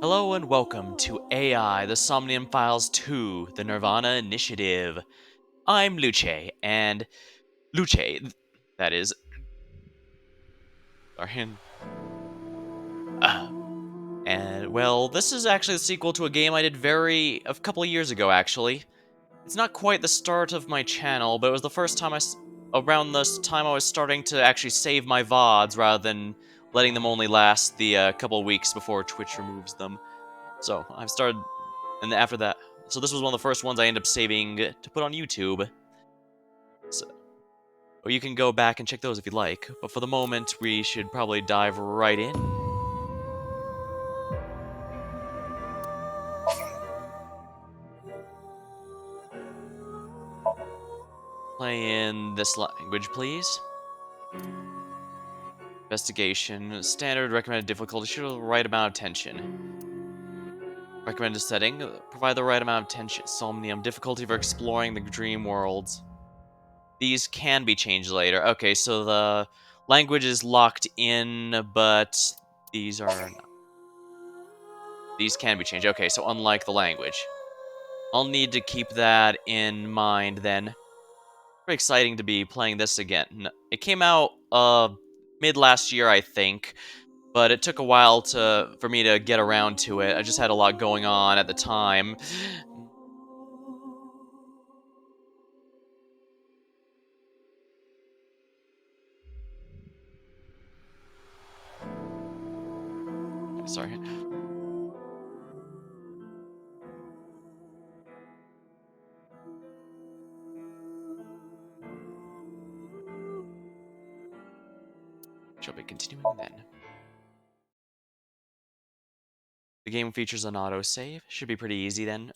Hello and welcome to AI, the Somnium Files 2, the Nirvana Initiative. I'm Luce, and that is, sorry, uh, and well, this is actually the sequel to a game I did a couple of years ago, actually. It's not quite the start of my channel, but it was the first time around this time I was starting to actually save my VODs rather than letting them only last the couple of weeks before Twitch removes them. So I've started, and after that, so this was one of the first ones I ended up saving to put on YouTube. So, or you can go back and check those if you'd like, but for the moment, we should probably dive right in. Play in this language, please. Investigation. Standard recommended difficulty. Should the right amount of tension. Recommended setting. Provide the right amount of tension. Somnium. Difficulty for exploring the dream worlds. These can be changed later. Okay, so the language is locked in, but these are not. These can be changed. Okay, so unlike the language. I'll need to keep that in mind then. Very exciting to be playing this again. It came out mid last year, I think, but it took a while for me to get around to it. I just had a lot going on at the time. Sorry. Shall be continuing then. The game features an autosave. Should be pretty easy then.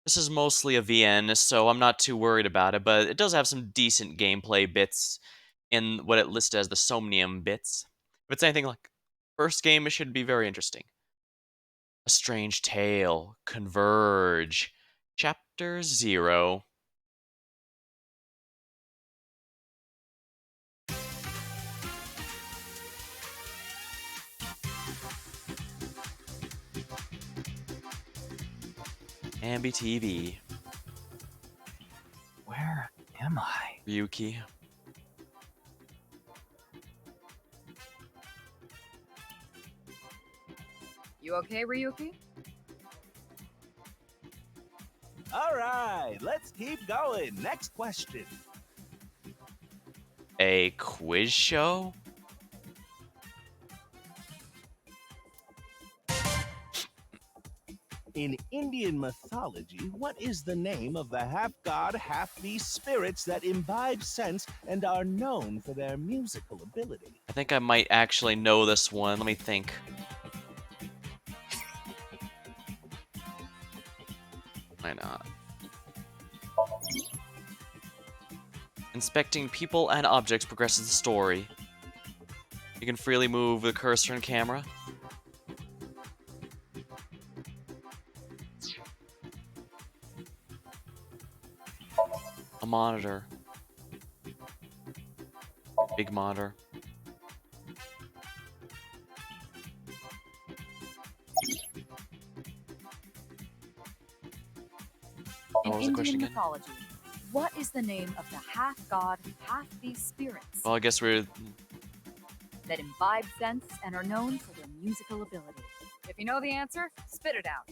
This is mostly a VN, so I'm not too worried about it, but it does have some decent gameplay bits in what it lists as the Somnium bits. If it's anything like first game, it should be very interesting. A Strange Tale, Converge, Chapter 0. Ambi TV. Where am I? Ryuki. You okay, Ryuki? All right, let's keep going. Next question. A quiz show? In Indian mythology, what is the name of the half-god, half-beast spirits that imbibe sense and are known for their musical ability? I think I might actually know this one. Let me think. Why not? Inspecting people and objects progresses the story. You can freely move the cursor and camera. A monitor. Big monitor. In What was the question Indian again? mythology, what is the name of the half-god, half-beast spirits Well, I guess we're... that imbibe sense and are known for their musical ability? If you know the answer, spit it out.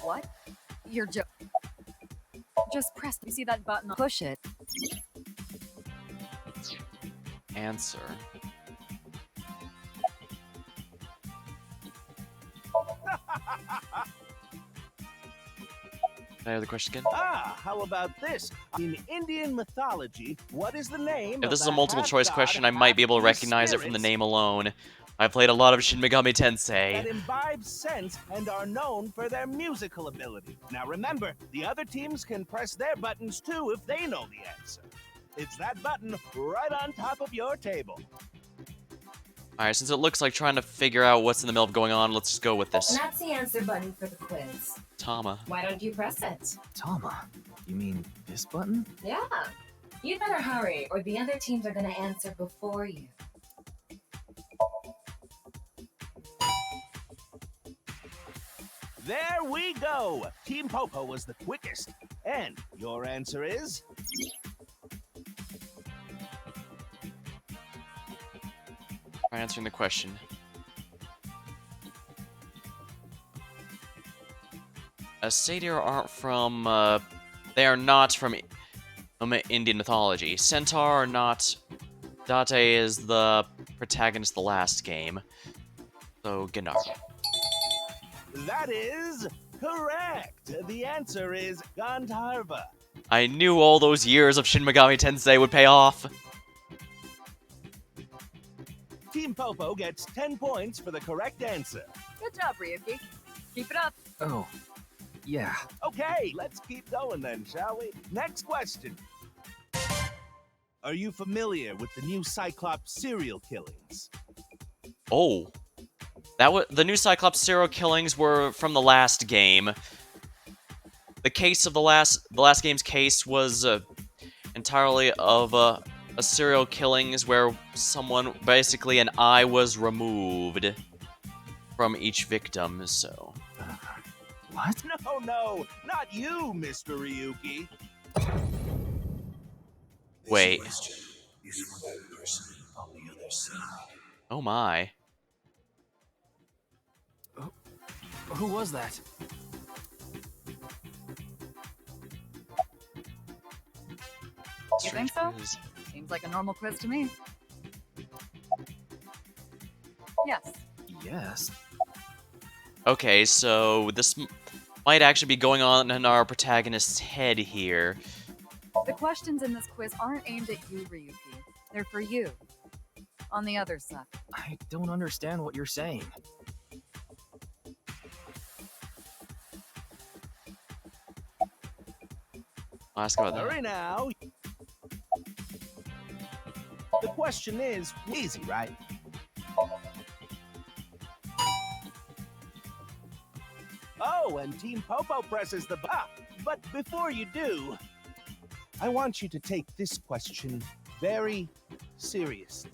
What? You're just press. You see that button? Push it. Answer. Can I have the question again? How about this? In Indian mythology, what is the name If of this is the a multiple choice half-god, question, I might be able to half-beast recognize it from the spirits name alone. I played a lot of Shin Megami that Tensei. imbibe sense and are known for their musical ability? Now remember, the other teams can press their buttons too if they know the answer. It's that button right on top of your table. Alright, since it looks like trying to figure out what's in the middle of going on, let's just go with this. And that's the answer button for the quiz. Tama. Why don't you press it? Tama, you mean this button? Yeah. You'd better hurry, or the other teams are gonna answer before you. There we go! Team Popo was the quickest. And your answer is? Try answering the question. Satyr aren't from, they are not from Indian mythology. Centaur are not. Date is the protagonist of the last game. So, Gennaro. That is correct. The answer is Gandharva. I knew all those years of Shin Megami Tensei would pay off. Team Popo gets 10 points for the correct answer. Good job, Ryuki. Keep it up. Oh, yeah. Okay, let's keep going then, shall we? Next question. Are you familiar with the new Cyclops serial killings? Oh. That was the new Cyclops serial killings were from the last game. The case of the last game's case was entirely of a serial killings where someone, basically an eye was removed from each victim, so. What? No, not you, Mr. Ryuki. Wait. This question is for that person on the other side. Oh my. Who was that? You think so? Seems like a normal quiz to me. Yes. Yes. Okay, so this might actually be going on in our protagonist's head here. The questions in this quiz aren't aimed at you, Ryuki. They're for you. On the other side. I don't understand what you're saying. I'll ask about Hurry that. now. The question is easy, right? Oh, and Team Popo presses the button. But before you do, I want you to take this question very seriously.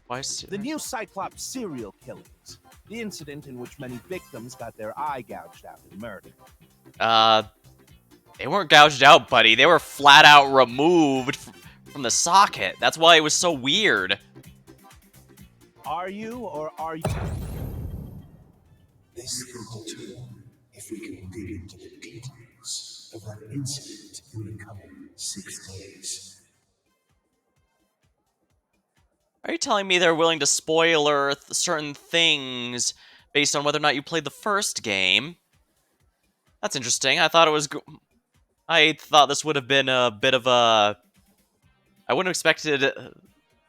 Why is The new Cyclops serial killings. The incident in which many victims got their eye gouged out and murdered. They weren't gouged out, buddy. They were flat out removed from the socket. That's why it was so weird. Are you or are you? This can determine if we can dig into the details of that incident in the coming 6 days. Are you telling me they're willing to spoiler certain things based on whether or not you played the first game? That's interesting. I thought it was. I thought this would have been a bit of a. I wouldn't have expected.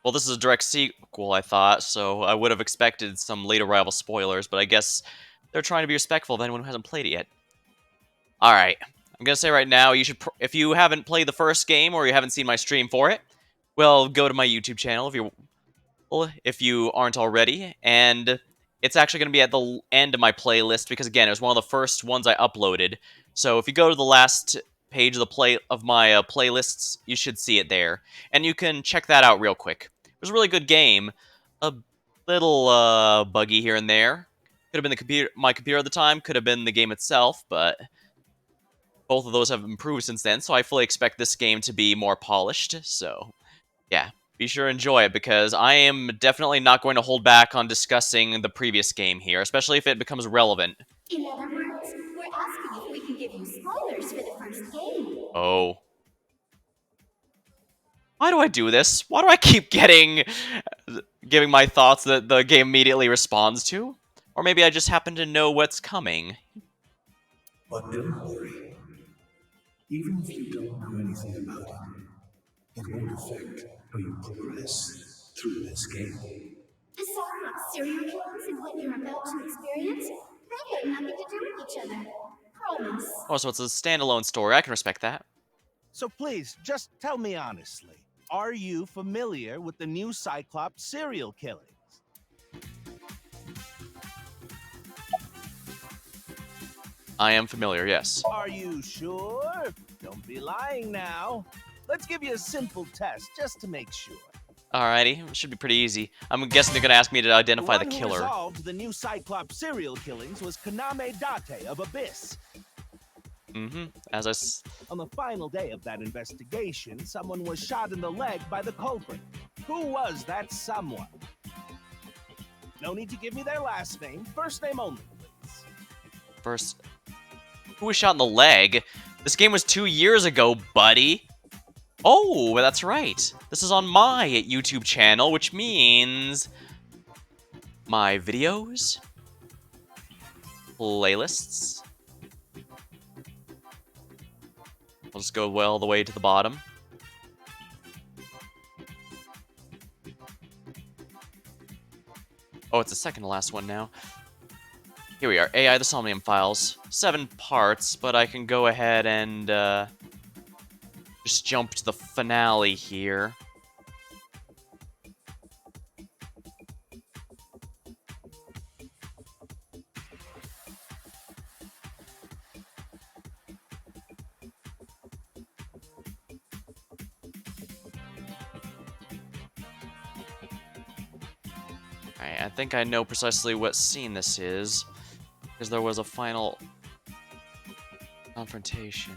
Well, this is a direct sequel, I thought, so I would have expected some late arrival spoilers, but I guess they're trying to be respectful of anyone who hasn't played it yet. Alright, I'm gonna say right now, you should, if you haven't played the first game or you haven't seen my stream for it, well, go to my YouTube channel if you aren't already, and it's actually going to be at the end of my playlist because, again, it was one of the first ones I uploaded. So if you go to the last page of my playlists, you should see it there, and you can check that out real quick. It was a really good game, a little buggy here and there. Could have been my computer at the time, could have been the game itself, but both of those have improved since then. So I fully expect this game to be more polished. So yeah. Be sure to enjoy it, because I am definitely not going to hold back on discussing the previous game here, especially if it becomes relevant. In other words, we're asking if we can give you spoilers for the first game. Oh. Why do I do this? Why do I keep giving my thoughts that the game immediately responds to? Or maybe I just happen to know what's coming. But don't worry. Even if you don't know anything about it won't affect how you progress through this game. The Cyclops serial killings and what you're about to experience, they have nothing to do with each other. Promise. Oh, so it's a standalone story. I can respect that. So please, just tell me honestly, are you familiar with the new Cyclops serial killings? I am familiar, yes. Are you sure? Don't be lying now. Let's give you a simple test just to make sure. Alrighty, should be pretty easy. I'm guessing they're gonna ask me to identify the one who killer. resolved the new Cyclops serial killings was Kaname Date of Abyss. As I s- On the final day of that investigation, someone was shot in the leg by the culprit. Who was that someone? No need to give me their last name. First name only, please. First, who was shot in the leg? This game was 2 years ago, buddy. Oh, that's right. This is on my YouTube channel, which means my videos, playlists. I'll just go all the way to the bottom. Oh, it's the second to last one now. Here we are, AI the Somnium files. 7 parts, but I can go ahead and just jump to the finale here. Alright, I think I know precisely what scene this is, because there was a final confrontation.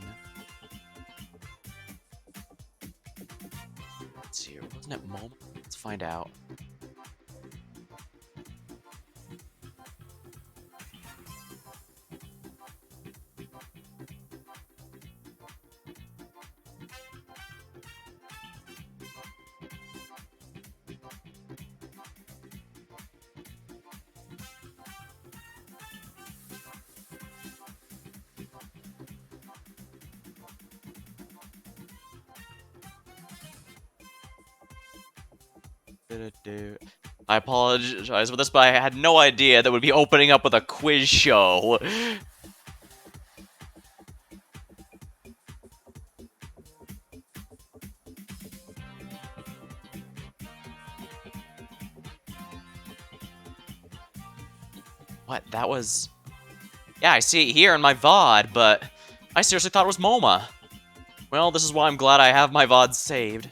Let's see here, wasn't it Moment? Let's find out. I apologize for this, but I had no idea that we'd be opening up with a quiz show. What? That was... Yeah, I see it here in my VOD, but I seriously thought it was MoMA. Well, this is why I'm glad I have my VODs saved.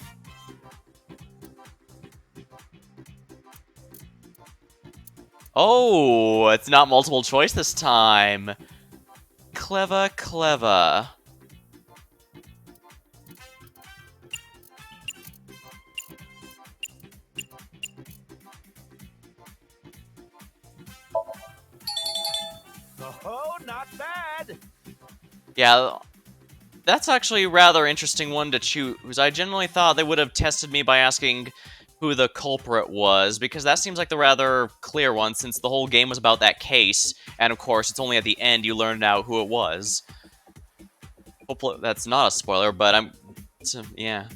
Oh, it's not multiple choice this time. Clever, clever. Oh, not bad. Yeah, that's actually a rather interesting one to choose. I generally thought they would have tested me by asking who the culprit was, because that seems like the rather clear one, since the whole game was about that case, and of course, it's only at the end you learned out who it was. Hopefully, that's not a spoiler, but yeah.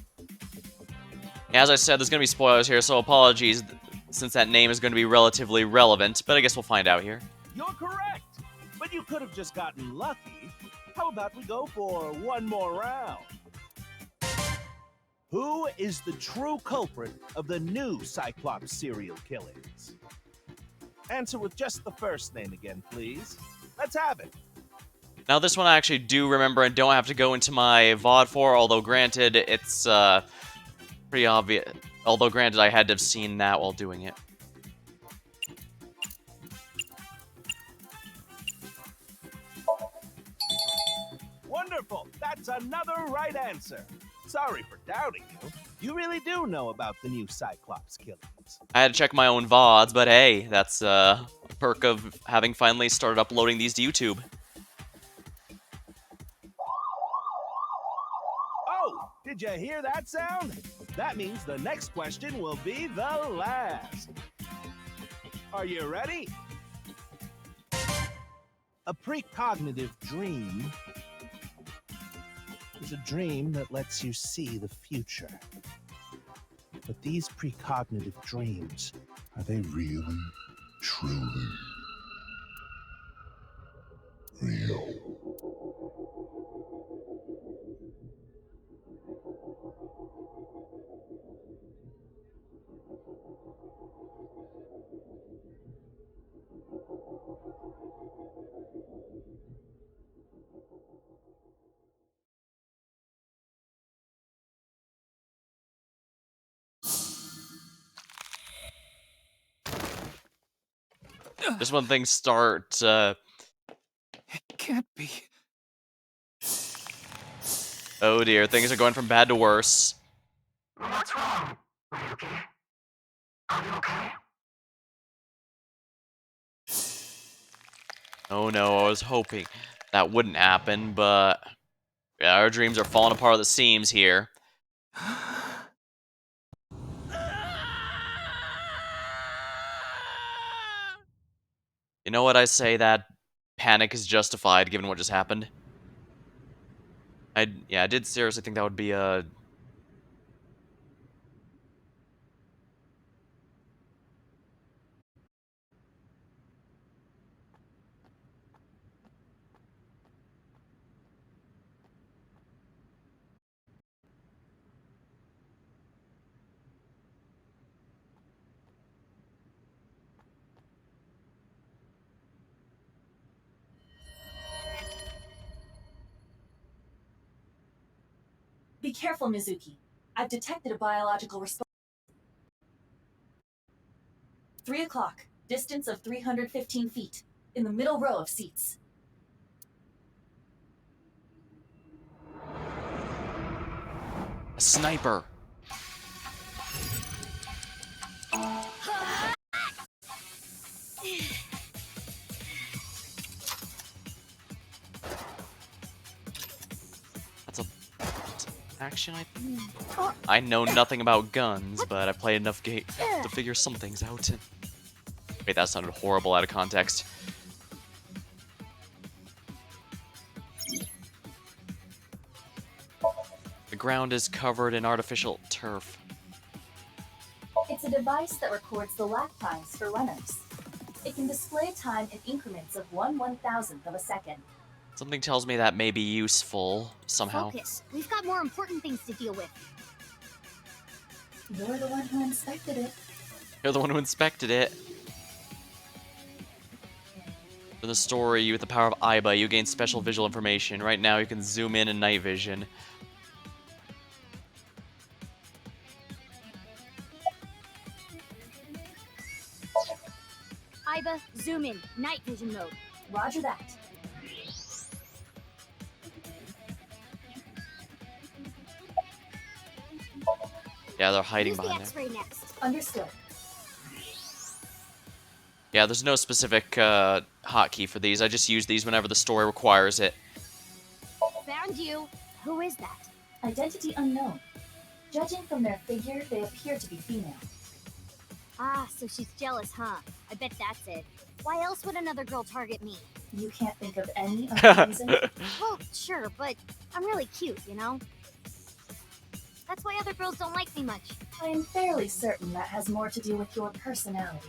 As I said, there's gonna be spoilers here, so apologies, since that name is gonna be relatively relevant, but I guess we'll find out here. You're correct. But you could have just gotten lucky. How about we go for one more round? Who is the true culprit of the new Cyclops serial killings? Answer with just the first name again, please. Let's have it. Now, this one I actually do remember and don't have to go into my VOD for, although granted, it's pretty obvious. Although granted, I had to have seen that while doing it. Wonderful. That's another right answer. Sorry for doubting you. You really do know about the new Cyclops killings. I had to check my own VODs, but hey, that's a perk of having finally started uploading these to YouTube. Oh, did you hear that sound? That means the next question will be the last. Are you ready? A precognitive dream is a dream that lets you see the future. But these precognitive dreams, Are they really, truly real? Just when things start, It can't be. oh dear, things are going from bad to worse. What's wrong? Are you okay? Are you okay? Oh no, I was hoping that wouldn't happen, but yeah, our dreams are falling apart at the seams here. You know what I say? That panic is justified given what just happened. I did seriously think that would be a... Be careful, Mizuki. I've detected a biological response. 3 o'clock. Distance of 315 feet. In the middle row of seats. A sniper! That's a action, I think? I know nothing about guns, but I played enough games to figure some things out. Wait, that sounded horrible out of context. The ground is covered in artificial turf. It's a device that records the lap times for runners. It can display time in increments of 1/1000th of a second. Something tells me that may be useful somehow. Focus. We've got more important things to deal with. You're the one who inspected it. You're the one who inspected it. In the story, with the power of Aiba, you gain special visual information. Right now, you can zoom in night vision. Aiba, zoom in. Night vision mode. Roger that. Yeah, they're hiding Use the behind there. X-ray next. Understood. Yeah, there's no specific hotkey for these. I just use these whenever the story requires it. Found you. Who is that? Identity unknown. Judging from their figure, they appear to be female. Ah, so she's jealous, huh? I bet that's it. Why else would another girl target me? You can't think of any other reason? Well, sure, but I'm really cute, you know? That's why other girls don't like me much. I am fairly certain that has more to do with your personality.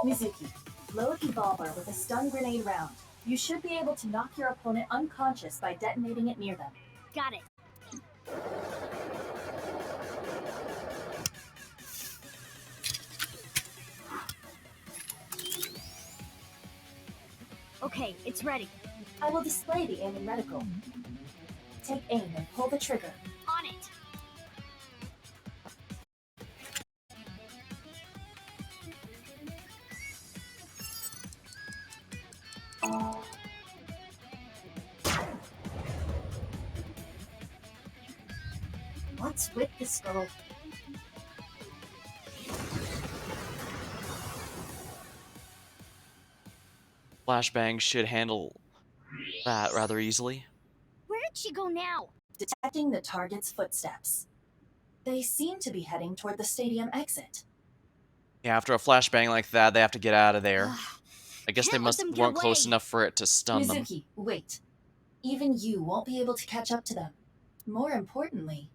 Mizuki, load Evolver with a stun grenade round. You should be able to knock your opponent unconscious by detonating it near them. Got it. Okay, it's ready. I will display the aiming reticle. Take aim and pull the trigger. On it. What's with this girl? Flashbang should handle that rather easily. Where did she go now? Detecting the target's footsteps. They seem to be heading toward the stadium exit. Yeah, after a flashbang like that, they have to get out of there. I guess they Can't let them get weren't close away. enough for it to stun them. Mizuki, wait. Even you won't be able to catch up to them. More importantly,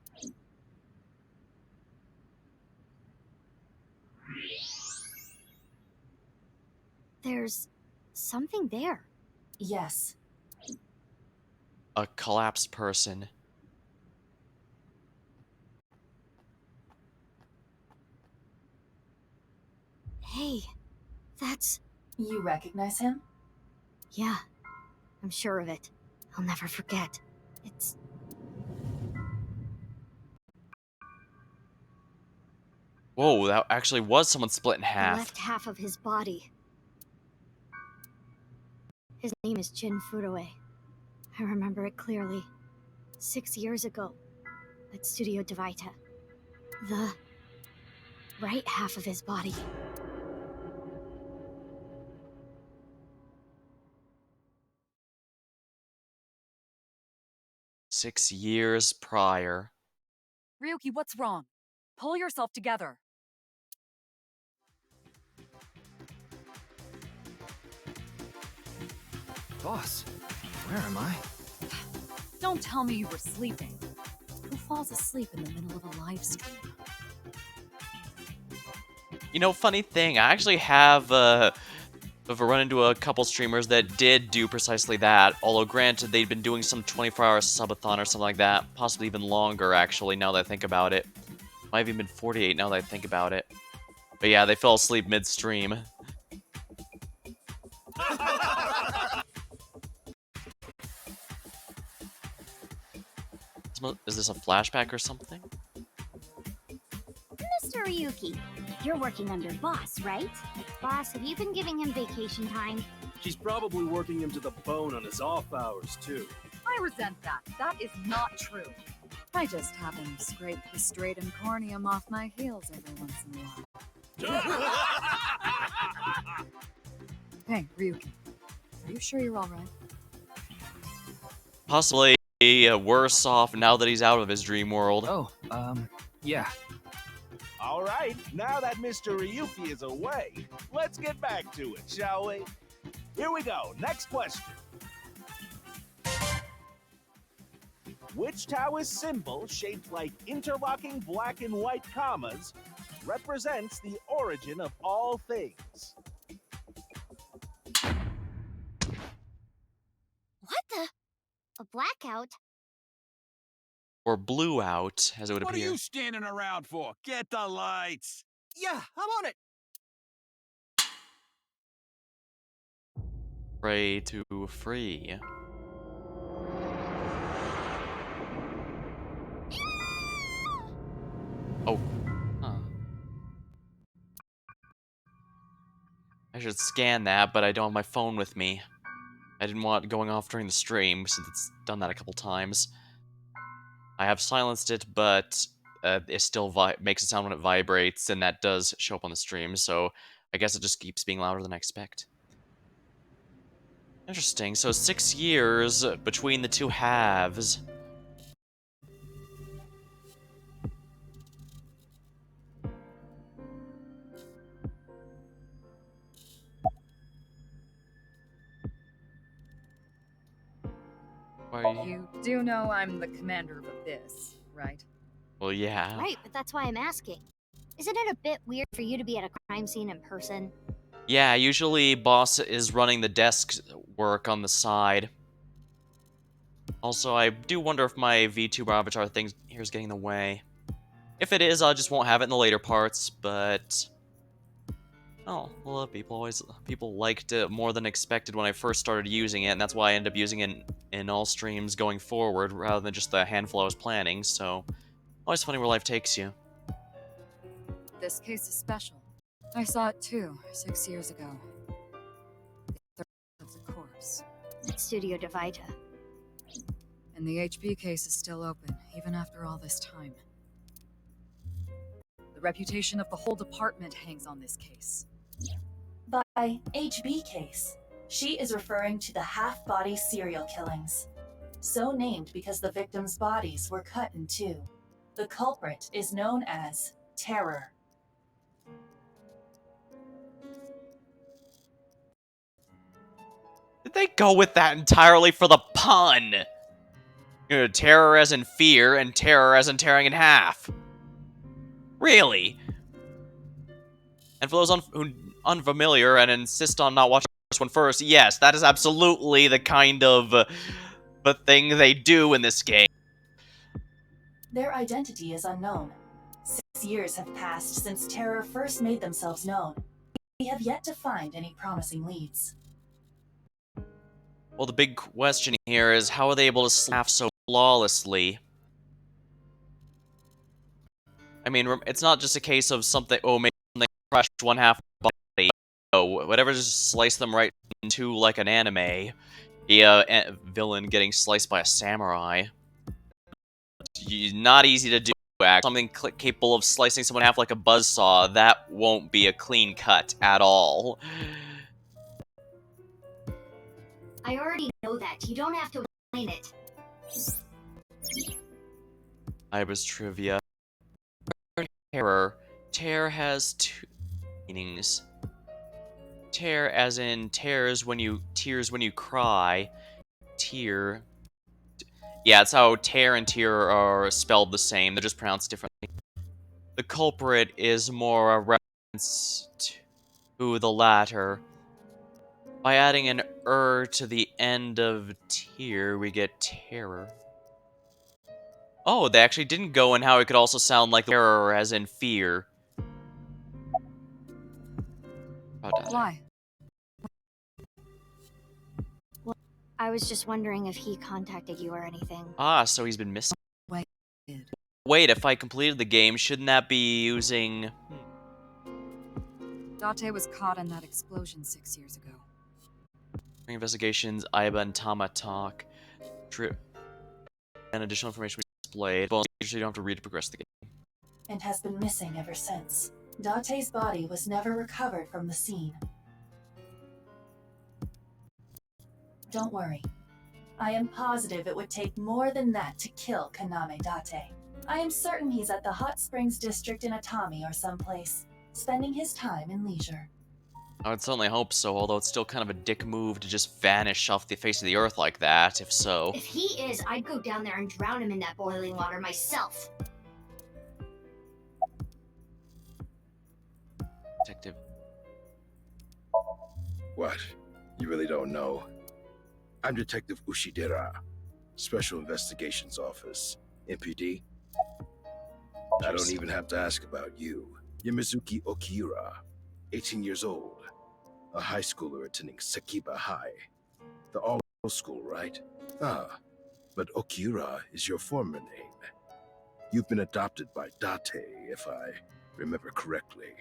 There's something there. yes, A collapsed person. Hey, that's... you recognize him? Yeah, I'm sure of it. I'll never forget. It's Whoa, that actually was someone split in The half. left half of his body. His name is Jin Furue. I remember it clearly. 6 years ago, at Studio Devita. The right half of his body. Six years prior. Ryuki, what's wrong? Pull yourself together. Boss, where am I? Don't tell me you were sleeping. Who falls asleep in the middle of a live stream? You know, funny thing, I actually have run into a couple streamers that did do precisely that, although granted they'd been doing some 24-hour subathon or something like that, possibly even longer actually, now that I think about it. Might have even been 48 now that I think about it. But yeah, they fell asleep mid-stream. Is this a flashback or something? Mr. Ryuki, you're working under Boss, right? Boss, have you been giving him vacation time? She's probably working him to the bone on his off hours, too. I resent that. That is not true. I just have him scrape the stratum corneum off my heels every once in a while. Hey, Ryuki. Are you sure you're alright? Possibly worse off now that he's out of his dream world. Oh, yeah. All right, now that Mr. Ryuki is away, let's get back to it, shall we? Here we go. Next question. Which Taoist symbol, shaped like interlocking black and white commas, represents the origin of all things? What the? A blackout? Or blew out, as it would What are appear. you standing around for? Get the lights! Yeah, I'm on it. Pray to free. Oh. Huh. I should scan that, but I don't have my phone with me. I didn't want it going off during the stream, since it's done that a couple times. I have silenced it, but it still makes a sound when it vibrates, and that does show up on the stream, so I guess it just keeps being louder than I expect. Interesting, so 6 years between the two halves. Why? You do know I'm the commander of Abyss, right? Well, yeah. Right, but that's why I'm asking. Isn't it a bit weird for you to be at a crime scene in person? Yeah, usually boss is running the desk work on the side. Also, I do wonder if my VTuber avatar thing here is getting in the way. If it is, I just won't have it in the later parts, but... Oh, well, people liked it more than expected when I first started using it, and that's why I ended up using it in all streams going forward, rather than just the handful I was planning, so... Always funny where life takes you. This case is special. I saw it too, 6 years ago. The third of the corpse. At Studio Devita. And the HB case is still open, even after all this time. The reputation of the whole department hangs on this case. By HB case, she is referring to the half-body serial killings. So named because the victims' bodies were cut in two. The culprit is known as Terror. Did they go with that entirely for the pun? You know, terror as in fear, and terror as in tearing in half. Really? And for those who unfamiliar and insist on not watching the first one first, yes, that is absolutely the kind of the thing they do in this game. Their identity is unknown. 6 years have passed since Terror first made themselves known. We have yet to find any promising leads. Well, the big question here is, how are they able to laugh so flawlessly? I mean, it's not just a case of something, oh, maybe something crushed one half of the body. Oh, whatever, just slice them right into like an anime. The villain getting sliced by a samurai. Not easy to do. Something capable of slicing someone in half like a buzzsaw, that won't be a clean cut at all. I already know that. You don't have to explain it. Ibis trivia. Terror. Terror has two meanings. Tear as in tears when you cry. Tear. Yeah, it's how tear and tear are spelled the same. They're just pronounced differently. The culprit is more a reference to the latter. By adding an to the end of tear, we get terror. Oh, they actually didn't go in how it could also sound like terror as in fear. Why? Well, I was just wondering if he contacted you or anything. Ah, so he's been missing. Wait. Wait, if I completed the game, shouldn't that be using... Date was caught in that explosion 6 years ago. Investigations, Iba and Tama talk. And additional information was displayed. Well, usually you don't have to read to progress the game. And has been missing ever since. Date's body was never recovered from the scene. Don't worry. I am positive it would take more than that to kill Kaname Date. I am certain he's at the Hot Springs District in Atami or someplace, spending his time in leisure. I would certainly hope so, although it's still kind of a dick move to just vanish off the face of the earth like that, if so. If he is, I'd go down there and drown him in that boiling water myself. Detective. What? You really don't know? I'm Detective Ushidera, Special Investigations Office, MPD. I don't even have to ask about you. Yamizuki Okiura, 18 years old, a high schooler attending Sekiba High. The all-girls school, right? Ah, but Okiura is your former name. You've been adopted by Date, if I remember correctly.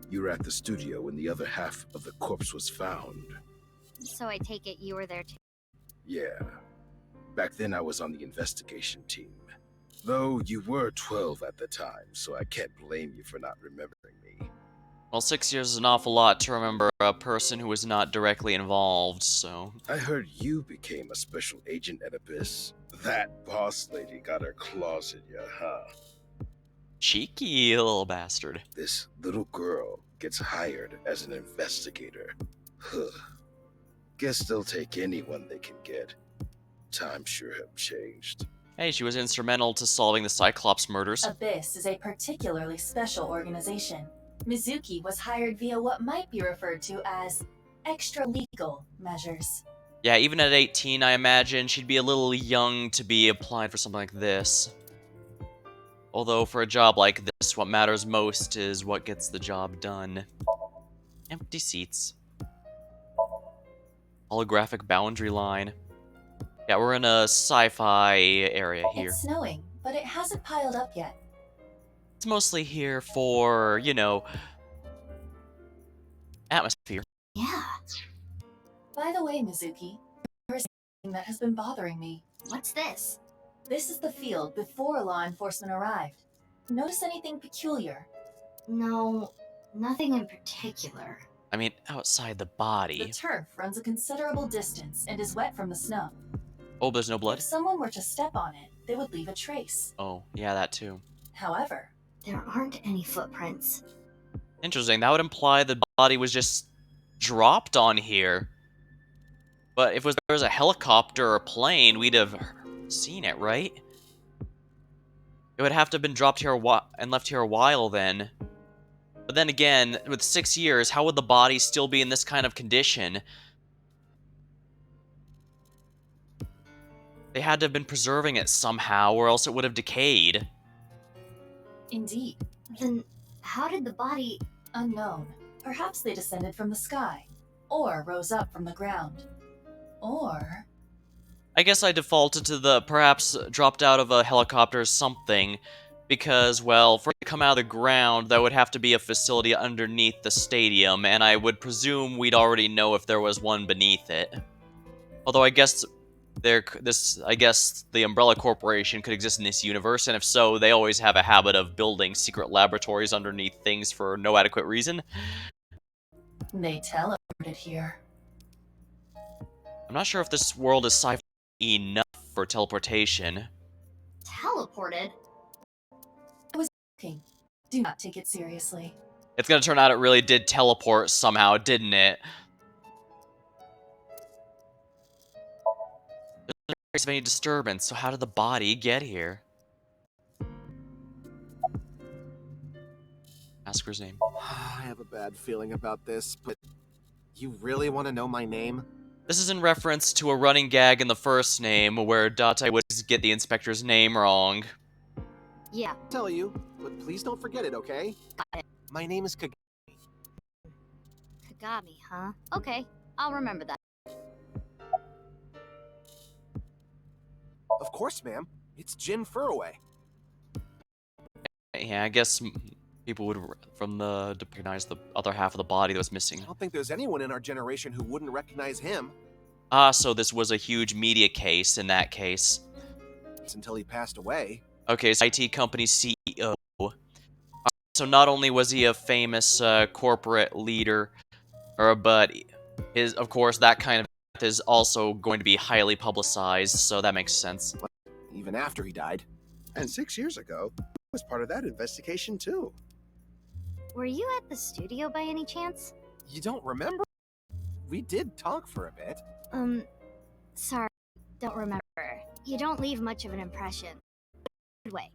You were at the studio when the other half of the corpse was found. So I take it you were there too? Yeah. Back then I was on the investigation team. Though you were 12 at the time, so I can't blame you for not remembering me. Well, 6 years is an awful lot to remember a person who was not directly involved, so... I heard you became a special agent at Abyss. That boss lady got her claws in you, huh? Cheeky little bastard. This little girl gets hired as an investigator. Huh. Guess they'll take anyone they can get. Times sure have changed. Hey, she was instrumental to solving the Cyclops murders. Abyss is a particularly special organization. Mizuki was hired via what might be referred to as extra-legal measures. Yeah, even at 18, I imagine she'd be a little young to be applied for something like this. Although, for a job like this, what matters most is what gets the job done. Empty seats. Holographic boundary line. Yeah, we're in a sci-fi area here. It's snowing, but it hasn't piled up yet. It's mostly here for, you know, atmosphere. Yeah. By the way, Mizuki, there is something that has been bothering me. What's this? This is the field before law enforcement arrived. Notice anything peculiar? No, nothing in particular. I mean, outside the body. The turf runs a considerable distance and is wet from the snow. Oh, there's no blood? If someone were to step on it, they would leave a trace. Oh, yeah, that too. However, there aren't any footprints. Interesting, that would imply the body was just dropped on here. But if there was a helicopter or a plane, we'd have seen it, right? It would have to have been dropped here and left here a while then. But then again, with 6 years, how would the body still be in this kind of condition? They had to have been preserving it somehow, or else it would have decayed. Indeed. Then how did the body... Unknown. Perhaps they descended from the sky. Or rose up from the ground. Or... I guess I defaulted to the perhaps dropped out of a helicopter or something, because, well, for it to come out of the ground, that would have to be a facility underneath the stadium, and I would presume we'd already know if there was one beneath it. Although I guess the Umbrella Corporation could exist in this universe, and if so, they always have a habit of building secret laboratories underneath things for no adequate reason. They teleported here. I'm not sure if this world is sci-fi enough for teleportation. Teleported? I was joking. Do not take it seriously. It's gonna turn out it really did teleport somehow, didn't it? There's no trace of any disturbance, so how did the body get here? Ask her his name. I have a bad feeling about this, but you really want to know my name? This is in reference to a running gag in the first name, where Date would get the inspector's name wrong. Yeah. I'll tell you, but please don't forget it, okay? My name is Kagami. Kagami, huh? Okay, I'll remember that. Of course, ma'am. It's Jin Furroway. Yeah, I guess people would recognize the other half of the body that was missing. I don't think there's anyone in our generation who wouldn't recognize him. Ah, so this was a huge media case in that case. It's until he passed away. Okay, so IT company CEO. So not only was he a famous corporate leader, but of course, that kind of death is also going to be highly publicized, so that makes sense. Even after he died. And 6 years ago, I was part of that investigation too. Were you at the studio by any chance? You don't remember? We did talk for a bit. Sorry, don't remember. You don't leave much of an impression. Good way.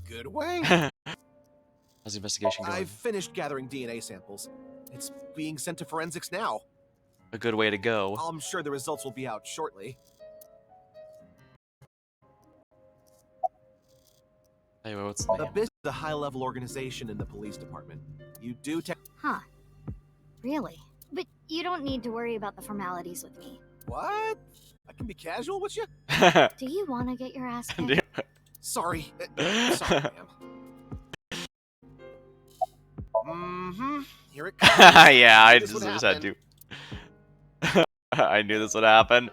Good way? How's the investigation going? I've finished gathering DNA samples. It's being sent to forensics now. A good way to go. I'm sure the results will be out shortly. Anyway, what's the The name? BIS is a high-level organization in the police department. You do Huh. Really? But you don't need to worry about the formalities with me. What? I can be casual with you? Do you want to get your ass kicked? Sorry. Sorry, ma'am. Here it comes. Yeah, I This would just had happen. to. I knew this would happen.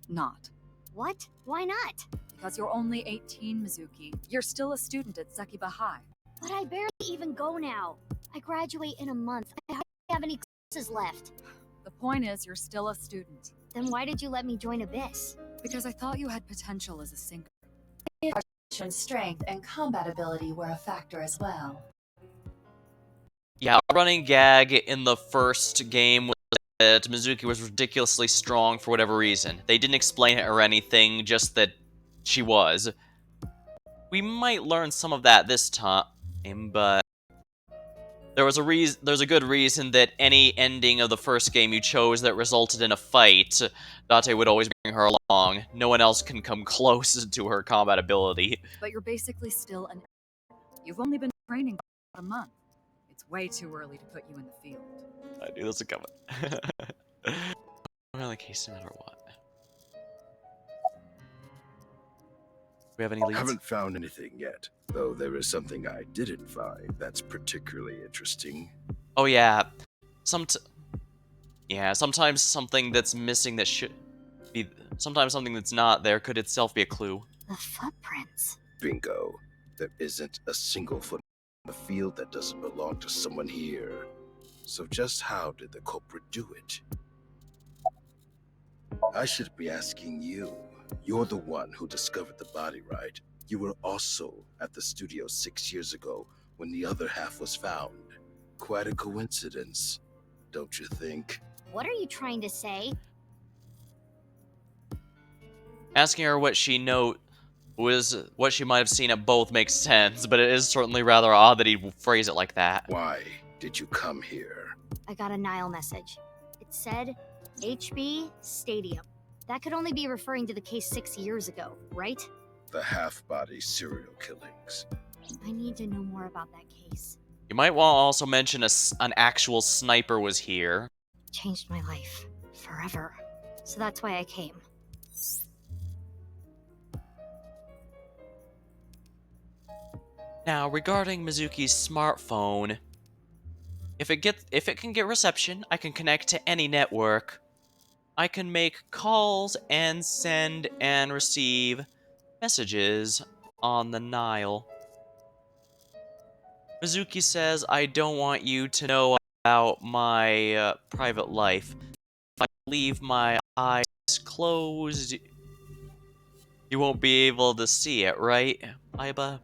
Not. What? Why not? Because you're only 18, Mizuki. You're still a student at Sekiba High. But I barely even go now. I graduate in a month. I hardly have any classes left. The point is, you're still a student. Then why did you let me join Abyss? Because I thought you had potential as a sinker. Strength and combat ability were a factor as well. Yeah, a running gag in the first game was that Mizuki was ridiculously strong for whatever reason. They didn't explain it or anything, just that she was. We might learn some of that this time, but there's a good reason that any ending of the first game you chose that resulted in a fight, Date would always bring her along. No one else can come close to her combat ability. But you're basically still an... You've only been training for about a month. It's way too early to put you in the field. I knew this was coming. Well, in the case, no matter what. Do we have any I leads? haven't found anything yet, though there is something I didn't find that's particularly interesting. Oh yeah, sometimes something that's missing that should be, sometimes something that's not there could itself be a clue. The footprints. Bingo. There isn't a single foot in the field that doesn't belong to someone here. So just how did the culprit do it? I should be asking you. You're the one who discovered the body, right? You were also at the studio 6 years ago when the other half was found. Quite a coincidence, don't you think? What are you trying to say? Asking her what she what she might have seen at both makes sense, but it is certainly rather odd that he'd phrase it like that. Why did you come here? I got a Nile message. It said HB Stadium. That could only be referring to the case 6 years ago, right? The half-body serial killings. I need to know more about that case. You might want to also mention an actual sniper was here. Changed my life. Forever. so that's why I came. Now, regarding Mizuki's smartphone, if it can get reception, I can connect to any network. I can make calls and send and receive messages on the Nile. Mizuki says, I don't want you to know about my private life. If I leave my eyes closed, you won't be able to see it, right, Aiba?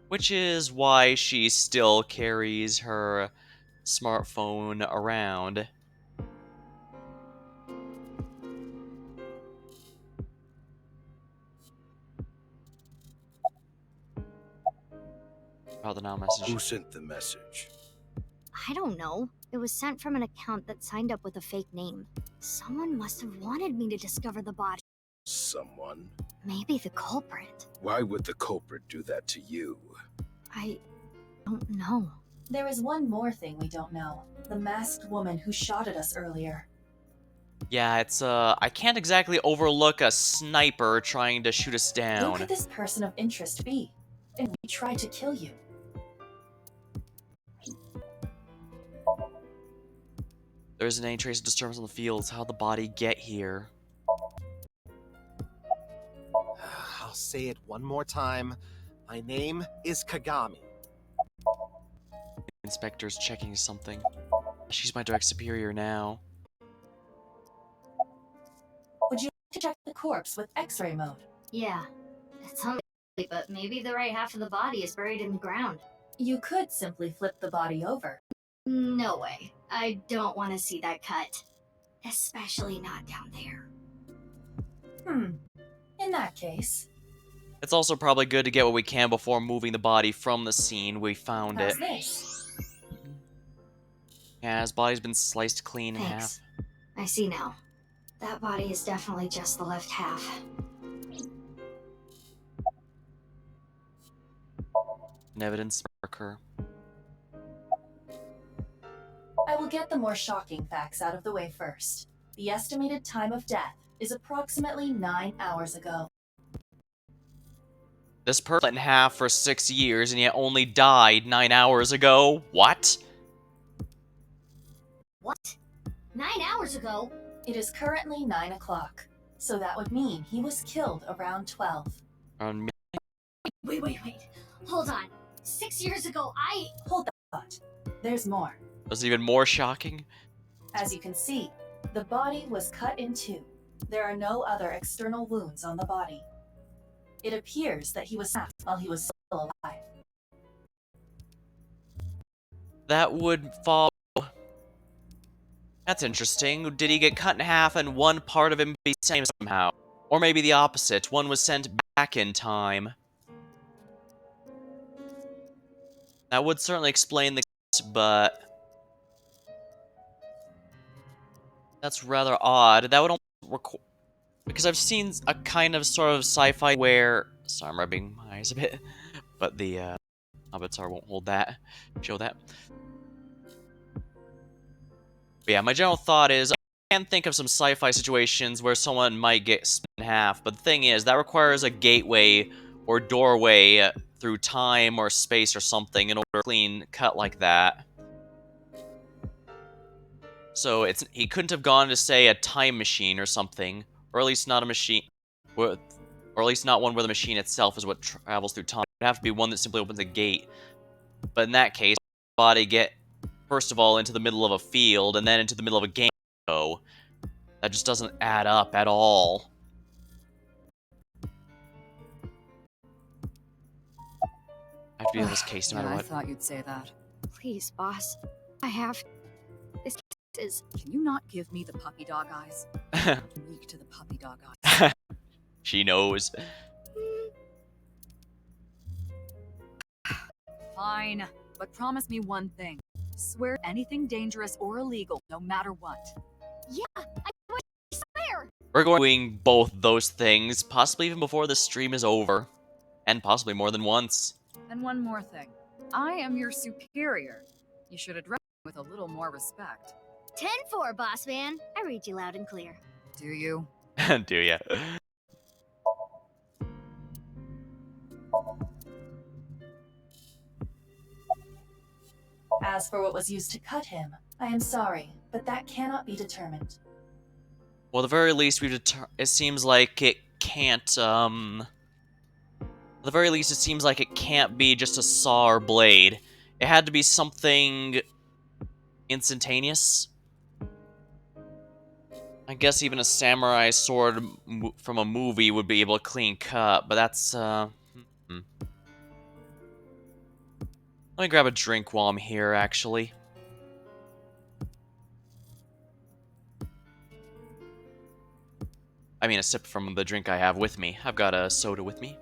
Which is why she still carries her smartphone around. About the now message. Who sent the message? I don't know. It was sent from an account that signed up with a fake name. Someone must have wanted me to discover the body. Someone? Maybe the culprit. Why would the culprit do that to you? I don't know. There is one more thing we don't know. The masked woman who shot at us earlier. Yeah, it's, I can't exactly overlook a sniper trying to shoot us Who down. could this person of interest be? And we tried to kill you. There isn't any trace of disturbance on the fields. How'd the body get here? I'll say it one more time. My name is Kagami. Inspector's checking something. She's my direct superior now. Would you like to check the corpse with X-ray mode? Yeah. It's unlikely, but maybe the right half of the body is buried in the ground. You could simply flip the body over. No way. I don't want to see that cut. Especially not down there. In that case, It's also probably good to get what we can before moving the body from the scene we found it. how's this? Yeah, his body's been sliced clean in half. Thanks. I see now. That body is definitely just the left half. An evidence marker. I will get the more shocking facts out of the way first. The estimated time of death is approximately 9 hours ago. This person in half for 6 years and yet only died 9 hours ago? What? What? 9 hours ago? It is currently 9 o'clock, so that would mean he was killed around 12. Around Wait. Hold on. 6 years ago, Hold that thought. There's more. was even more shocking. As you can see, the body was cut in two. There are no other external wounds on the body. It appears that he was stabbed while he was still alive. That would follow. That's interesting. Did he get cut in half and one part of him be sent somehow? Or maybe the opposite. One was sent back in time. That would certainly explain the case, but that's rather odd. That would almost because I've seen a kind of sort of sci-fi where... Sorry, I'm rubbing my eyes a bit. But the Avatar won't hold that. Show that. But yeah, my general thought is, I can think of some sci-fi situations where someone might get split in half, but the thing is, that requires a gateway or doorway through time or space or something in order to clean cut like that. So he couldn't have gone to, say, a time machine or something, or at least not a machine, or at least not one where the machine itself is what travels through time. It would have to be one that simply opens a gate. But in that case, the body get, first of all, into the middle of a field, and then into the middle of a game show. That just doesn't add up at all. I have to be in this case no matter what. I thought you'd say that. Please, boss. I have... This is... Can you not give me the puppy dog eyes? I'm weak to the puppy dog eyes. She knows. Fine, but promise me one thing. Swear anything dangerous or illegal, no matter what. Yeah, I swear! We're doing both those things, possibly even before the stream is over. And possibly more than once. And one more thing. I am your superior. You should address me with a little more respect. 10-4, boss man. I read you loud and clear. Do you? Do ya? As for what was used to cut him, I am sorry, but that cannot be determined. Well, at the very least, it seems like it can't, at the very least, it seems like it can't be just a saw or blade. It had to be something instantaneous. I guess even a samurai sword from a movie would be able to clean cut, but that's, Let me grab a drink while I'm here, actually. I mean, a sip from the drink I have with me. I've got a soda with me.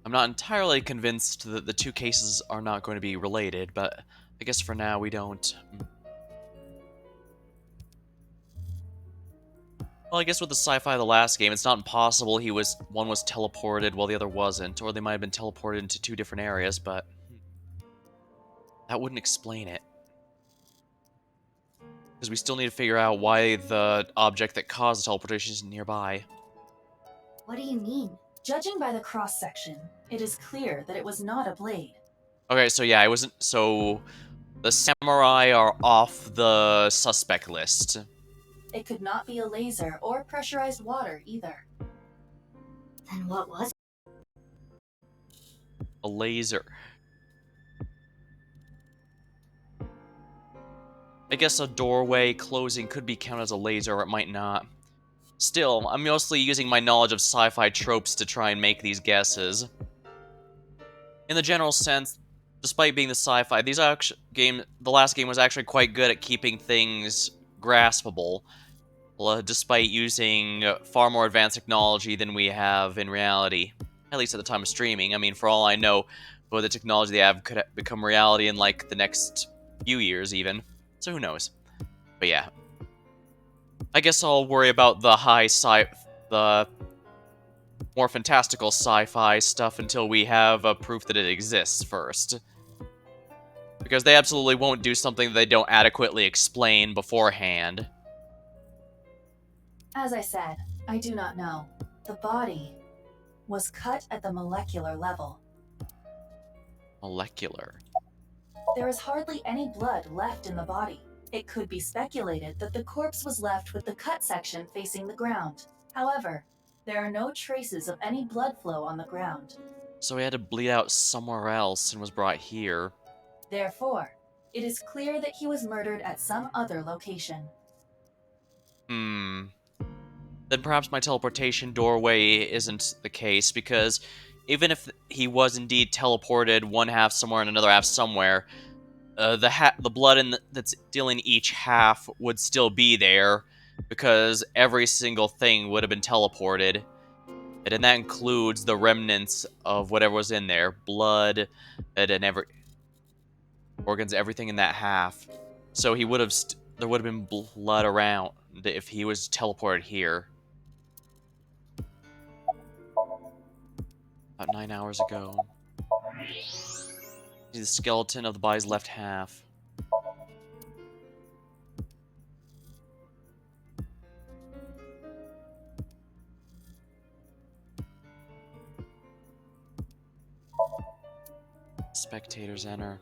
I'm not entirely convinced that the two cases are not going to be related, but I guess for now we don't. Well, I guess with the sci-fi the last game, it's not impossible one was teleported while the other wasn't, or they might have been teleported into two different areas, but that wouldn't explain it. Because we still need to figure out why the object that caused the teleportation is nearby. What do you mean? Judging by the cross-section, it is clear that it was not a blade. Okay, so yeah, so the samurai are off the suspect list. It could not be a laser or pressurized water either. Then what was it? A laser. I guess a doorway closing could be counted as a laser, or it might not. Still, I'm mostly using my knowledge of sci-fi tropes to try and make these guesses. In the general sense, despite being the sci-fi, the last game was actually quite good at keeping things graspable, despite using far more advanced technology than we have in reality. At least at the time of streaming. I mean, for all I know, but the technology they have could become reality in like the next few years even. So who knows? But yeah. I guess I'll worry about the more fantastical sci-fi stuff until we have proof that it exists first. Because they absolutely won't do something that they don't adequately explain beforehand. As I said, I do not know. The body was cut at the molecular level. Molecular. There is hardly any blood left in the body. It could be speculated that the corpse was left with the cut section facing the ground. However, there are no traces of any blood flow on the ground. So he had to bleed out somewhere else and was brought here. Therefore, it is clear that he was murdered at some other location. Then perhaps my teleportation doorway isn't the case, because even if he was indeed teleported one half somewhere and another half somewhere, the blood that's still in each half would still be there, because every single thing would have been teleported. And that includes the remnants of whatever was in there. Blood, and organs, everything in that half. So he would have there would have been blood around if he was teleported here. About 9 hours ago. The skeleton of the body's left half. Spectators enter.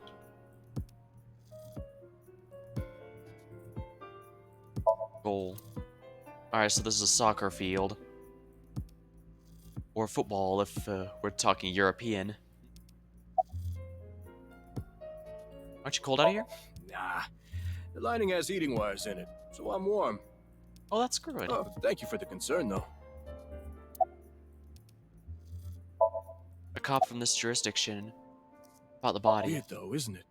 Goal. Alright, so this is a soccer field. Or football if we're talking European. Aren't you cold out of here? Nah. The lining has heating wires in it, so I'm warm. Oh, that's good. Oh, thank you for the concern, though. A cop from this jurisdiction. About the body. Weird, though, isn't it?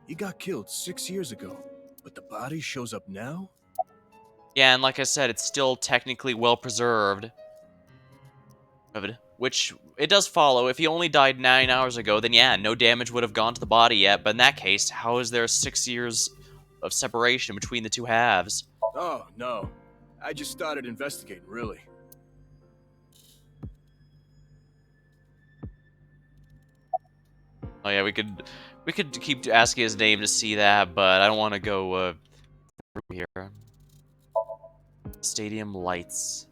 He got killed 6 years ago, but the body shows up now? Yeah, and like I said, it's still technically well preserved. Which, it does follow. If he only died 9 hours ago, then yeah, no damage would have gone to the body yet. But in that case, how is there 6 years of separation between the two halves. Oh, no. I just started investigating, really. Oh yeah, we could keep asking his name to see that, but I don't want to go through here. Stadium lights.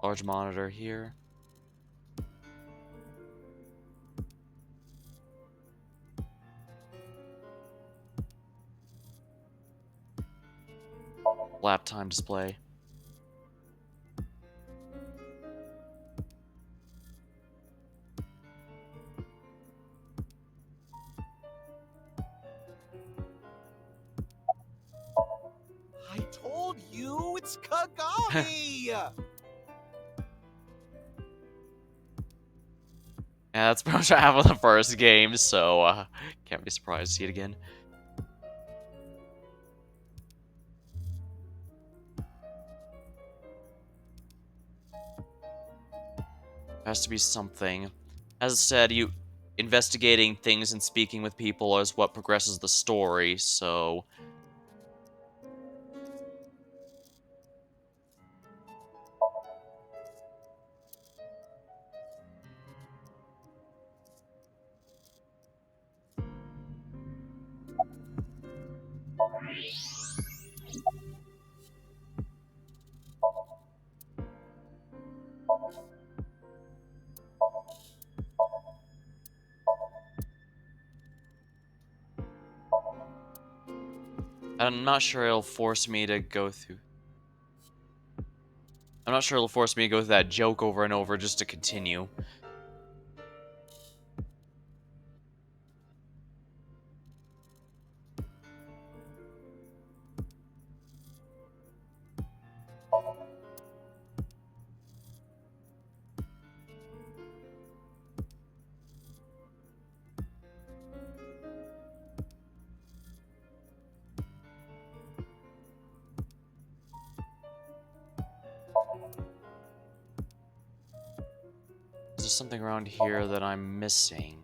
Large monitor here. Lap time display. I told you it's Kagami! Yeah, that's pretty much what happened in the first game, so can't be surprised to see it again. Has to be something. As I said, investigating things and speaking with people is what progresses the story, so I'm not sure it'll force me to go through. I'm not sure it'll force me to go through that joke over and over just to continue. Is there something around here that I'm missing?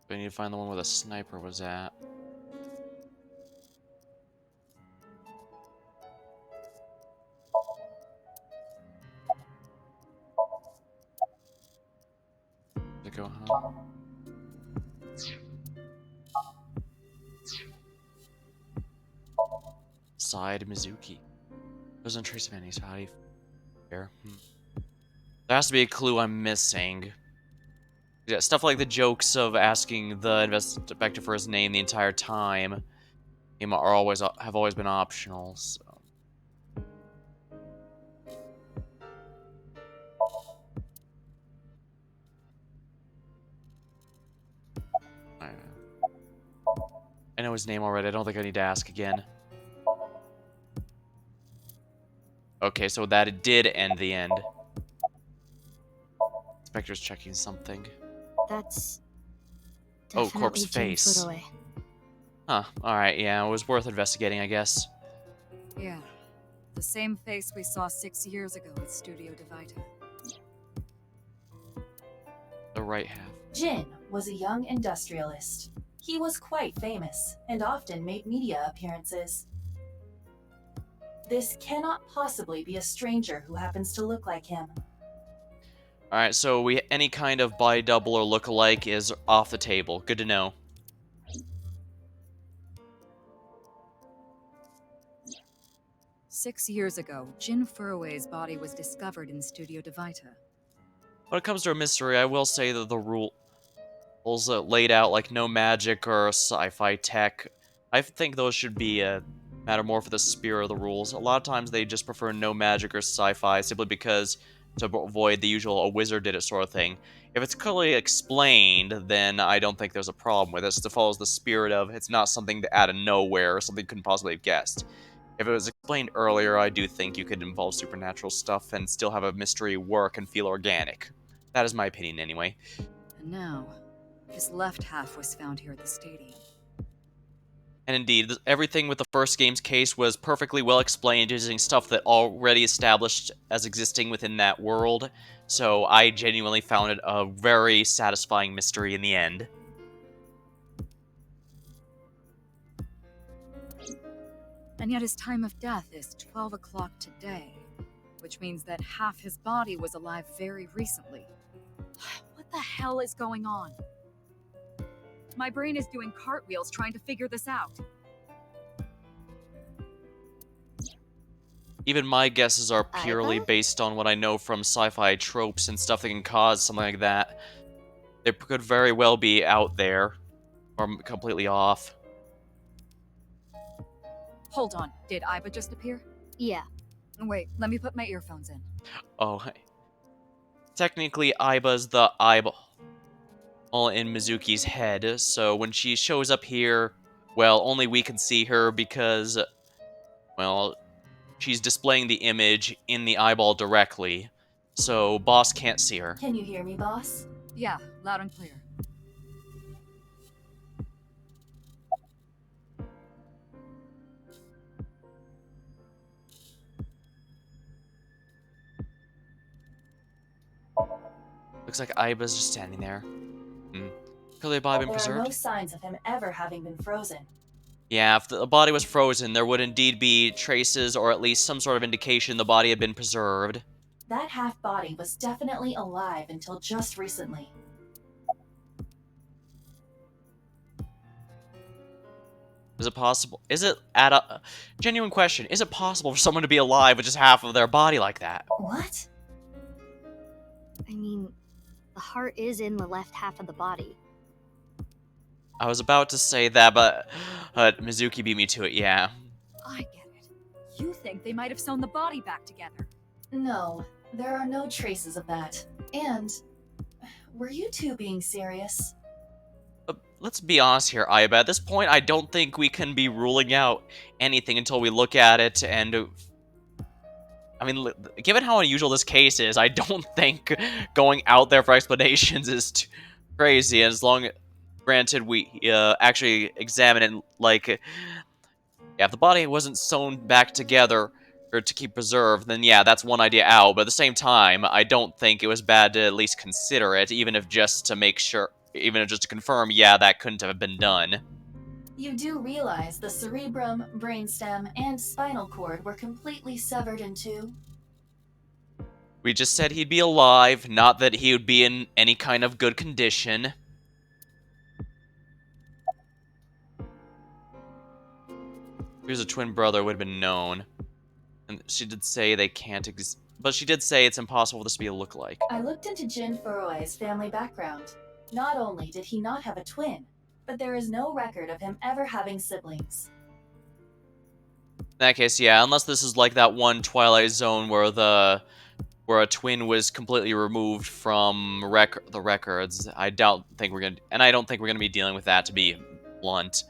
I need to find the one where the sniper was at. To go home. Side Mizuki. Doesn't trace of any, so how do you fare? There has to be a clue I'm missing. Yeah, stuff like the jokes of asking the inspector for his name the entire time have always been optional. So. I know his name already. I don't think I need to ask again. Okay, so that it did end the end. Inspector's checking something. That's Oh, definitely corpse Jin face. Furue. Huh. Alright, yeah, it was worth investigating, I guess. Yeah, the same face we saw 6 years ago at Studio Divita. The right half. Jin was a young industrialist. He was quite famous and often made media appearances. This cannot possibly be a stranger who happens to look like him. Alright, so any kind of body double or look-alike is off the table. Good to know. Six years ago, Jin Furue's body was discovered in Studio Divita. When it comes to a mystery, I will say that the rules laid out, like no magic or sci-fi tech, I think those should be matter more for the spirit of the rules. A lot of times they just prefer no magic or sci-fi simply because to avoid the usual "a wizard did it" sort of thing. If it's clearly explained, then I don't think there's a problem with it. It follows the spirit of it's not something out of nowhere or something you couldn't possibly have guessed. If it was explained earlier, I do think you could involve supernatural stuff and still have a mystery work and feel organic. That is my opinion, anyway. And now, his left half was found here at the stadium. And indeed, everything with the first game's case was perfectly well explained using stuff that already established as existing within that world, so I genuinely found it a very satisfying mystery in the end. And yet his time of death is 12 o'clock today, which means that half his body was alive very recently. What the hell is going on? My brain is doing cartwheels trying to figure this out. Even my guesses are purely Iva? based on what I know from sci-fi tropes and stuff that can cause something like that. It could very well be out there, or completely off. Hold on, did Iva just appear? Yeah. Wait, let me put my earphones in. Oh, technically, Aiba's the eyeball in Mizuki's head, so when she shows up here, well, only we can see her because, well, she's displaying the image in the eyeball directly, so Boss can't see her. Can you hear me, boss? Yeah, loud and clear. Looks like Aiba's just standing there. Could the body been There are no preserved? signs of him ever having been frozen. Yeah, if the body was frozen, there would indeed be traces or at least some sort of indication the body had been preserved. That half body was definitely alive until just recently. Is it possible? Is it at a genuine question? Is it possible for someone to be alive with just half of their body like that? What? I mean, the heart is in the left half of the body. I was about to say that, but Mizuki beat me to it. Yeah. I get it. You think they might have sewn the body back together. No, there are no traces of that. And were you two being serious? Let's be honest here, Aiba. At this point, I don't think we can be ruling out anything until we look at it and... I mean, given how unusual this case is, I don't think going out there for explanations is too crazy. As long, granted, we actually examine it, like, yeah, if the body wasn't sewn back together or to keep preserved, then yeah, that's one idea out. But at the same time, I don't think it was bad to at least consider it, even if just to make sure, even if just to confirm, yeah, that couldn't have been done. You do realize the cerebrum, brainstem, and spinal cord were completely severed in two? We just said he'd be alive, not that he would be in any kind of good condition. If he was a twin brother, it would have been known. And she did say they can't but she did say it's impossible for this to be a lookalike. I looked into Jin Furui's family background. Not only did he not have a twin, but there is no record of him ever having siblings. In that case, yeah, unless this is like that one Twilight Zone where a twin was completely removed from the records. I don't think we're gonna be dealing with that, to be blunt.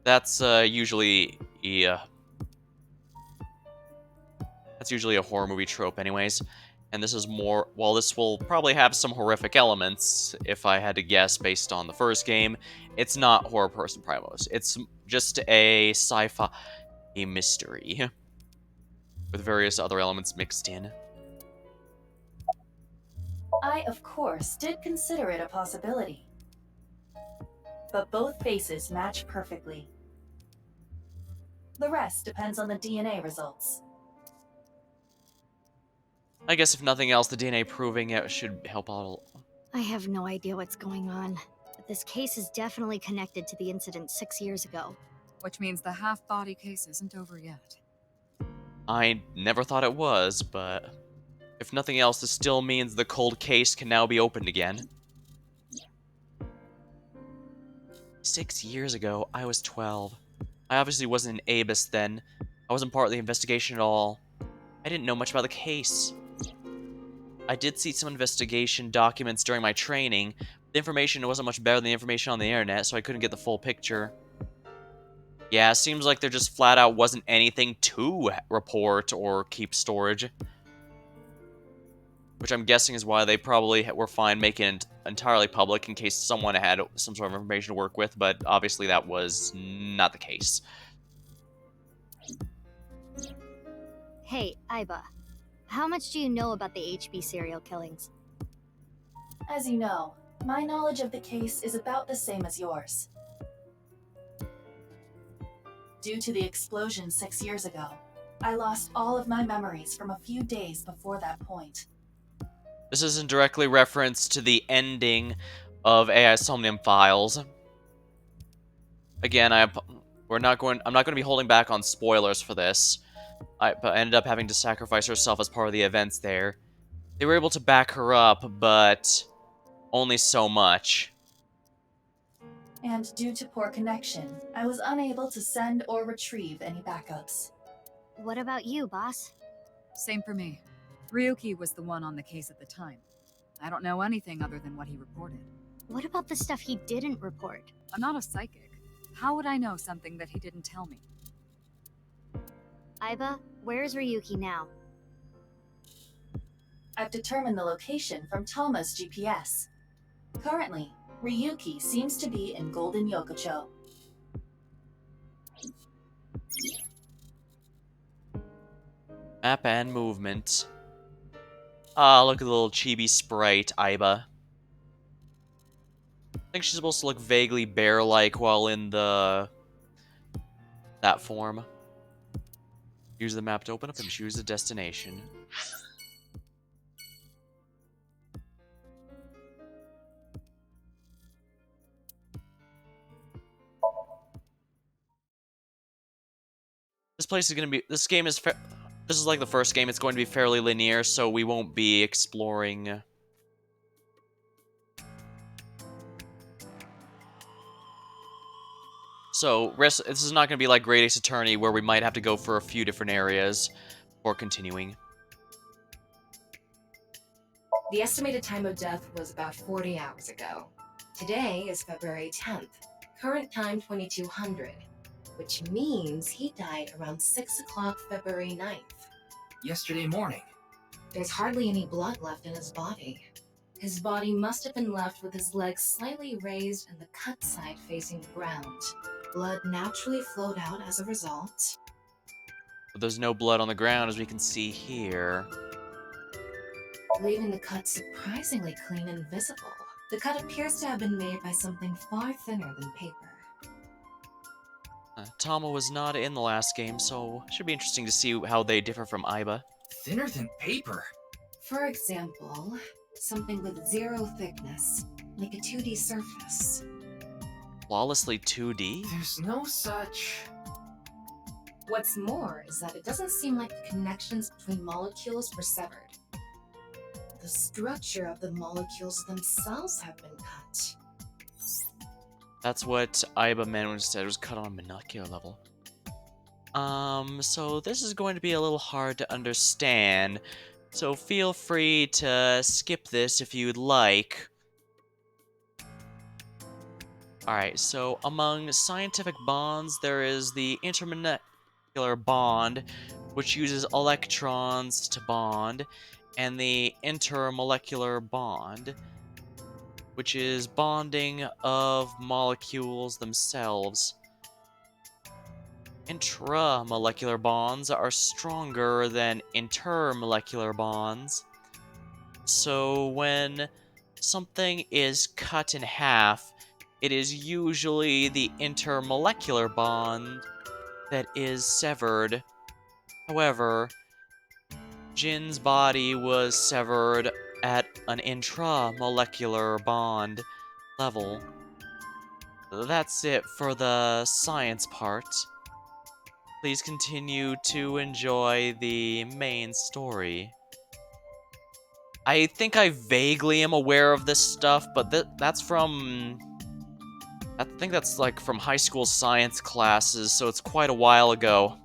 That's usually a horror movie trope anyways. And this is more, while this will probably have some horrific elements, if I had to guess based on the first game, it's not horror first and foremost. It's just a sci-fi mystery with various other elements mixed in. I, of course, did consider it a possibility. But both faces match perfectly. The rest depends on the DNA results. I guess if nothing else, the DNA proving it should help out. I have no idea what's going on, but this case is definitely connected to the incident 6 years ago. Which means the half-body case isn't over yet. I never thought it was, but if nothing else, this still means the cold case can now be opened again. 6 years ago, I was 12. I obviously wasn't an ABIS then. I wasn't part of the investigation at all. I didn't know much about the case. I did see some investigation documents during my training. The information wasn't much better than the information on the internet, so I couldn't get the full picture. Yeah, it seems like there just flat out wasn't anything to report or keep storage. Which I'm guessing is why they probably were fine making it entirely public in case someone had some sort of information to work with, but obviously that was not the case. Hey, Iba. How much do you know about the HB serial killings? As you know, my knowledge of the case is about the same as yours. Due to the explosion 6 years ago, I lost all of my memories from a few days before that point. This is in directly reference to the ending of AI Somnium Files. Again, I'm not going to be holding back on spoilers for this. But I ended up having to sacrifice herself as part of the events there. They were able to back her up, but only so much. And due to poor connection, I was unable to send or retrieve any backups. What about you, boss? Same for me. Ryuki was the one on the case at the time. I don't know anything other than what he reported. What about the stuff he didn't report? I'm not a psychic. How would I know something that he didn't tell me? Iba, where's Ryuki now? I've determined the location from Tama's GPS. Currently, Ryuki seems to be in Golden Yokocho. Map and movement. Ah, look at the little chibi sprite, Iba. I think she's supposed to look vaguely bear-like while in that form. Use the map to open up and choose a destination. This game is this is like the first game, it's going to be fairly linear, so we won't be exploring. So, this is not going to be like Great Ace Attorney, where we might have to go for a few different areas before continuing. The estimated time of death was about 40 hours ago. Today is February 10th. Current time 2200, which means he died around 6 o'clock February 9th. Yesterday morning. There's hardly any blood left in his body. His body must have been left with his legs slightly raised and the cut side facing the ground. Blood naturally flowed out as a result. But there's no blood on the ground, as we can see here. Leaving the cut surprisingly clean and visible. The cut appears to have been made by something far thinner than paper. Tama was not in the last game, so it should be interesting to see how they differ from Iba. Thinner than paper? For example, something with 0 thickness, like a 2D surface. Flawlessly 2D? There's no such... What's more is that it doesn't seem like the connections between molecules were severed. The structure of the molecules themselves have been cut. That's what Iba Manuel said, was cut on a molecular level. So this is going to be a little hard to understand, so feel free to skip this if you'd like. Alright, so among scientific bonds, there is the intermolecular bond, which uses electrons to bond, and the intermolecular bond, which is bonding of molecules themselves. Intramolecular bonds are stronger than intermolecular bonds. So when something is cut in half, it is usually the intermolecular bond that is severed. However, Jin's body was severed at an intramolecular bond level. That's it for the science part. Please continue to enjoy the main story. I think I vaguely am aware of this stuff, but that's from... I think that's like from high school science classes, so it's quite a while ago.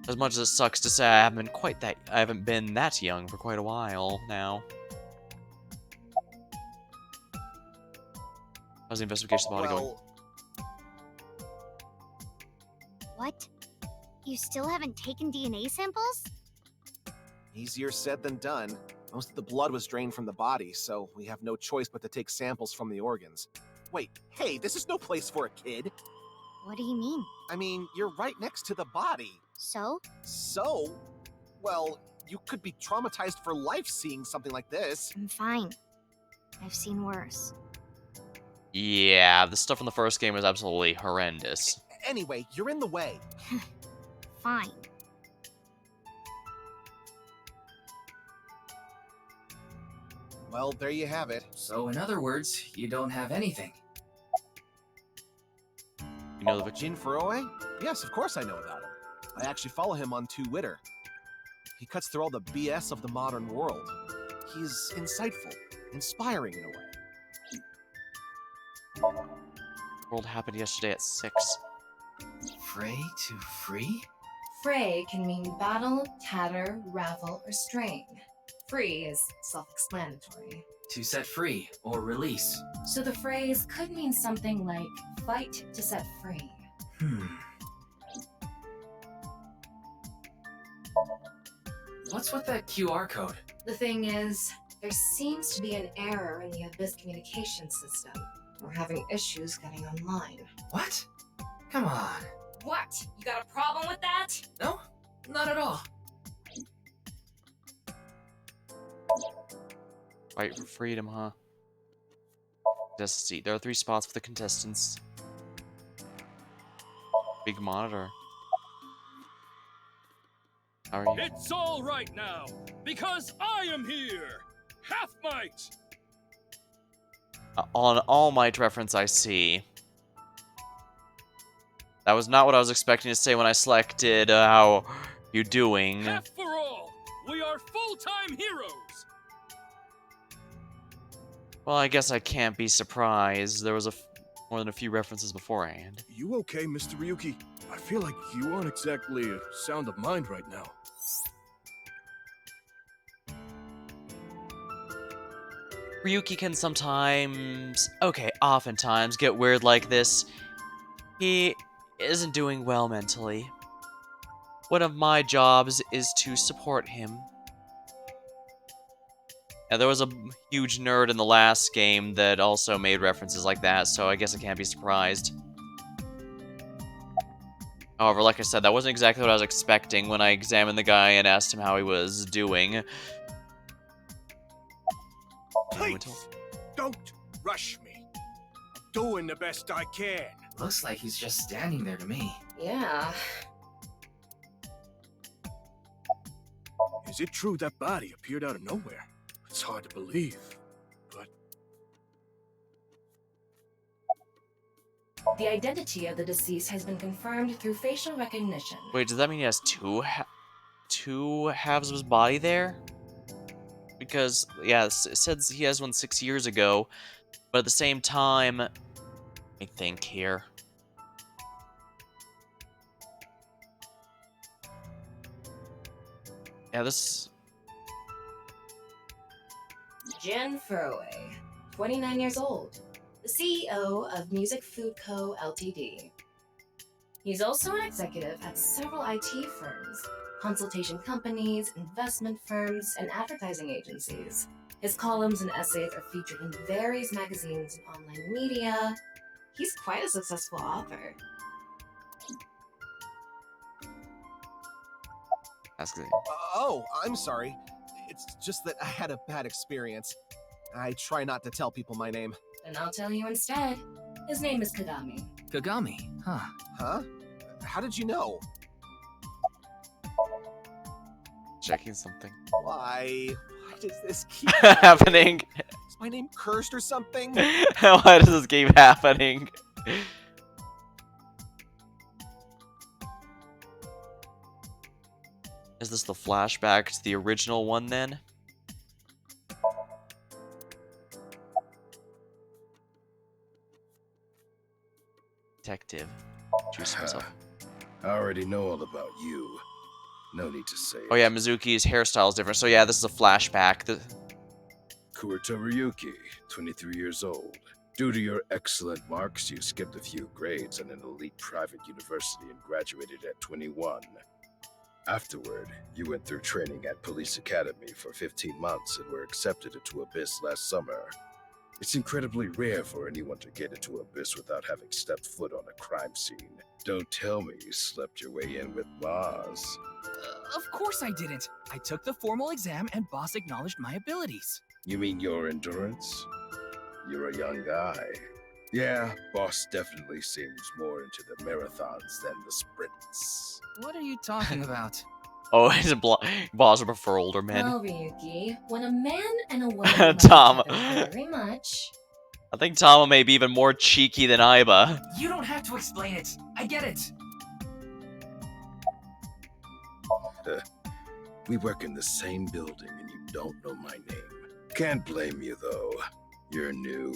As much as it sucks to say, I haven't been that young for quite a while now. How's the investigation of the body going? What? You still haven't taken DNA samples? Easier said than done. Most of the blood was drained from the body, so we have no choice but to take samples from the organs. Wait, hey, this is no place for a kid. What do you mean? I mean, you're right next to the body. So? So? Well, you could be traumatized for life seeing something like this. I'm fine. I've seen worse. Yeah, the stuff in the first game was absolutely horrendous. Anyway, you're in the way. Fine. Well, there you have it. So, in other words, you don't have anything. You know the Jin Furue? Yes, of course I know about him. I actually follow him on Twitter. He cuts through all the BS of the modern world. He's insightful, inspiring in a way. world happened yesterday at 6. Fray to free? Fray can mean battle, tatter, ravel, or strain. Free is self-explanatory. To set free or release. So the phrase could mean something like fight to set free. What's with that QR code? The thing is, there seems to be an error in the Abyss communication system. We're having issues getting online. What? Come on. What? You got a problem with that? No, not at all. Fight for freedom, huh? Just see. There are 3 spots for the contestants. Big monitor. How are you? It's all right now, because I am here! Half Might! On All Might reference, I see. That was not what I was expecting to say when I selected how you doing. Half for all! We are full-time heroes! Well, I guess I can't be surprised. There was more than a few references beforehand. You okay, Mr. Ryuki? I feel like you aren't exactly sound of mind right now. Ryuki can sometimes, okay, oftentimes, get weird like this. He isn't doing well mentally. One of my jobs is to support him. Now, there was a huge nerd in the last game that also made references like that, so I guess I can't be surprised. However, like I said, that wasn't exactly what I was expecting when I examined the guy and asked him how he was doing. Please, don't rush me. I'm doing the best I can. Looks like he's just standing there to me. Yeah. Is it true that body appeared out of nowhere? It's hard to believe, but... The identity of the deceased has been confirmed through facial recognition. Wait, does that mean he has two halves of his body there? Because, yeah, it says he has one 6 years ago, but at the same time, let me think here. Yeah, this... Jin Furue, 29 years old, the CEO of Music Food Co. Ltd. He's also an executive at several IT firms, consultation companies, investment firms, and advertising agencies. His columns and essays are featured in various magazines and online media. He's quite a successful author. That's good. Oh, I'm sorry. It's just that I had a bad experience. I try not to tell people my name. And I'll tell you instead. His name is Kagami. Kagami, huh? Huh? How did you know? Checking something. Why does this keep happening? Is my name cursed or something? Why does this keep happening? Is this the flashback to the original one then? Detective. Choose himself. I already know all about you. No need to say Oh it. yeah, Mizuki's hairstyle is different. So yeah, this is a flashback. Kurita Ryuki, 23 years old. Due to your excellent marks, you skipped a few grades in an elite private university and graduated at 21. Afterward, you went through training at Police Academy for 15 months and were accepted into Abyss last summer. It's incredibly rare for anyone to get into Abyss without having stepped foot on a crime scene. Don't tell me you slept your way in with Mars. Of course I didn't. I took the formal exam and boss acknowledged my abilities. You mean your endurance? You're a young guy. Yeah, boss definitely seems more into the marathons than the sprints. What are you talking about? Oh, he's a boss would prefer older men. Well, Ryuki, when a man and a woman love Tom. each other very much. I think Tama may be even more cheeky than Aiba. You don't have to explain it. I get it. We work in the same building and you don't know my name. Can't blame you though. You're new.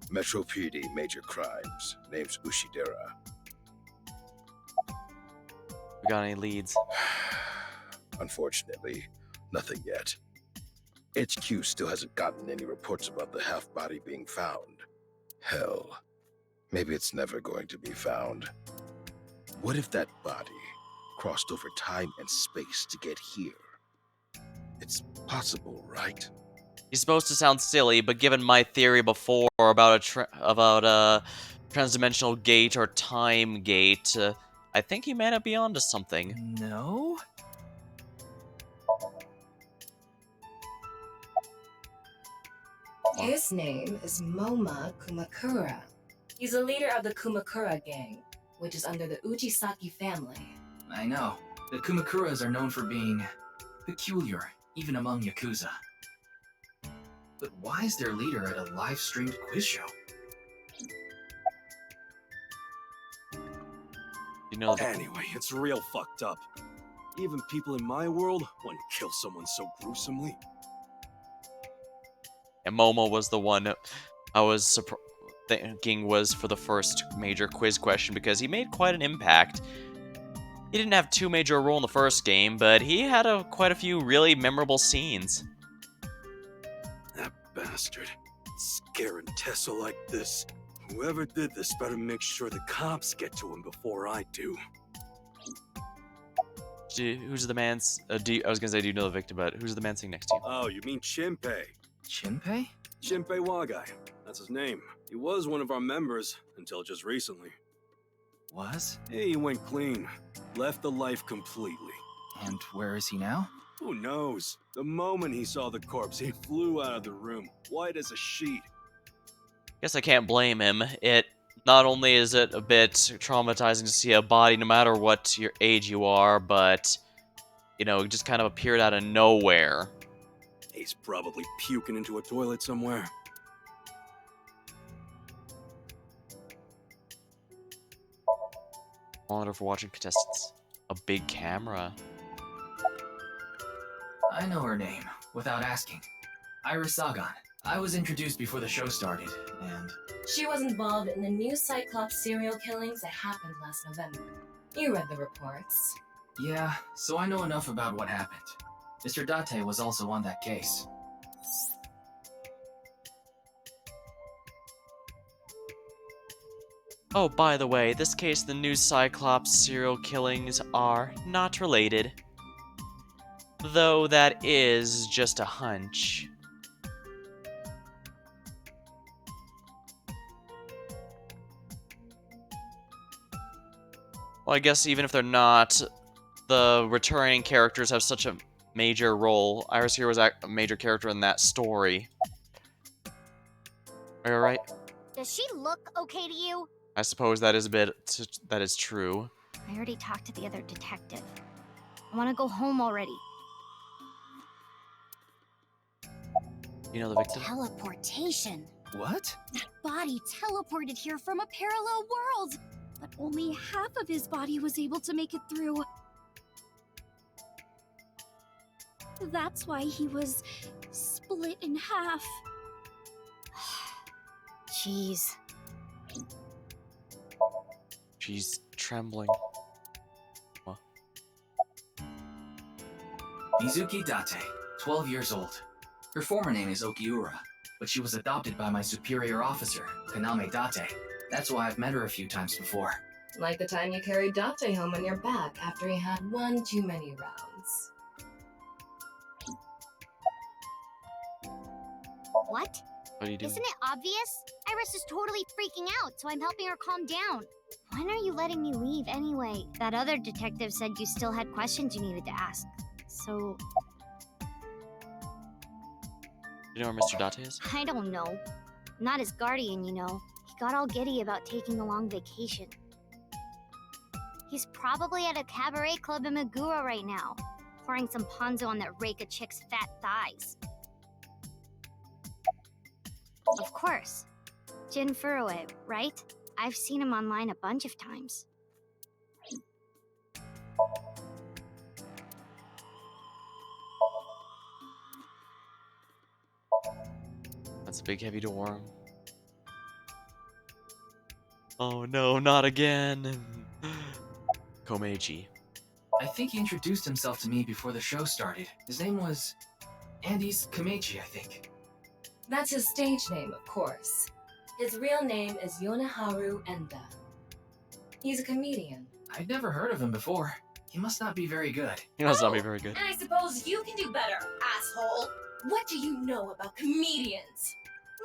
Metro PD, major crimes. Name's Ushidera. We got any leads? Unfortunately, nothing yet. HQ still hasn't gotten any reports about the half-body being found. Hell, maybe it's never going to be found. What if that body crossed over time and space to get here? It's possible, right? He's supposed to sound silly, but given my theory before about a transdimensional gate or time gate, I think he may not be onto something. No? His name is Moma Kumakura. He's a leader of the Kumakura gang, which is under the Ujisaki family. I know. The Kumakuras are known for being peculiar, even among Yakuza. But why is their leader at a live-streamed quiz show? You know. Anyway, it's real fucked up. Even people in my world wouldn't kill someone so gruesomely. And Momo was the one I was thinking was for the first major quiz question because he made quite an impact. He didn't have too major a role in the first game, but he had quite a few really memorable scenes. That bastard. Scaring Tessa like this. Whoever did this better make sure the cops get to him before I do. Who's the man's... I was gonna say, do you know the victim, but who's the man sitting next to you? Oh, you mean Shinpei? Shinpei? Shinpei Wagai. That's his name. He was one of our members until just recently. Was? He went clean. Left the life completely. And where is he now? Who knows? The moment he saw the corpse, he flew out of the room, white as a sheet. Guess I can't blame him. Not only is it a bit traumatizing to see a body no matter what your age you are, but, you know, it just kind of appeared out of nowhere. He's probably puking into a toilet somewhere. Monitor for watching contestants. A big camera. I know her name, without asking. Iris Sagan. I was introduced before the show started, and... She was involved in the new Cyclops serial killings that happened last November. You read the reports. Yeah, so I know enough about what happened. Mr. Date was also on that case. Oh, by the way, this case the new Cyclops serial killings are not related. Though that is just a hunch. Well, I guess even if they're not, the returning characters have such a major role. Iris here was a major character in that story. Are you alright? Does she look okay to you? I suppose that is that is true. I already talked to the other detective. I want to go home already. You know the victim? Teleportation. What? That body teleported here from a parallel world, but only half of his body was able to make it through. That's why he was split in half. Jeez. She's trembling. What? Mizuki Date, 12 years old. Her former name is Okiura. but she was adopted by my superior officer, Kaname Date. That's why I've met her a few times before. Like the time you carried Date home on your back after he had one too many rounds. What? What are you doing? Isn't it obvious? Iris is totally freaking out, so I'm helping her calm down. When are you letting me leave anyway? That other detective said you still had questions you needed to ask. So, You know where Mr. Date is? I don't know. Not his guardian, you know. He got all giddy about taking a long vacation. He's probably at a cabaret club in Meguro right now, pouring some ponzo on that rake of chick's fat thighs. Of course. Jin Furue, right? I've seen him online a bunch of times. That's a big heavy door. Oh no, not again. Komeiji. I think he introduced himself to me before the show started. His name was Andy's Kameiji, I think. That's his stage name, of course. His real name is Yoneharu Enda. He's a comedian. I'd never heard of him before. He must not be very good. He must not be very good. And I suppose you can do better, asshole. What do you know about comedians?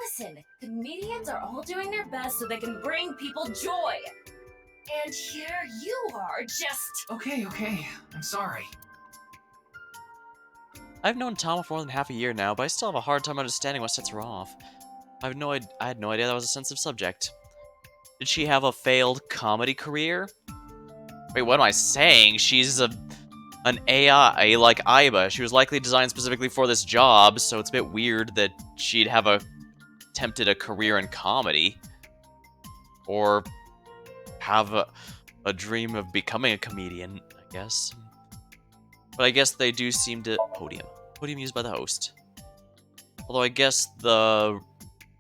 Listen, comedians are all doing their best so they can bring people joy. And here you are, just... Okay. I'm sorry. I've known Tama for more than half a year now, but I still have a hard time understanding what sets her off. I had no idea that was a sensitive subject. Did she have a failed comedy career? Wait, what am I saying? She's an AI like Aiba. She was likely designed specifically for this job, so it's a bit weird that she'd have attempted a career in comedy. Or have a dream of becoming a comedian, I guess. But I guess they do seem to... Podium used by the host. Although I guess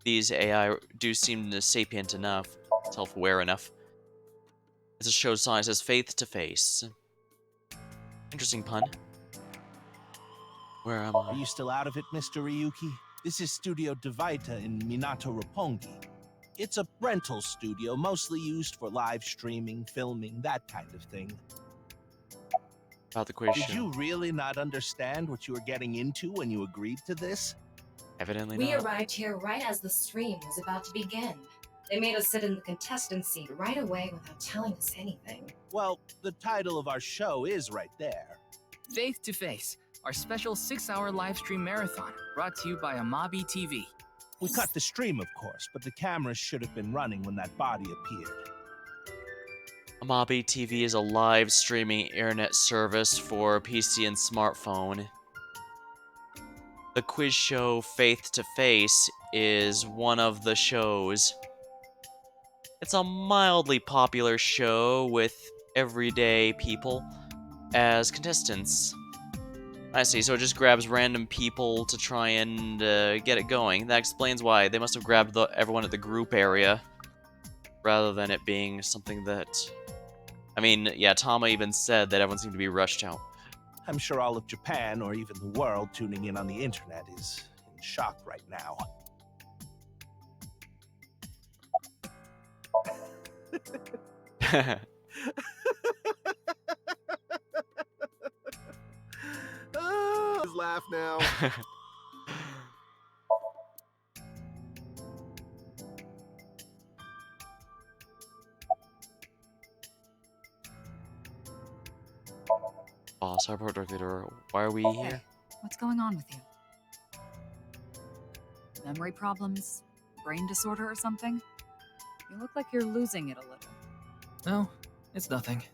these AI do seem sapient enough, self-aware enough. It's a show sign, it says faith to face. Interesting pun. Where am Are I? you still out of it, Mr. Ryuki? This is Studio Divaita in Minato Roppongi. It's a rental studio mostly used for live streaming, filming, that kind of thing. About the quiz Did show. you really not understand what you were getting into when you agreed to this? Evidently We not. arrived here right as the stream was about to begin. They made us sit in the contestant seat right away without telling us anything. Well, the title of our show is right there. Faith to Face, our special 6-hour live stream marathon, brought to you by Amabi TV. We cut the stream, of course, but the cameras should have been running when that body appeared. Amabi TV is a live streaming internet service for PC and smartphone. The quiz show Faith to Face is one of the shows. It's a mildly popular show with everyday people as contestants. I see, so it just grabs random people to try and get it going. That explains why they must have grabbed everyone at the group area rather than it being something that... I mean, yeah, Tama even said that everyone seemed to be rushed out. I'm sure all of Japan, or even the world tuning in on the internet, is in shock right now. Just laugh now. Boss, report directly to her. Why are we here? What's going on with you? Memory problems? Brain disorder or something? You look like you're losing it a little. No, it's nothing.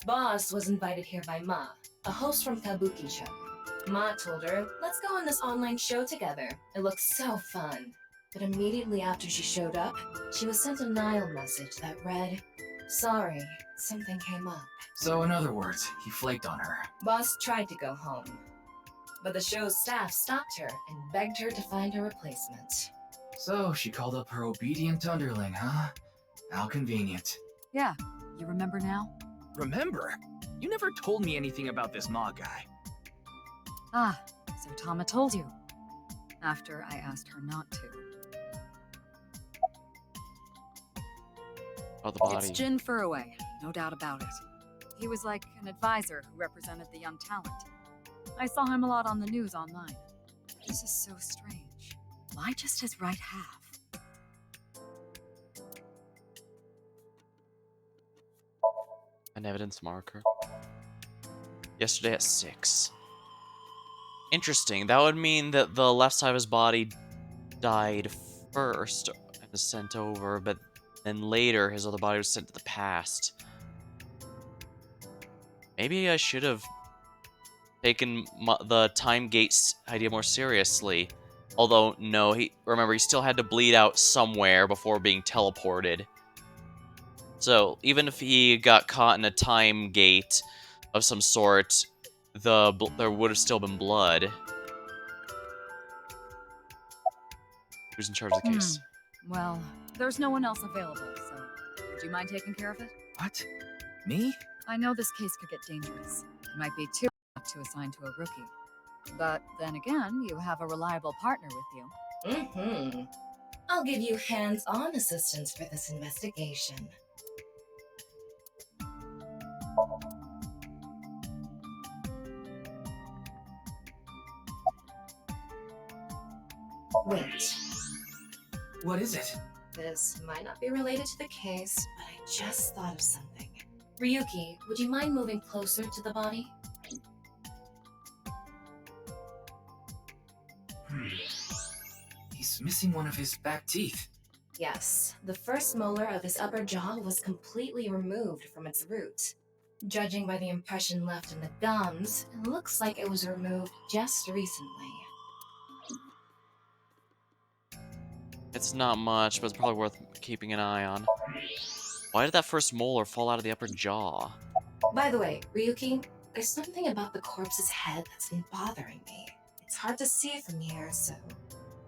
Boss was invited here by Ma, a host from Kabuki Show. Ma told her, let's go on this online show together. It looks so fun. But immediately after she showed up, she was sent a Nile message that read, sorry, something came up. So in other words, he flaked on her. Boss tried to go home, but the show's staff stopped her and begged her to find a replacement. So she called up her obedient underling, huh? How convenient. Yeah, you remember now? Remember? You never told me anything about this Ma guy. Ah, so Tama told you. after I asked her not to. Oh, the body. It's Jin Furue, no doubt about it. He was like an advisor who represented the young talent. I saw him a lot on the news online. This is so strange. Why just his right half? An evidence marker. Yesterday at 6. Interesting. That would mean that the left side of his body died first and was sent over, but then later his other body was sent to the past. Maybe I should have taken the time gates idea more seriously. Although, no, remember, he still had to bleed out somewhere before being teleported. So, even if he got caught in a time gate of some sort, there would have still been blood. Who's in charge of the case? Well, there's no one else available, so would you mind taking care of it? What? Me? I know this case could get dangerous. It might be too much to assign to a rookie. But then again, you have a reliable partner with you. Mm-hmm. I'll give you hands-on assistance for this investigation. Wait. What is it? This might not be related to the case, but I just thought of something. Ryuki, would you mind moving closer to the body? He's missing one of his back teeth. Yes, the first molar of his upper jaw was completely removed from its root. Judging by the impression left in the gums, it looks like it was removed just recently. It's not much, but it's probably worth keeping an eye on. Why did that first molar fall out of the upper jaw? By the way, Ryuki, there's something about the corpse's head that's been bothering me. It's hard to see from here, so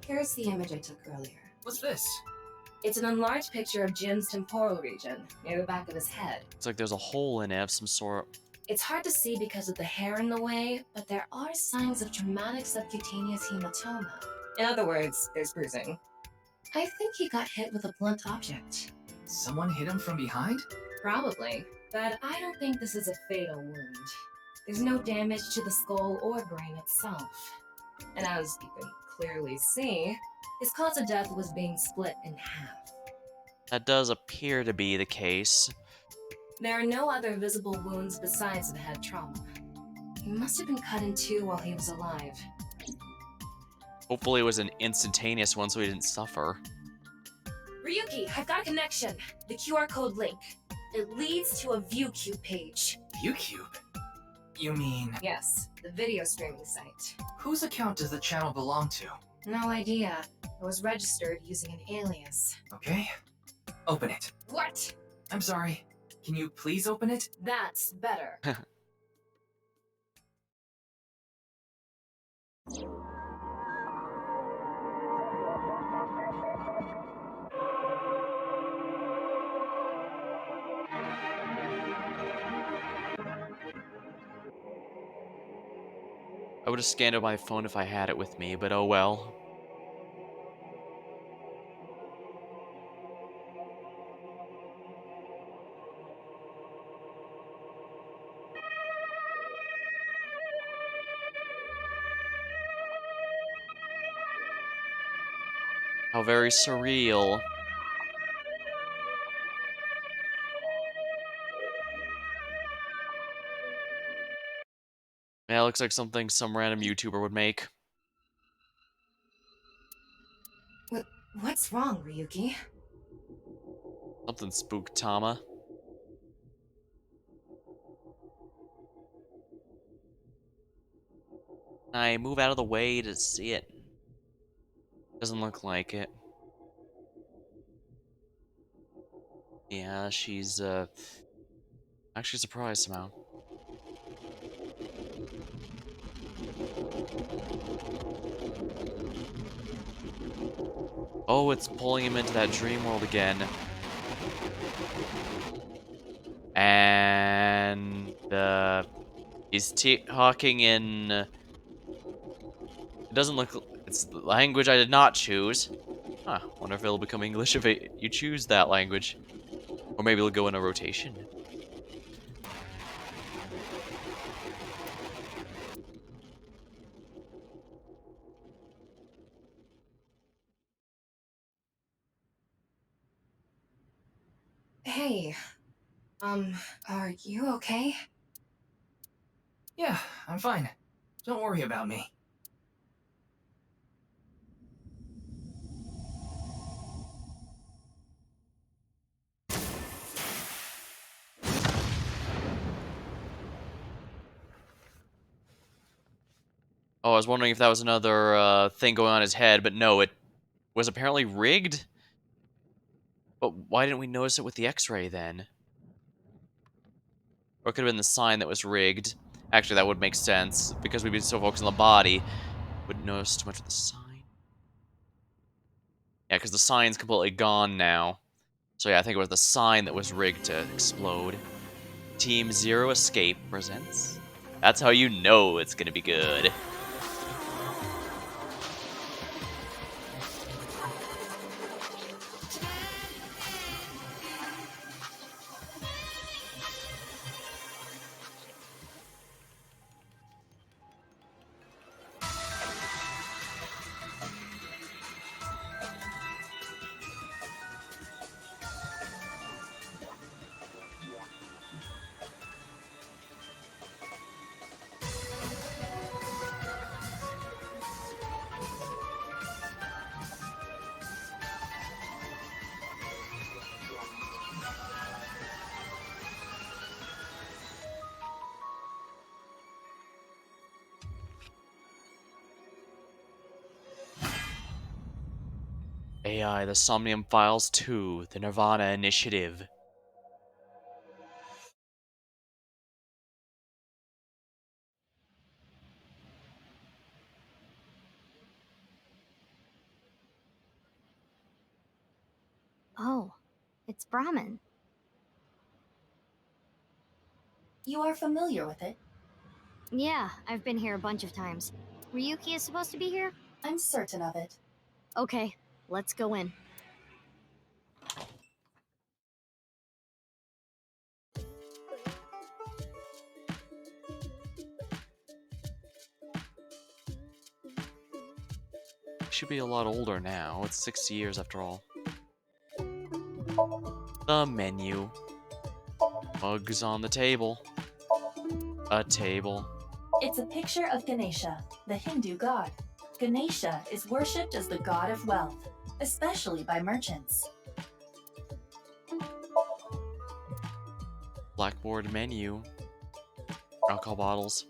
here's the image I took earlier. What's this? It's an enlarged picture of Jin's temporal region, near the back of his head. It's like there's a hole in it of some sort. It's hard to see because of the hair in the way, but there are signs of traumatic subcutaneous hematoma. In other words, there's bruising. I think he got hit with a blunt object. Someone hit him from behind? Probably, but I don't think this is a fatal wound. There's no damage to the skull or brain itself. And as you can clearly see, his cause of death was being split in half. That does appear to be the case. There are no other visible wounds besides the head trauma. He must have been cut in two while he was alive. Hopefully it was an instantaneous one so he didn't suffer. Ryuki, I've got a connection. The QR code link. It leads to a ViewCube page. ViewCube? You mean... Yes, the video streaming site. Whose account does the channel belong to? No idea. It was registered using an alias. Okay. Open it. What? I'm sorry. Can you please open it? That's better. I would have scanned it by phone if I had it with me, but oh well. How very surreal. Yeah, it looks like something some random YouTuber would make. What's wrong, Ryuki? Something spooked Tama. I move out of the way to see it. Doesn't look like it. Yeah, she's actually surprised somehow. Oh, it's pulling him into that dream world again. And he's talking in. It doesn't look. It's the language I did not choose. Huh, wonder if it'll become English if you choose that language. Or maybe it'll go in a rotation. Hey, are you okay? Yeah, I'm fine. Don't worry about me. Oh, I was wondering if that was another thing going on in his head, but no, it was apparently rigged? But why didn't we notice it with the x-ray then? Or it could have been the sign that was rigged. Actually, that would make sense, because we'd be so focused on the body. Wouldn't notice too much of the sign. Yeah, because the sign's completely gone now. So yeah, I think it was the sign that was rigged to explode. Team Zero Escape presents. That's how you know it's gonna be good. AI, the Somnium Files 2, the Nirvana Initiative. Oh, it's Brahmin. You are familiar with it? Yeah, I've been here a bunch of times. Ryuki is supposed to be here? I'm certain of it. Okay, let's go in. Should be a lot older now. It's 6 years after all. The menu. Mugs on the table. A table. It's a picture of Ganesha, the Hindu god. Ganesha is worshipped as the god of wealth, especially by merchants. Blackboard menu. Alcohol bottles.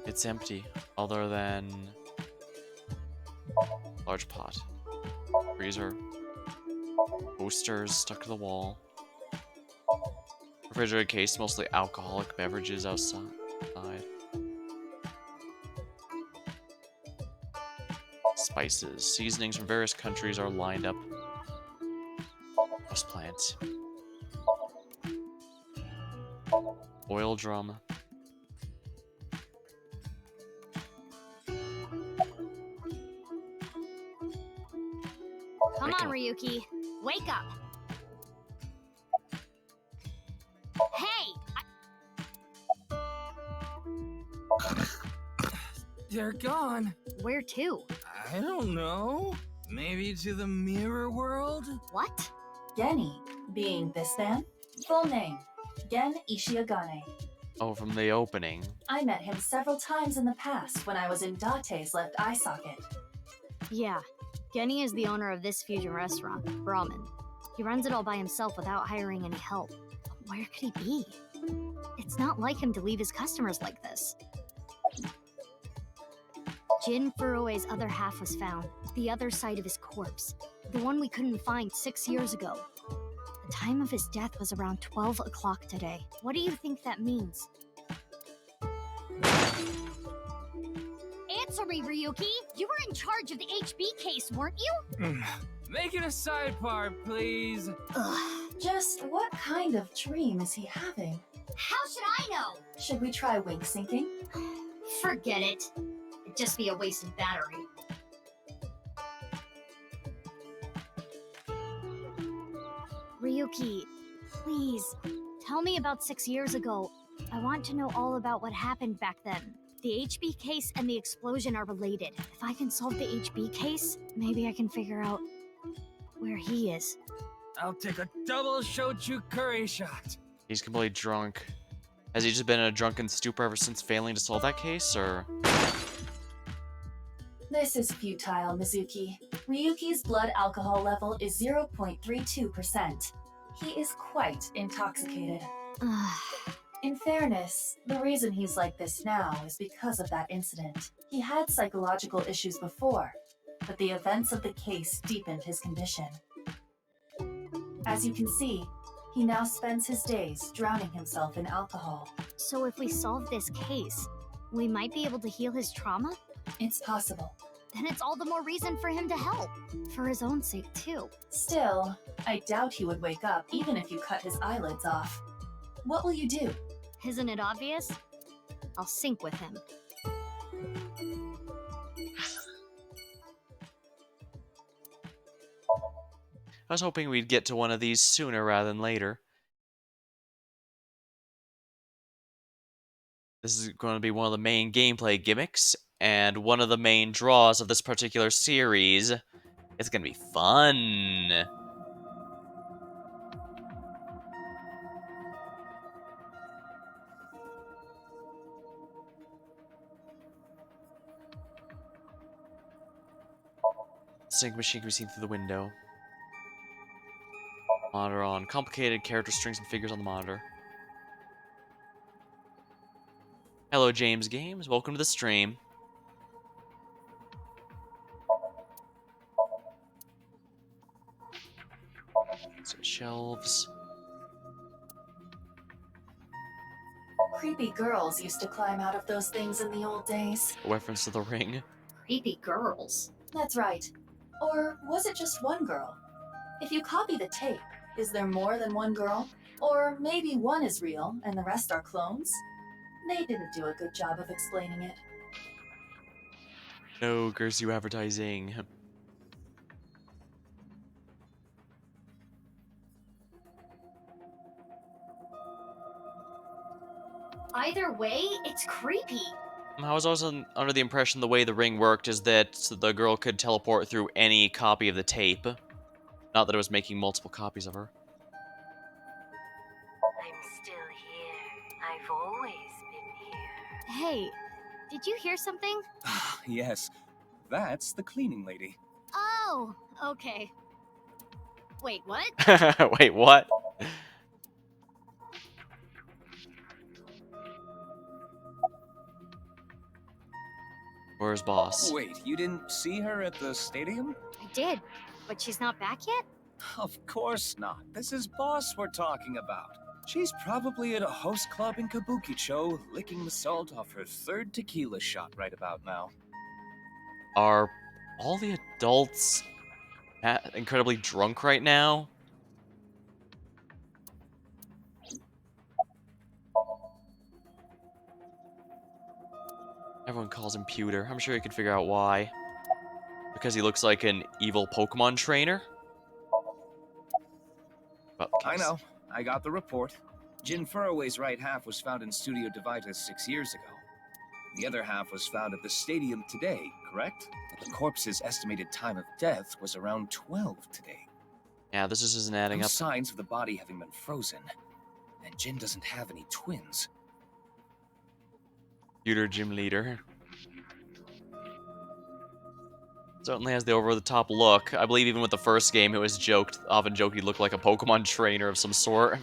It's empty, other than large pot. Freezer. Posters stuck to the wall. Refrigerator case, mostly alcoholic beverages outside. Spices. Seasonings from various countries are lined up. Houseplant. Oil drum. Come on, Ryuki. Wake up! Hey! They're gone. Where to? I don't know. Maybe to the mirror world? What? Geni, being this man, full name, Gen Ishiagane. Oh, from the opening. I met him several times in the past when I was in Date's left eye socket. Yeah, Genny is the owner of this fusion restaurant, Brahmin. He runs it all by himself without hiring any help. Where could he be? It's not like him to leave his customers like this. Jin Furue's other half was found, the other side of his corpse. The one we couldn't find 6 years ago. The time of his death was around 12 o'clock today. What do you think that means? Answer me, Ryuki! You were in charge of the HB case, weren't you? Make it a side part, please. Ugh. Just what kind of dream is he having? How should I know? Should we try wink syncing? Forget it. It'd just be a wasted battery. Ryuki, please, tell me about 6 years ago. I want to know all about what happened back then. The HB case and the explosion are related. If I can solve the HB case, maybe I can figure out where he is. I'll take a double shochu curry shot. He's completely drunk. Has he just been in a drunken stupor ever since failing to solve that case, or...? This is futile, Mizuki. Ryuki's blood alcohol level is 0.32%. He is quite intoxicated. In fairness, the reason he's like this now is because of that incident. He had psychological issues before, but the events of the case deepened his condition. As you can see, he now spends his days drowning himself in alcohol. So if we solve this case, we might be able to heal his trauma? It's possible. Then it's all the more reason for him to help. For his own sake, too. Still, I doubt he would wake up even if you cut his eyelids off. What will you do? Isn't it obvious? I'll sync with him. I was hoping we'd get to one of these sooner rather than later. This is going to be one of the main gameplay gimmicks, and one of the main draws of this particular series. It's going to be fun! Sync machine can be seen through the window. Monitor on. Complicated character strings and figures on the monitor. Hello, James Games. Welcome to the stream. So, shelves. Creepy girls used to climb out of those things in the old days. A reference to the ring. Creepy girls. That's right. Or was it just one girl? If you copy the tape, is there more than one girl? Or maybe one is real and the rest are clones? They didn't do a good job of explaining it. No, curse you advertising. Either way, it's creepy. I was also under the impression the way the ring worked is that the girl could teleport through any copy of the tape. Not that it was making multiple copies of her. I'm still here. I've always been here. Hey, did you hear something? Yes, that's the cleaning lady. Oh, okay. Wait, what? Wait, what? Where's Boss? Wait, you didn't see her at the stadium? I did, but she's not back yet? Of course not. This is Boss we're talking about. She's probably at a host club in Kabukicho, licking the salt off her third tequila shot right about now. Are all the adults incredibly drunk right now? Everyone calls him Pewter. I'm sure you can figure out why. Because he looks like an evil Pokemon trainer? Well, I know. I got the report. Jin Furroway's right half was found in Studio Divita 6 years ago. The other half was found at the stadium today, correct? The corpse's estimated time of death was around 12 today. Yeah, this just isn't adding No up. signs of the body having been frozen. And Jin doesn't have any twins. Pewter gym leader. Certainly has the over-the-top look. I believe even with the first game, it was often joked he looked like a Pokemon trainer of some sort.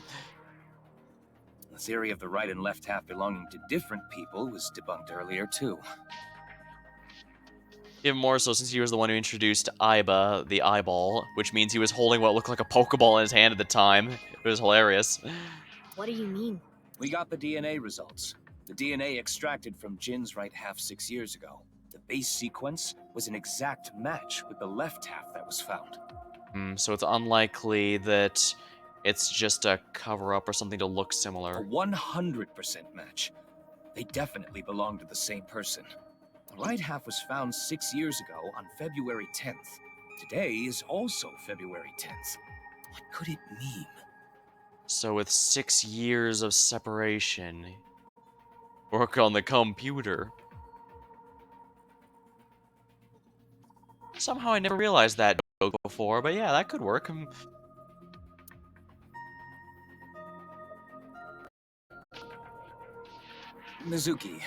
The theory of the right and left half belonging to different people was debunked earlier, too. Even more so since he was the one who introduced Aiba, the eyeball, which means he was holding what looked like a Pokeball in his hand at the time. It was hilarious. What do you mean? We got the DNA results. The DNA extracted from Jin's right half 6 years ago. The base sequence was an exact match with the left half that was found. So it's unlikely that it's just a cover-up or something to look A similar. 100% match. They definitely belong to the same person. The right half was found 6 years ago on February 10th. Today is also February 10th. What could it mean? So with 6 years of separation, work on the computer. Somehow I never realized that joke before, but yeah, that could work. Mizuki,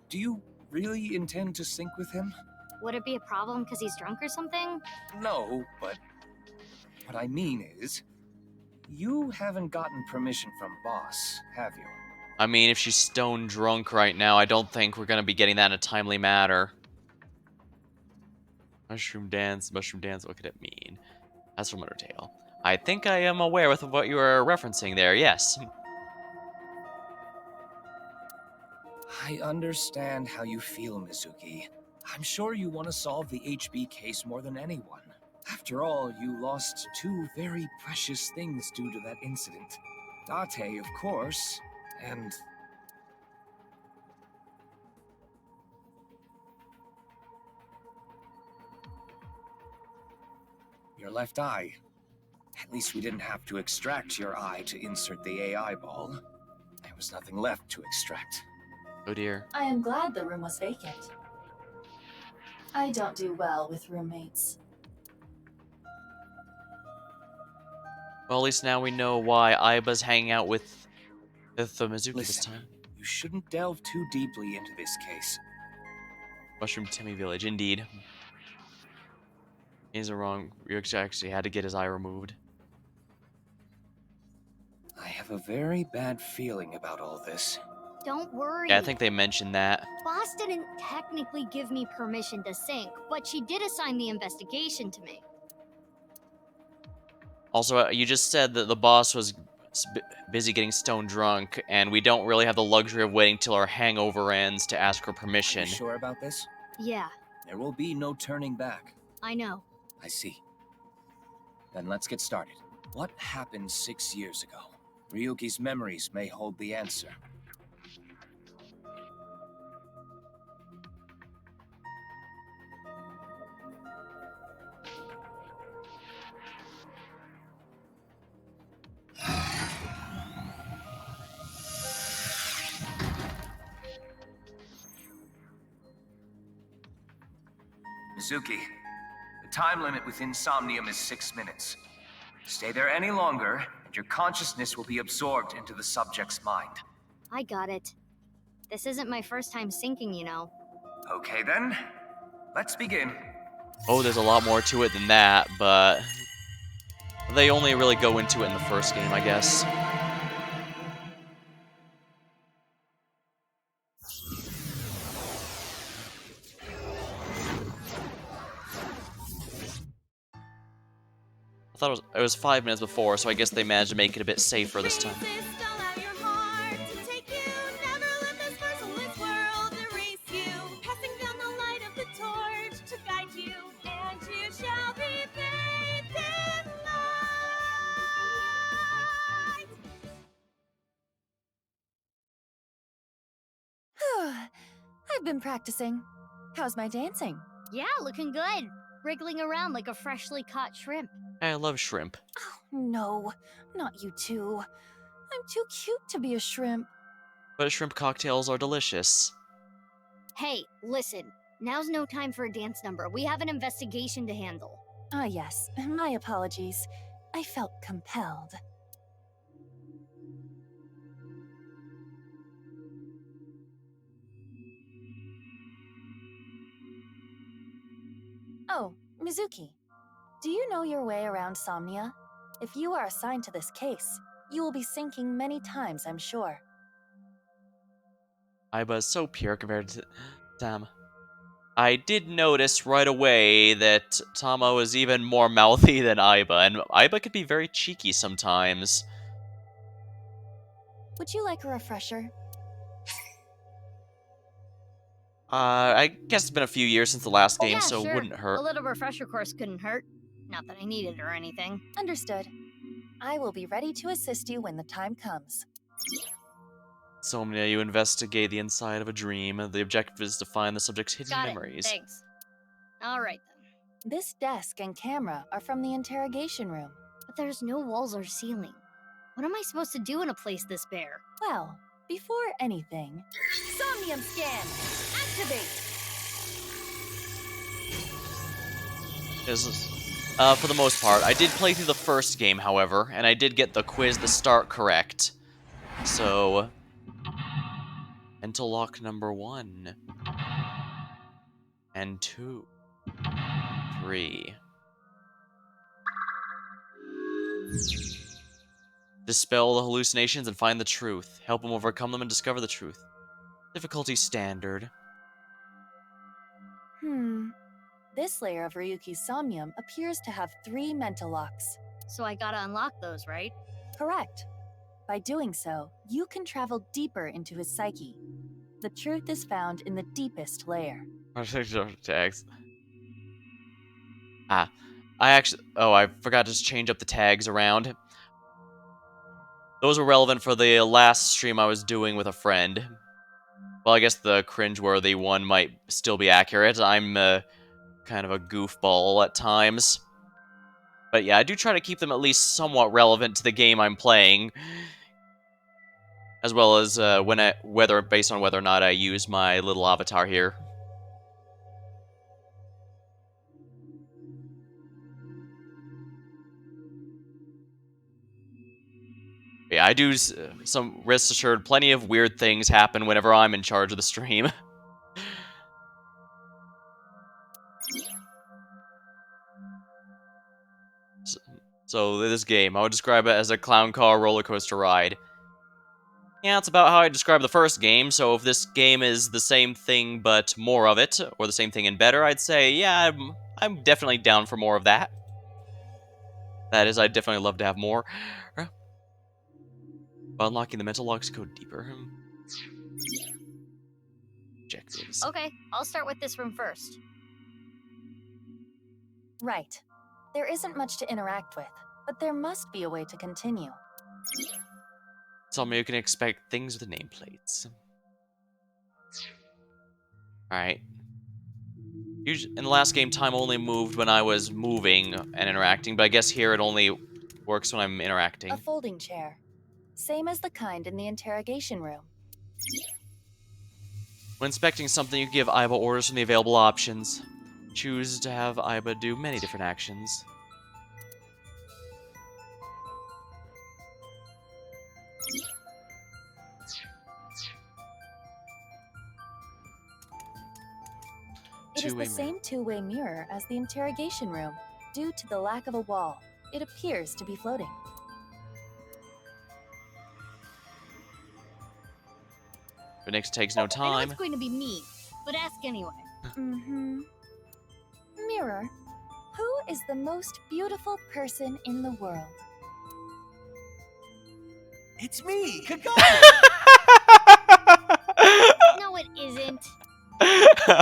do you really intend to sync with him? Would it be a problem because he's drunk or something? No, but what I mean is, you haven't gotten permission from Boss, have you? I mean, if she's stone drunk right now, I don't think we're gonna be getting that in a timely manner. Mushroom dance, what could it mean? That's from Undertale. I think I am aware with what you are referencing there, yes. I understand how you feel, Mizuki. I'm sure you want to solve the HB case more than anyone. After all, you lost two very precious things due to that incident. Date, of course, and... your left eye. At least we didn't have to extract your eye to insert the AI ball. There was nothing left to extract. Oh dear. I am glad the room was vacant. I don't do well with roommates. Well, at least now we know why Aiba's hanging out with Mizuki this Listen, time. you shouldn't delve too deeply into this case. Mushroom Timmy Village, indeed. He's wrong. Ryuki actually had to get his eye removed. I have a very bad feeling about all this. Don't worry. Yeah, I think they mentioned that. Boss didn't technically give me permission to sync, but she did assign the investigation to me. Also, you just said that the boss was busy getting stone drunk, and we don't really have the luxury of waiting till our hangover ends to ask her permission. Are you sure about this? Yeah. There will be no turning back. I know. I see. Then let's get started. What happened 6 years ago? Ryuki's memories may hold the answer. Mizuki, the time limit within Somnium is 6 minutes. Stay there any longer, and your consciousness will be absorbed into the subject's mind. I got it. This isn't my first time syncing, you know. Okay then, let's begin. Oh, there's a lot more to it than that, but they only really go into it in the first game, I guess. I thought it was 5 minutes before, so I guess they managed to make it a bit safer this time. I've been practicing. How's my dancing? Yeah, looking good. Wriggling around like a freshly caught shrimp. I love shrimp. No, not you two. I'm too cute to be a shrimp. But shrimp cocktails are delicious. Hey, listen. Now's no time for a dance number. We have an investigation to handle. Ah, yes. My apologies. I felt compelled. Oh, Mizuki. Do you know your way around Somnia? If you are assigned to this case, you will be sinking many times, I'm sure. Aiba is so pure compared to Tam. I did notice right away that Tama was even more mouthy than Aiba, and Aiba could be very cheeky sometimes. Would you like a refresher? I guess it's been a few years since the last game, Yeah, so sure. it wouldn't hurt. A little refresher course couldn't hurt. Not that I need it or anything. Understood. I will be ready to assist you when the time comes. Somnia, you investigate the inside of a dream. The objective is to find the subject's hidden Got memories. it. Thanks. All right then. This desk and camera are from the interrogation room. But there's no walls or ceiling. What am I supposed to do in a place this bare? Well, before anything, Somnium scan! Activate! For the most part, I did play through the first game, however, and I did get the quiz, the start correct. So, mental lock number 1. And 2. 3. Dispel the hallucinations and find the truth. Help them overcome them and discover the truth. Difficulty standard. This layer of Ryuki's Somnium appears to have 3 mental locks. So I gotta unlock those, right? Correct. By doing so, you can travel deeper into his psyche. The truth is found in the deepest layer. Tags. I forgot to change up the tags around. Those were relevant for the last stream I was doing with a friend. Well, I guess the cringeworthy one might still be accurate. I'm kind of a goofball at times. But yeah, I do try to keep them at least somewhat relevant to the game I'm playing. As well as based on whether or not I use my little avatar here. Yeah, I do some, rest assured, plenty of weird things happen whenever I'm in charge of the stream. So this game, I would describe it as a clown car roller coaster ride. Yeah, that's about how I describe the first game, so if this game is the same thing but more of it, or the same thing and better, I'd say, yeah, I'm definitely down for more of that. That is, I'd definitely love to have more. By unlocking the mental locks, go deeper. Objectives. Okay, I'll start with this room first. Right. There isn't much to interact with, but there must be a way to continue. Tell me you can expect things with nameplates. Alright. In the last game, time only moved when I was moving and interacting, but I guess here it only works when I'm interacting. A folding chair. Same as the kind in the interrogation room. When inspecting something, you give Aiba orders from the available options. Choose to have Aiba do many different actions. It is the same two-way mirror as the interrogation room. Due to the lack of a wall, it appears to be floating. Phoenix takes no I know time. it's going to be me, but ask anyway. Mirror, who is the most beautiful person in the world? It's me, Kagami! No, it isn't.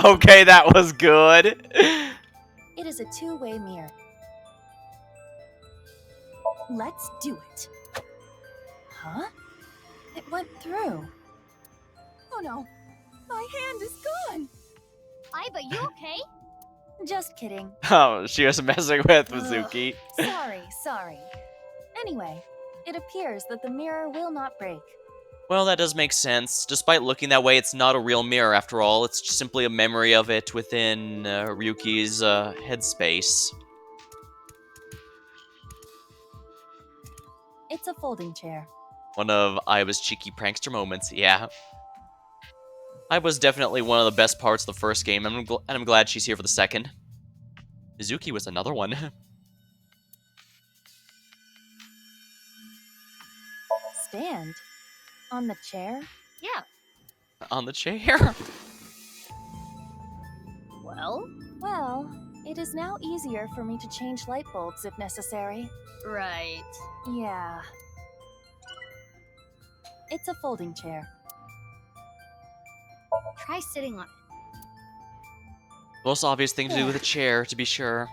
Okay, that was good. It is a two-way mirror. Let's do it. Huh? It went through. Oh no, my hand is gone. Aiba, you okay? Just kidding. Oh, she was messing with Mizuki. Sorry. Anyway, it appears that the mirror will not break. Well, that does make sense. Despite looking that way, it's not a real mirror after all. It's just simply a memory of it within Ryuki's headspace. It's a folding chair. One of Aiba's cheeky prankster moments, yeah. Aiba's definitely one of the best parts of the first game, and I'm glad she's here for the second. Mizuki was another one. Stand? On the chair? Yeah. On the chair? Well, it is now easier for me to change light bulbs if necessary. Right. Yeah. It's a folding chair. Try sitting on it. Most obvious thing to do with a chair, to be sure.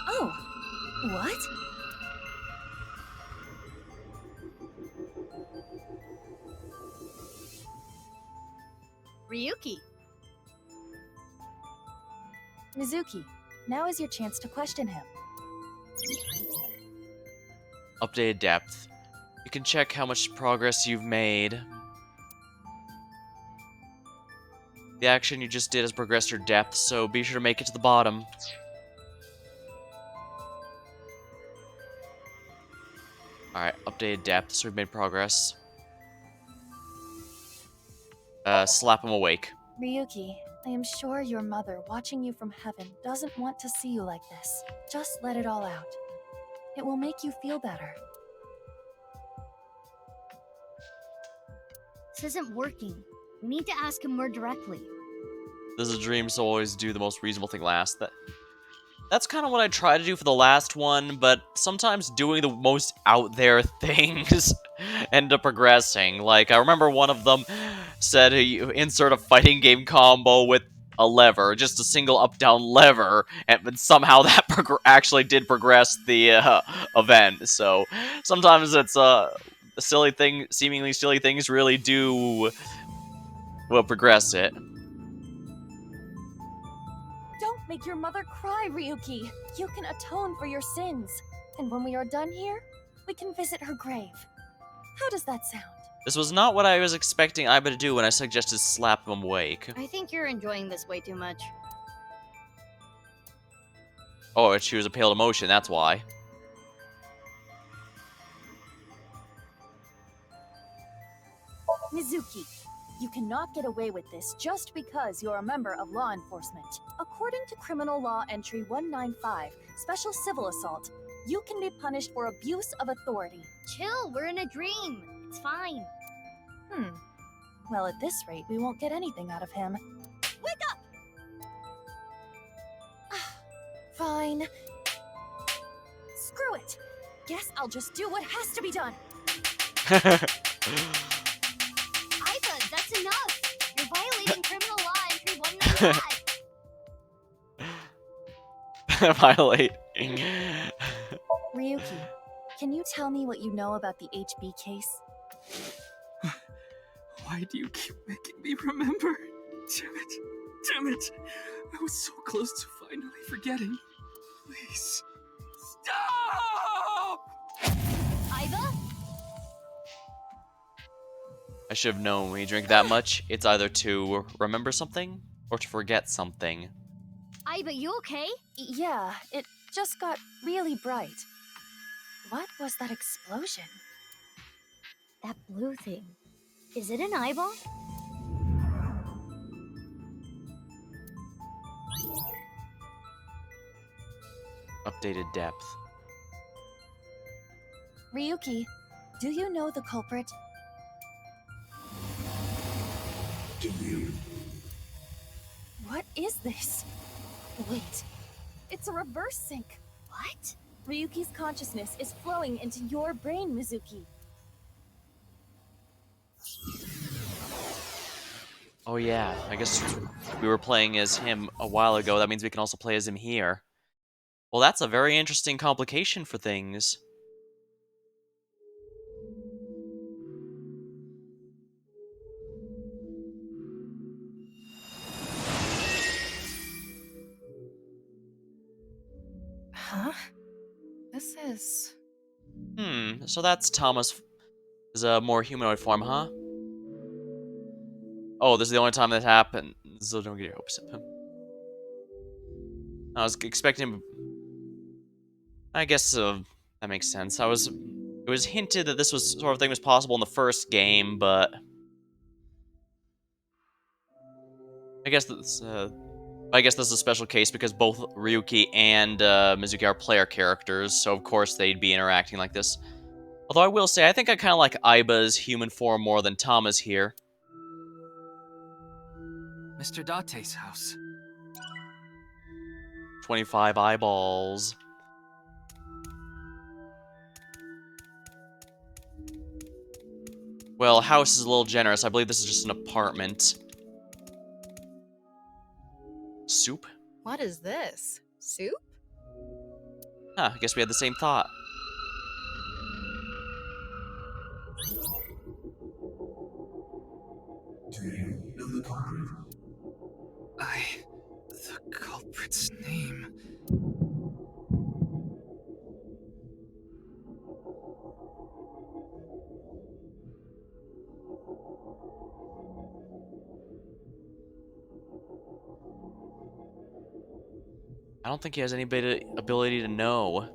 Oh, what? Ryuki. Mizuki, now is your chance to question him. Updated depth. You can check how much progress you've made. The action you just did has progressed your depth, so be sure to make it to the bottom. Alright, updated depth, so we've made progress. Slap him awake. Ryuki, I am sure your mother, watching you from heaven, doesn't want to see you like this. Just let it all out. It will make you feel better. This isn't working. We need to ask him more directly. This is a dream, so always do the most reasonable thing last. That's kind of what I try to do for the last one, but sometimes doing the most out there things end up progressing. Like, I remember one of them said you insert a fighting game combo with a lever, just a single up-down lever, and somehow that actually did progress the event. So sometimes it's silly thing, seemingly silly things really do progress it. Don't make your mother cry, Ryuki. You can atone for your sins. And when we are done here, we can visit her grave. How does that sound? This was not what I was expecting Aiba to do when I suggested slap him awake. I think you're enjoying this way too much. Oh, she was a pale emotion, that's why. Mizuki, you cannot get away with this just because you're a member of law enforcement. According to Criminal Law Entry 195, Special Civil Assault, you can be punished for abuse of authority. Chill, we're in a dream. It's fine. Well, at this rate, we won't get anything out of him. Wake up! Fine. Screw it. Guess I'll just do what has to be done. Aiba, that's enough. You're violating Criminal Law Entry 195. Violating. Ryuki, can you tell me what you know about the HB case? Why do you keep making me remember? Damn it. Damn it. I was so close to finally forgetting. Please. Stop! Aiba? I should have known when you drink that much, it's either to remember something or to forget something. Aiba, you okay? Yeah, it just got really bright. What was that explosion? That blue thing. Is it an eyeball? Updated depth. Ryuki, do you know the culprit? Do you? What is this? Wait, it's a reverse sync. What? Ryuki's consciousness is flowing into your brain, Mizuki. Oh yeah, I guess we were playing as him a while ago. That means we can also play as him here. Well, that's a very interesting complication for things. Huh? This is... So that's Thomas is a more humanoid form, huh? Oh, this is the only time that happened, so don't get your hopes up. I was expecting him... I guess that makes sense. It was hinted that this was sort of thing was possible in the first game, but I guess this is a special case because both Ryuki and Mizuki are player characters, so of course they'd be interacting like this. Although I will say, I think I kind of like Aiba's human form more than Tama's here. Mr. Date's house. 25 eyeballs. Well, house is a little generous. I believe this is just an apartment. Soup? What is this? Soup? Huh, I guess we had the same thought. Do you know the culprit? culprit's name. I don't think he has any ability to know.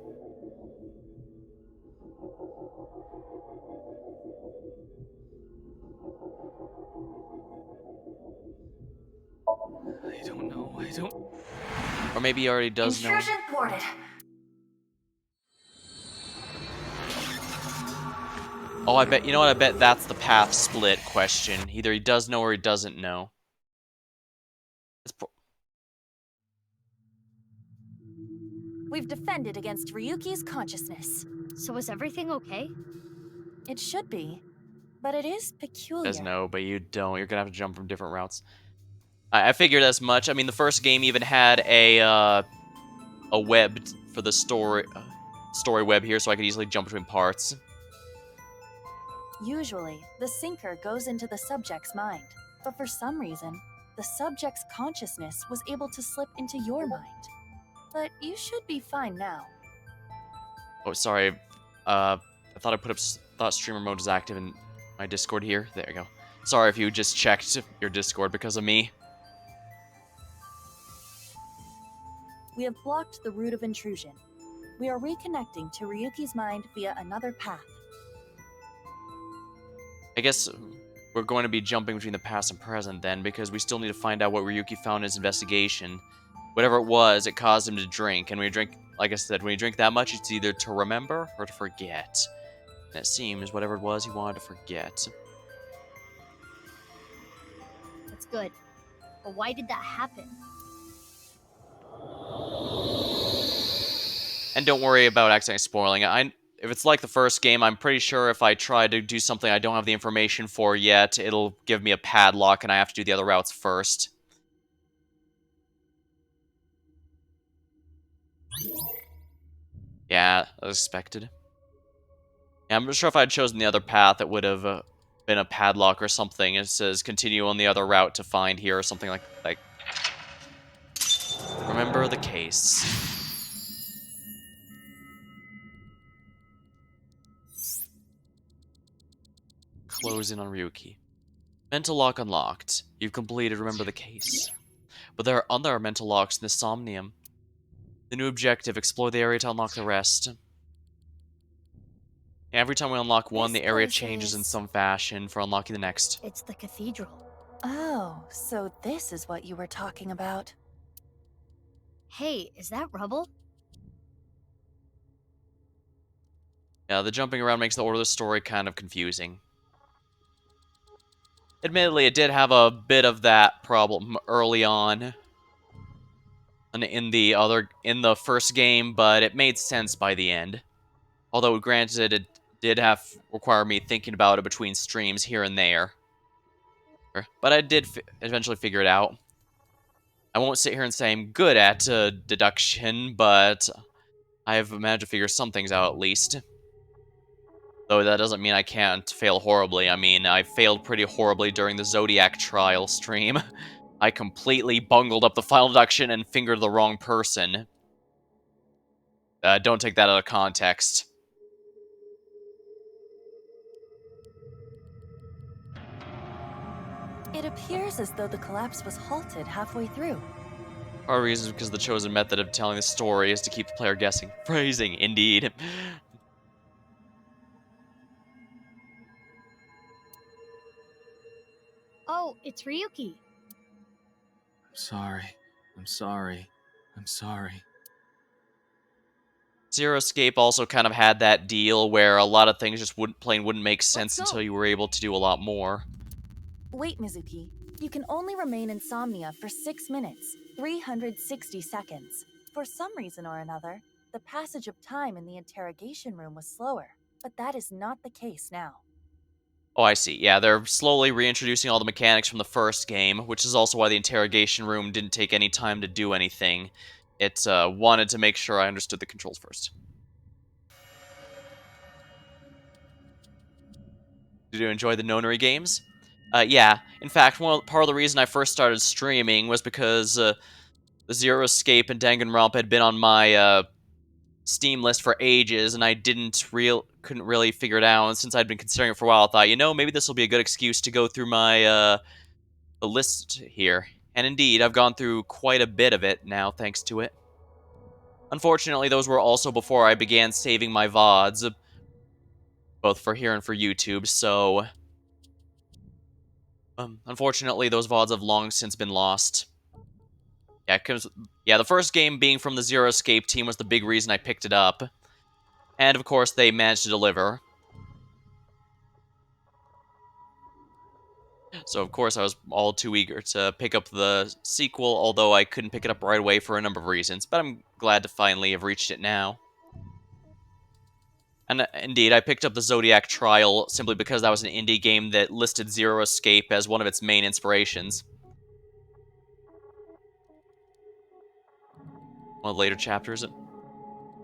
I don't know. I don't. Or maybe he already does know. Intrusion thwarted. Oh, I bet, you know what, I bet that's the path split question. Either he does know or he doesn't know. We've defended against Ryuki's consciousness. So is everything okay? It should be, but it is peculiar. Does know, but you don't. You're gonna have to jump from different routes. I figured as much. I mean, the first game even had a web for the story web here, so I could easily jump between parts. Usually, the sinker goes into the subject's mind, but for some reason, the subject's consciousness was able to slip into your mind. But you should be fine now. Oh, sorry. I thought I put up thought streamer mode is active in my Discord here. There you go. Sorry if you just checked your Discord because of me. We have blocked the route of intrusion. We are reconnecting to Ryuki's mind via another path. I guess we're going to be jumping between the past and present then, because we still need to find out what Ryuki found in his investigation. Whatever it was, it caused him to drink, and when you drink, like I said, when you drink that much, it's either to remember or to forget. And it seems whatever it was, he wanted to forget. That's good. But why did that happen? And don't worry about accidentally spoiling it. If it's like the first game, I'm pretty sure if I try to do something I don't have the information for yet, it'll give me a padlock and I have to do the other routes first. Yeah, as expected. Yeah, I'm not sure if I'd chosen the other path, it would have been a padlock or something. It says continue on the other route to find here or something like. Remember the case. Close in on Ryuki. Mental lock unlocked. You've completed Remember the Case. But there are other mental locks in the Somnium. The new objective, explore the area to unlock the rest. Every time we unlock one, This the area place changes in is- some fashion for unlocking the next. It's the cathedral. Oh, so this is what you were talking about. Hey, is that rubble? Yeah, the jumping around makes the order of the story kind of confusing. Admittedly, it did have a bit of that problem early on in the first game, but it made sense by the end. Although, granted, it did require me thinking about it between streams here and there. But I did eventually figure it out. I won't sit here and say I'm good at deduction, but I've managed to figure some things out at least. Though that doesn't mean I can't fail horribly. I mean, I failed pretty horribly during the Zodiac trial stream. I completely bungled up the final deduction and fingered the wrong person. Don't take that out of context. It appears as though the collapse was halted halfway through. Our reason is because the chosen method of telling the story is to keep the player guessing. Phrasing, indeed. Oh, it's Ryuki. I'm sorry. I'm sorry. I'm sorry. Zero Escape also kind of had that deal where a lot of things just wouldn't make sense until you were able to do a lot more. Wait, Mizuki. You can only remain insomnia for 6 minutes, 360 seconds. For some reason or another, the passage of time in the interrogation room was slower, but that is not the case now. Oh, I see. Yeah, they're slowly reintroducing all the mechanics from the first game, which is also why the interrogation room didn't take any time to do anything. It wanted to make sure I understood the controls first. Did you enjoy the Nonary games? Yeah. In fact, part of the reason I first started streaming was because The Zero Escape and Danganronpa had been on my Steam list for ages, and I couldn't really figure it out. And since I'd been considering it for a while, I thought, maybe this will be a good excuse to go through my the list here. And indeed, I've gone through quite a bit of it now, thanks to it. Unfortunately, those were also before I began saving my VODs, both for here and for YouTube, so unfortunately, those VODs have long since been lost. Yeah, the first game being from the Zero Escape team was the big reason I picked it up. And of course, they managed to deliver. So of course, I was all too eager to pick up the sequel, although I couldn't pick it up right away for a number of reasons, but I'm glad to finally have reached it now. And indeed, I picked up the Zodiac Trial simply because that was an indie game that listed Zero Escape as one of its main inspirations. One of the later chapters.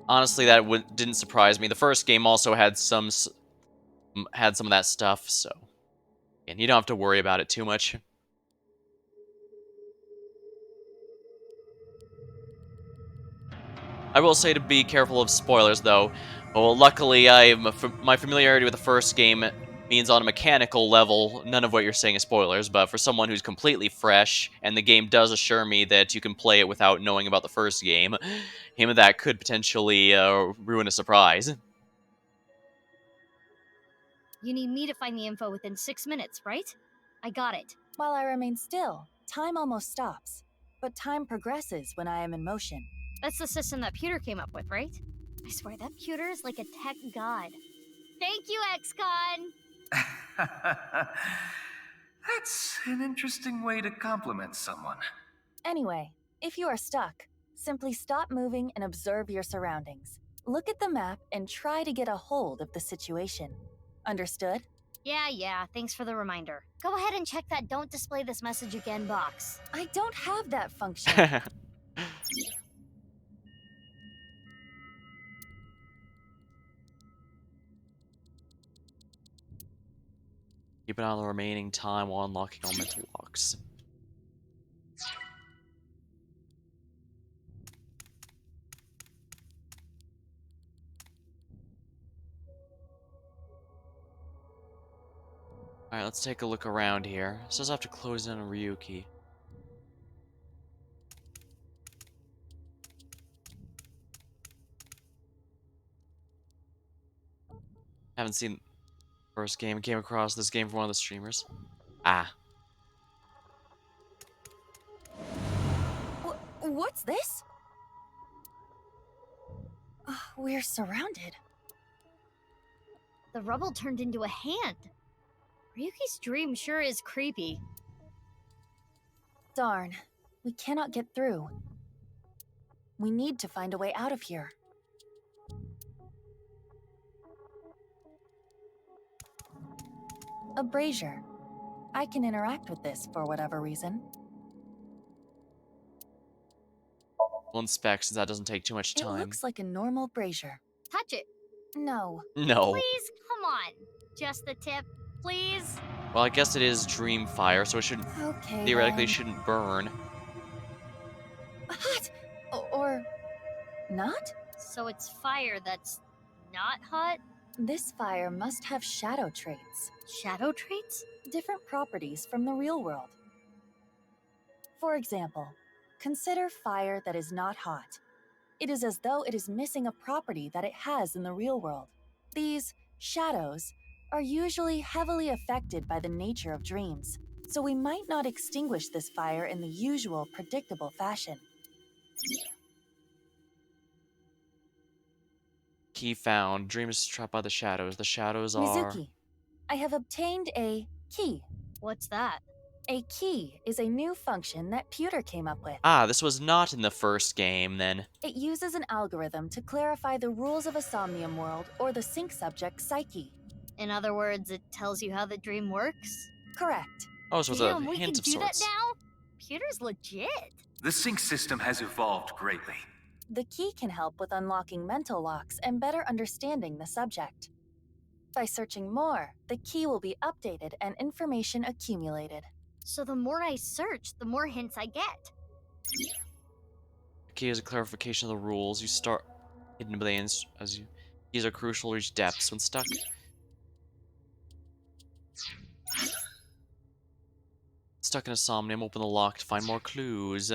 Honestly, that didn't surprise me. The first game also had some of that stuff, so and you don't have to worry about it too much. I will say to be careful of spoilers, though. Well, luckily, my familiarity with the first game means on a mechanical level, none of what you're saying is spoilers, but for someone who's completely fresh, and the game does assure me that you can play it without knowing about the first game, that could potentially ruin a surprise. You need me to find the info within 6 minutes, right? I got it. While I remain still, time almost stops. But time progresses when I am in motion. That's the system that Pewter came up with, right? I swear, that Pewter is like a tech god. Thank you, XCon! That's an interesting way to compliment someone. Anyway, if you are stuck, simply stop moving and observe your surroundings. Look at the map and try to get a hold of the situation. Understood? Yeah, thanks for the reminder. Go ahead and check that "Don't display this message again" box. I don't have that function. Keep it on the remaining time while unlocking all mental locks. Alright, let's take a look around here. It says I have to close in on Ryuki. Haven't seen the first game. Came across this game from one of the streamers. Ah. What's this? We're surrounded. The rubble turned into a hand. Ryuki's dream sure is creepy. Darn. We cannot get through. We need to find a way out of here. A brazier. I can interact with this for whatever reason. We'll inspect since that doesn't take too much time. It looks like a normal brazier. Touch it. No. No. Please, come on. Just the tip, please. Well, I guess it is Dream Fire, so it shouldn't theoretically then. shouldn't burn. Hot! Or not? So it's fire that's not hot? This fire must have shadow traits. Shadow traits? Different properties from the real world. For example, consider fire that is not hot. It is as though it is missing a property that it has in the real world. These shadows are usually heavily affected by the nature of dreams, so we might not extinguish this fire in the usual predictable fashion. Key found. Dream is trapped by the shadows. The shadows are... Mizuki, I have obtained a key. What's that? A key is a new function that Pewter came up with. Ah, this was not in the first game, then. It uses an algorithm to clarify the rules of a Somnium world or the sync subject's psyche. In other words, it tells you how the dream works? Correct. Oh, so it's Damn, a we can hint of do sorts. that now? Pewter's legit. The sync system has evolved greatly. The key can help with unlocking mental locks and better understanding the subject. By searching more, the key will be updated and information accumulated. So the more I search, the more hints I get. key is a clarification of the rules. You start hidden lanes as you. Keys are crucial to reach depths when stuck. Stuck in a Somnium, open the lock to find more clues.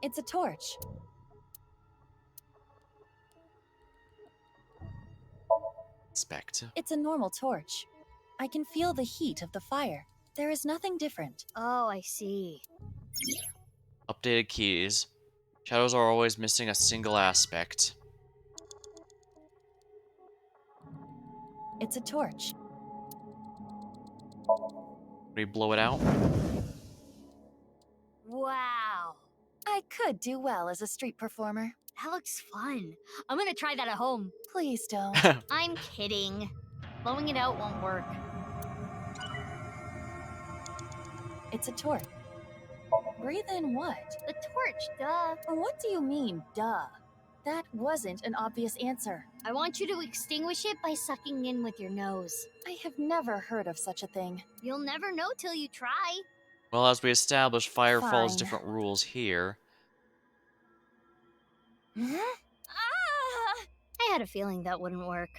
It's a torch. Inspect. It's a normal torch. I can feel the heat of the fire. There is nothing different. Oh, I see. Updated keys. Shadows are always missing a single aspect. It's a torch. We blow it out. Wow. I could do well as a street performer. That looks fun. I'm gonna try that at home. Please don't. I'm kidding. Blowing it out won't work. It's a torch. Breathe in what? The torch, duh. What do you mean, duh? That wasn't an obvious answer. I want you to extinguish it by sucking in with your nose. I have never heard of such a thing. You'll never know till you try. Well, as we established, fire follows Fine. different rules here. I had a feeling that wouldn't work.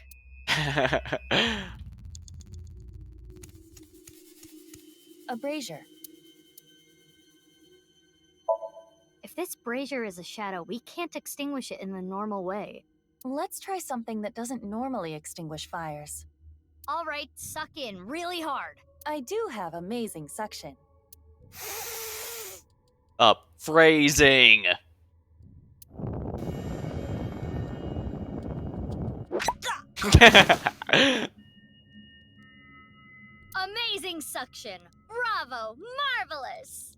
A brazier. If this brazier is a shadow, we can't extinguish it in the normal way. Let's try something that doesn't normally extinguish fires. All right, suck in really hard. I do have amazing suction. Phrasing. Amazing suction. Bravo. Marvelous.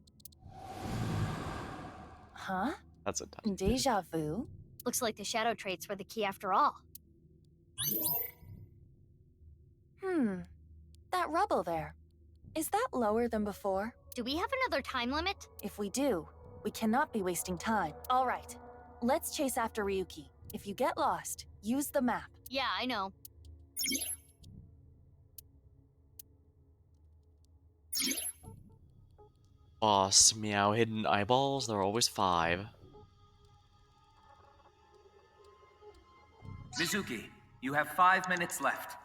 Huh? That's a touch. Deja vu? Looks like the shadow traits were the key after all. That rubble there. Is that lower than before? Do we have another time limit? If we do, we cannot be wasting time. All right, let's chase after Ryuki. If you get lost, use the map. Yeah, I know. Boss, meow, hidden eyeballs, there are always 5. Mizuki, you have 5 minutes left.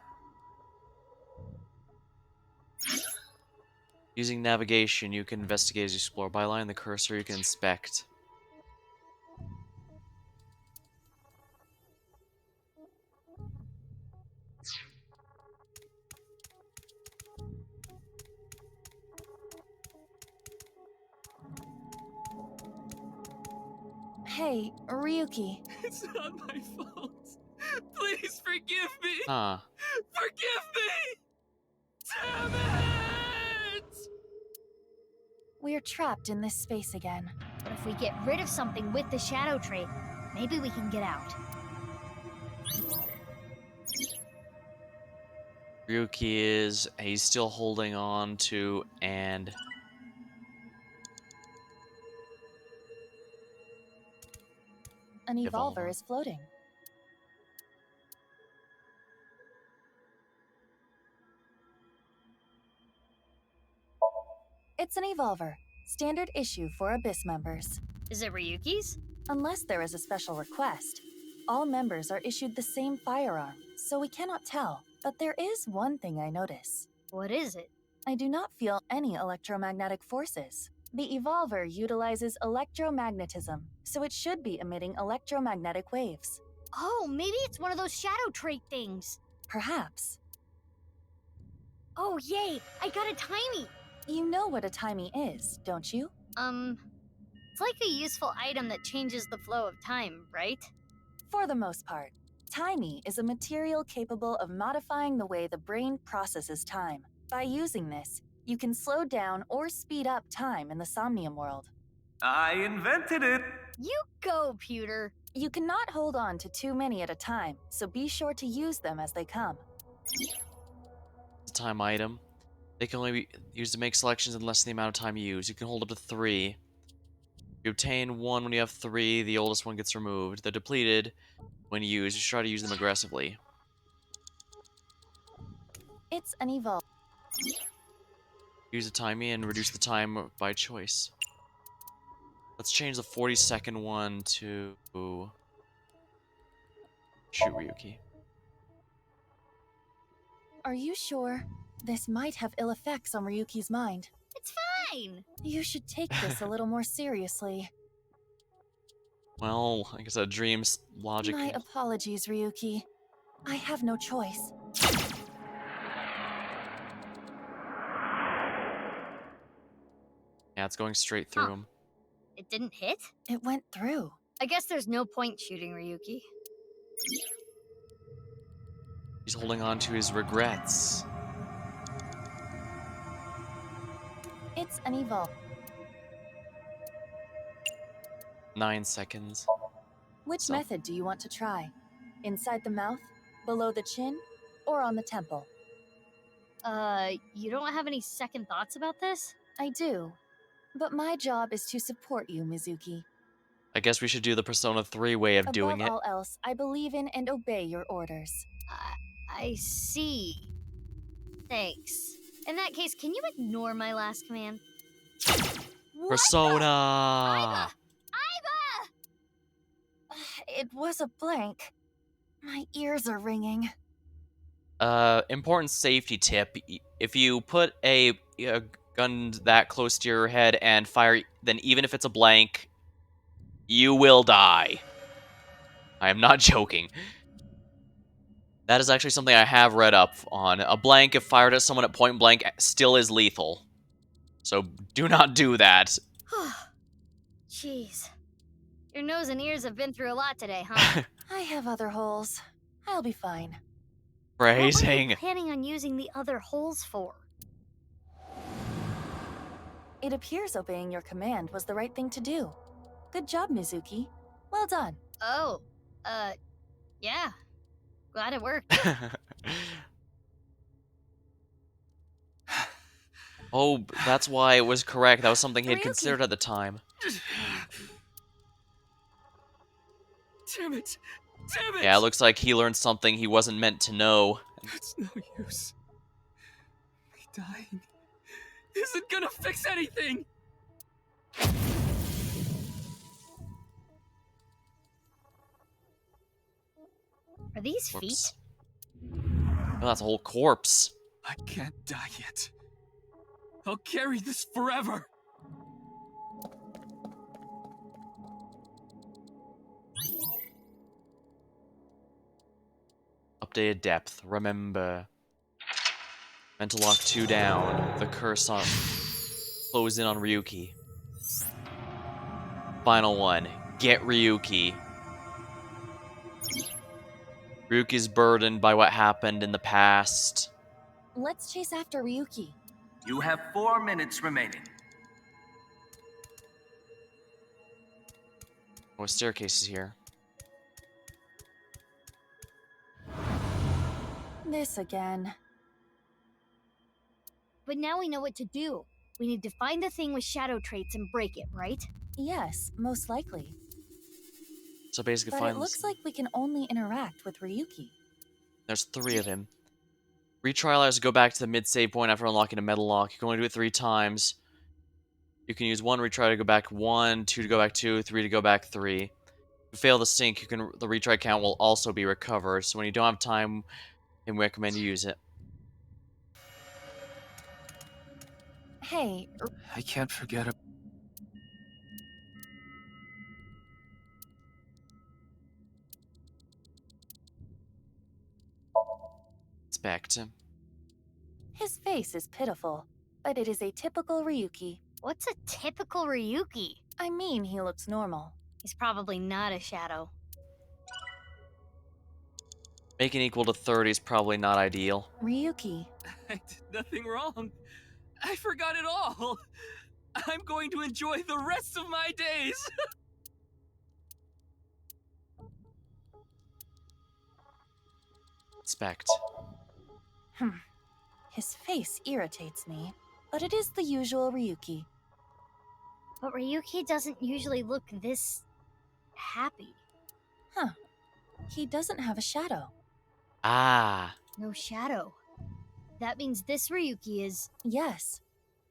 Using navigation, you can investigate as you explore. By line the cursor, you can inspect. Hey, Ryuki. It's not my fault. Please forgive me. Huh. Forgive me! Damn it! We're trapped in this space again. But if we get rid of something with the shadow trait, maybe we can get out. Ryuki he's still holding on to, and An evolver is floating. It's an evolver. Standard issue for Abyss members. Is it Ryuki's? Unless there is a special request. All members are issued the same firearm, so we cannot tell. But there is one thing I notice. What is it? I do not feel any electromagnetic forces. The evolver utilizes electromagnetism, so it should be emitting electromagnetic waves. Oh, maybe it's one of those shadow trait things. Perhaps. Oh, yay! I got a timey! You know what a timey is, don't you? It's like a useful item that changes the flow of time, right? For the most part. Timey is a material capable of modifying the way the brain processes time. By using this, you can slow down or speed up time in the Somnium world. I invented it! You go, Pewter! You cannot hold on to too many at a time, so be sure to use them as they come. it's a time item. They can only be used to make selections in less than the amount of time you use. You can hold up to 3. You obtain 1 when you have 3, the oldest one gets removed. They're depleted when used. You should try to use them aggressively. It's an evolve. Use the timing and reduce the time by choice. Let's change the 40-second one to shoot Ryuki. Are you sure? This might have ill effects on Ryuki's mind. It's fine! You should take this a little more seriously. Well, I guess that dream's logic. My apologies, Ryuki. I have no choice. Yeah, it's going straight through him. It didn't hit? It went through. I guess there's no point shooting Ryuki. He's holding on to his regrets. It's an evolve. 9 seconds. Which method do you want to try? Inside the mouth, below the chin, or on the temple? You don't have any second thoughts about this? I do. But my job is to support you, Mizuki. I guess we should do the Persona 3 way of doing it. Above all else, I believe in and obey your orders. I see. Thanks. In that case, can you ignore my last command? Persona! It was a blank. My ears are ringing. Important safety tip. If you put a gun that close to your head and fire, then even if it's a blank, you will die. I am not joking. That is actually something I have read up on. A blank, if fired at someone at point blank, still is lethal. So do not do that. Jeez. Your nose and ears have been through a lot today, huh? I have other holes. I'll be fine. Phrasing. What were you planning on using the other holes for? It appears obeying your command was the right thing to do. Good job, Mizuki. Well done. Oh, yeah. Glad it worked. Oh, that's why it was correct. That was something he had considered at the time. Damn it! Damn it! Yeah, it looks like he learned something he wasn't meant to know. It's no use. Me dying isn't gonna fix anything! Are these feet? Oh, that's a whole corpse. I can't die yet. I'll carry this forever! Updated depth. Remember. Mental lock 2 down. The curse on. Close in on Ryuki. Final one. Get Ryuki. Ryuki's burdened by what happened in the past. Let's chase after Ryuki. You have 4 minutes remaining. Oh, a staircase is here. This again. But now we know what to do. We need to find the thing with shadow traits and break it, right? Yes, most likely. So basically But find it looks like we can only interact with Ryuki. There's 3 of him. Retry allows you to go back to the mid-save point after unlocking a metal lock. You can only do it 3 times. You can use 1 retry to go back 1, 2 to go back 2, 3 to go back 3. If you fail the sync, the retry count will also be recovered. So when you don't have time, I recommend you use it. Hey. I can't forget a... Inspect. His face is pitiful, but it is a typical Ryuki. What's a typical Ryuki? I mean, he looks normal. He's probably not a shadow. Making equal to 30 is probably not ideal. Ryuki. I did nothing wrong. I forgot it all. I'm going to enjoy the rest of my days. Inspect. His face irritates me, but it is the usual Ryuki. But Ryuki doesn't usually look this happy. Huh. He doesn't have a shadow. Ah. No shadow. That means this Ryuki is... Yes.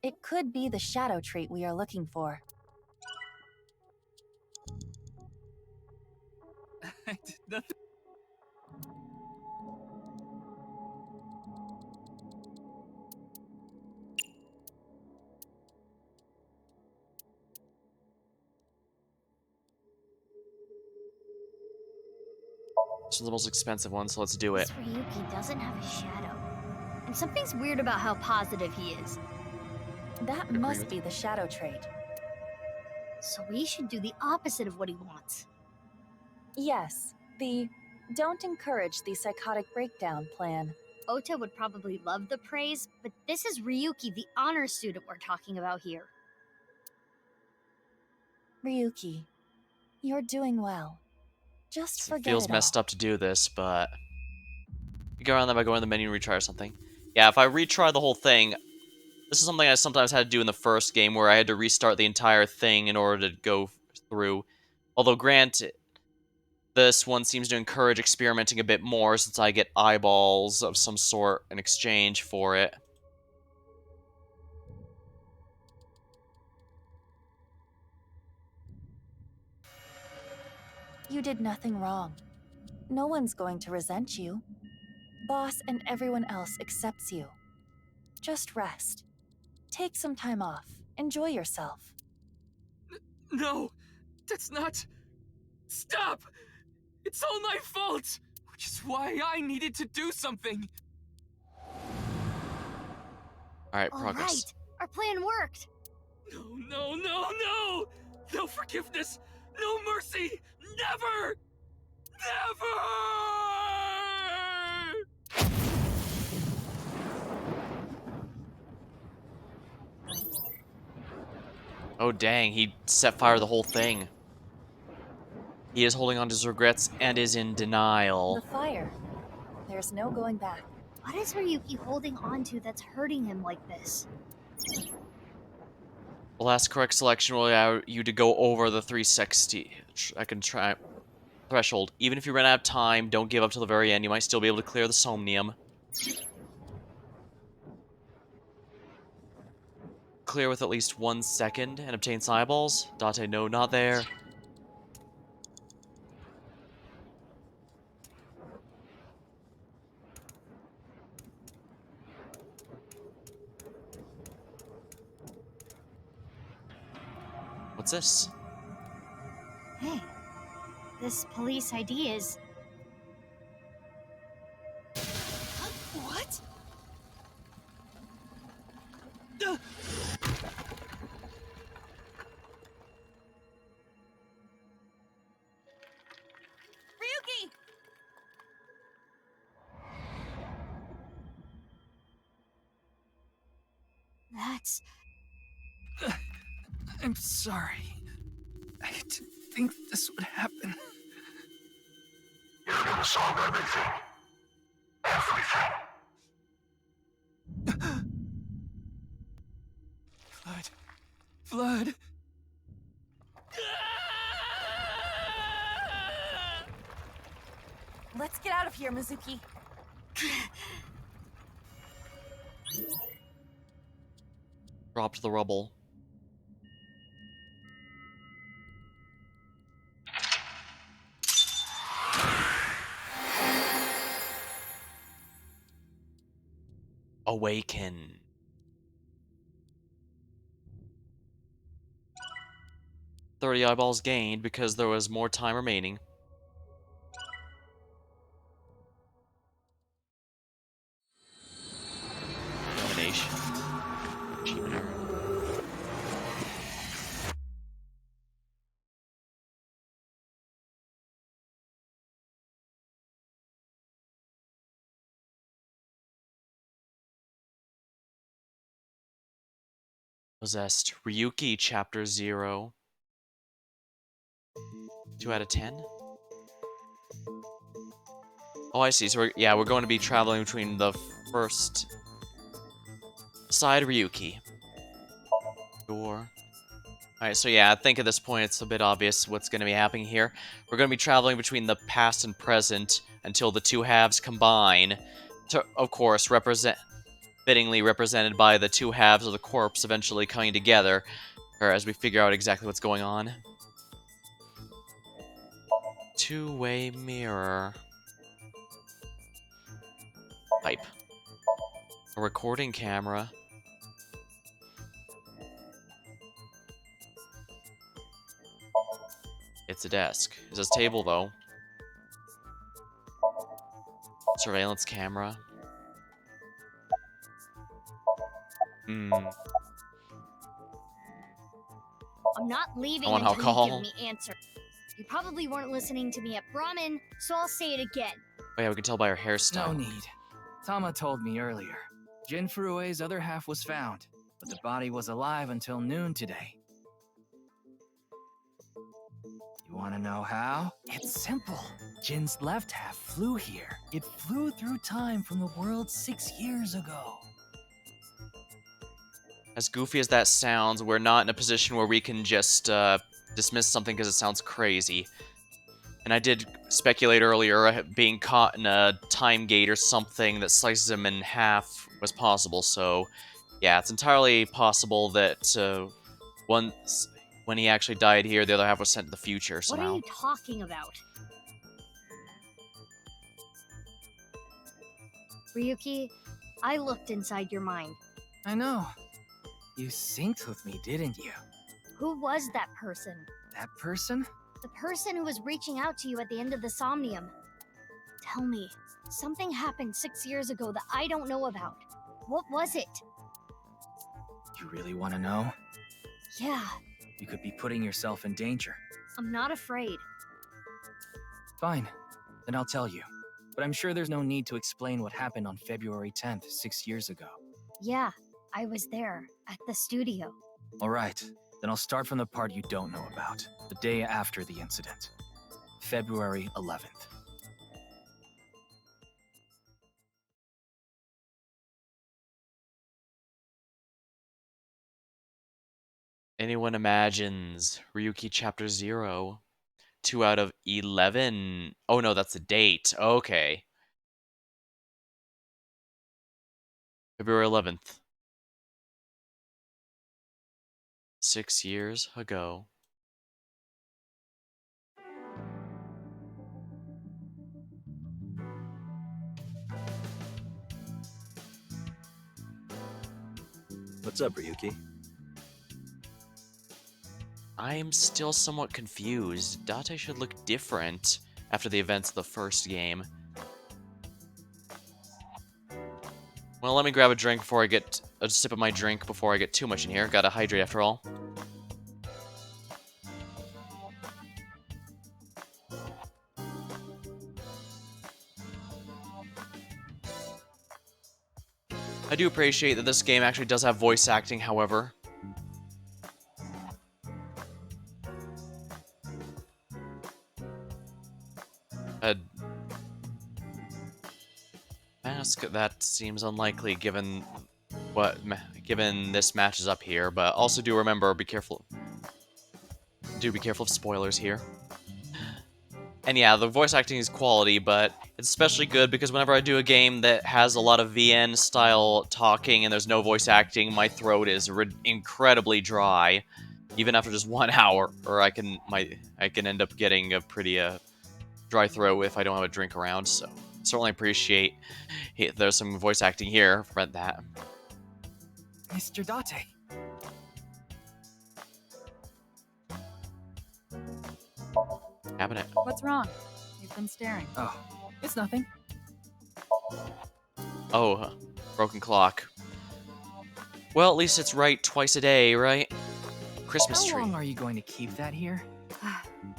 It could be the shadow trait we are looking for. I did nothing. This is the most expensive one, so let's do it. This Ryuki doesn't have a shadow. And something's weird about how positive he is. That must be the shadow trait. So we should do the opposite of what he wants. Yes, the don't encourage the psychotic breakdown plan. Ota would probably love the praise, but this is Ryuki, the honor student we're talking about here. Ryuki, you're doing well. Just It forget feels it messed all. up to do this, but you go around that by going to the menu and retry or something. Yeah, if I retry the whole thing, this is something I sometimes had to do in the first game where I had to restart the entire thing in order to go through. Although, granted, this one seems to encourage experimenting a bit more since I get eyeballs of some sort in exchange for it. You did nothing wrong. No one's going to resent you. Boss and everyone else accepts you. Just rest. Take some time off. Enjoy yourself. No! That's not... Stop! It's all my fault! Which is why I needed to do something! Alright, All progress. right, our plan worked. No, no, no, no! No forgiveness! No mercy! Never! Never! Oh dang, he set fire to the whole thing. He is holding on to his regrets and is in denial. The fire. There's no going back. What is Ryuki holding on to that's hurting him like this? The last correct selection will allow you to go over the 360 threshold. Even if you run out of time, don't give up till the very end. You might still be able to clear the Somnium. Clear with at least 1 second and obtain eyeballs. Date, no, not there. What's this? Hey, this police ID is... What? Ryuki! That's... I'm sorry. I didn't think this would happen. You're gonna solve everything. Everything. Blood. Blood. Let's get out of here, Mizuki. Drop to the rubble. Awaken. "30 eyeballs gained because there was more time remaining." Domination. Achievement earned. Possessed. Ryuki, Chapter 0. 2 out of 10? Oh, I see. So, we're going to be traveling between the first side Ryuki. Door. Alright, so yeah, I think at this point it's a bit obvious what's going to be happening here. We're going to be traveling between the past and present until the two halves combine to, of course, represent fittingly represented by the two halves of the corpse eventually coming together, or as we figure out exactly what's going on. Two-way mirror. Pipe. A recording camera. It's a desk. It says table, though. Surveillance camera. I'm not leaving Someone until you alcohol. give me answer. You probably weren't listening to me at Brahmin, so I'll say it again. Oh yeah, we can tell by her hairstyle. No need. Tama told me earlier. Jin Furue's other half was found, but the body was alive until noon today. You want to know how? It's simple. Jin's left half flew here. It flew through time from the world 6 years ago. As goofy as that sounds, we're not in a position where we can just dismiss something because it sounds crazy. And I did speculate earlier being caught in a time gate or something that slices him in half was possible, so yeah, it's entirely possible that once when he actually died here, the other half was sent to the future somehow. What are you talking about? Ryuki, I looked inside your mind. I know. You synced with me, didn't you? Who was that person? That person? The person who was reaching out to you at the end of the Somnium. Tell me, something happened 6 years ago that I don't know about. What was it? You really want to know? Yeah, You could be putting yourself in danger. I'm not afraid. Fine, then I'll tell you. But I'm sure there's no need to explain what happened on February 10th, 6 years ago. Yeah, I was there, at the studio. Alright, then I'll start from the part you don't know about. The day after the incident. February 11th. Anyone imagines Ryuki Chapter 0? 2 out of 11. Oh no, that's the date. Okay. February 11th. 6 years ago. What's up, Ryuki? I'm still somewhat confused. Date should look different after the events of the first game. Well, let me grab a drink before I get a sip of my drink before I get too much in here. Gotta hydrate after all. I do appreciate that this game actually does have voice acting, however. A mask, that seems unlikely given given this matches up here, but also do remember, be careful of spoilers here. And yeah, the voice acting is quality, but it's especially good because whenever I do a game that has a lot of VN style talking and there's no voice acting, my throat is incredibly dry, even after just 1 hour, or I can end up getting a pretty dry throat if I don't have a drink around. So certainly appreciate there's some voice acting here for that. Mr. Date. Cabinet. What's wrong? You've been staring. Oh, it's nothing. Oh, broken clock. Well, at least it's right twice a day, right? Christmas tree. How long are you going to keep that here?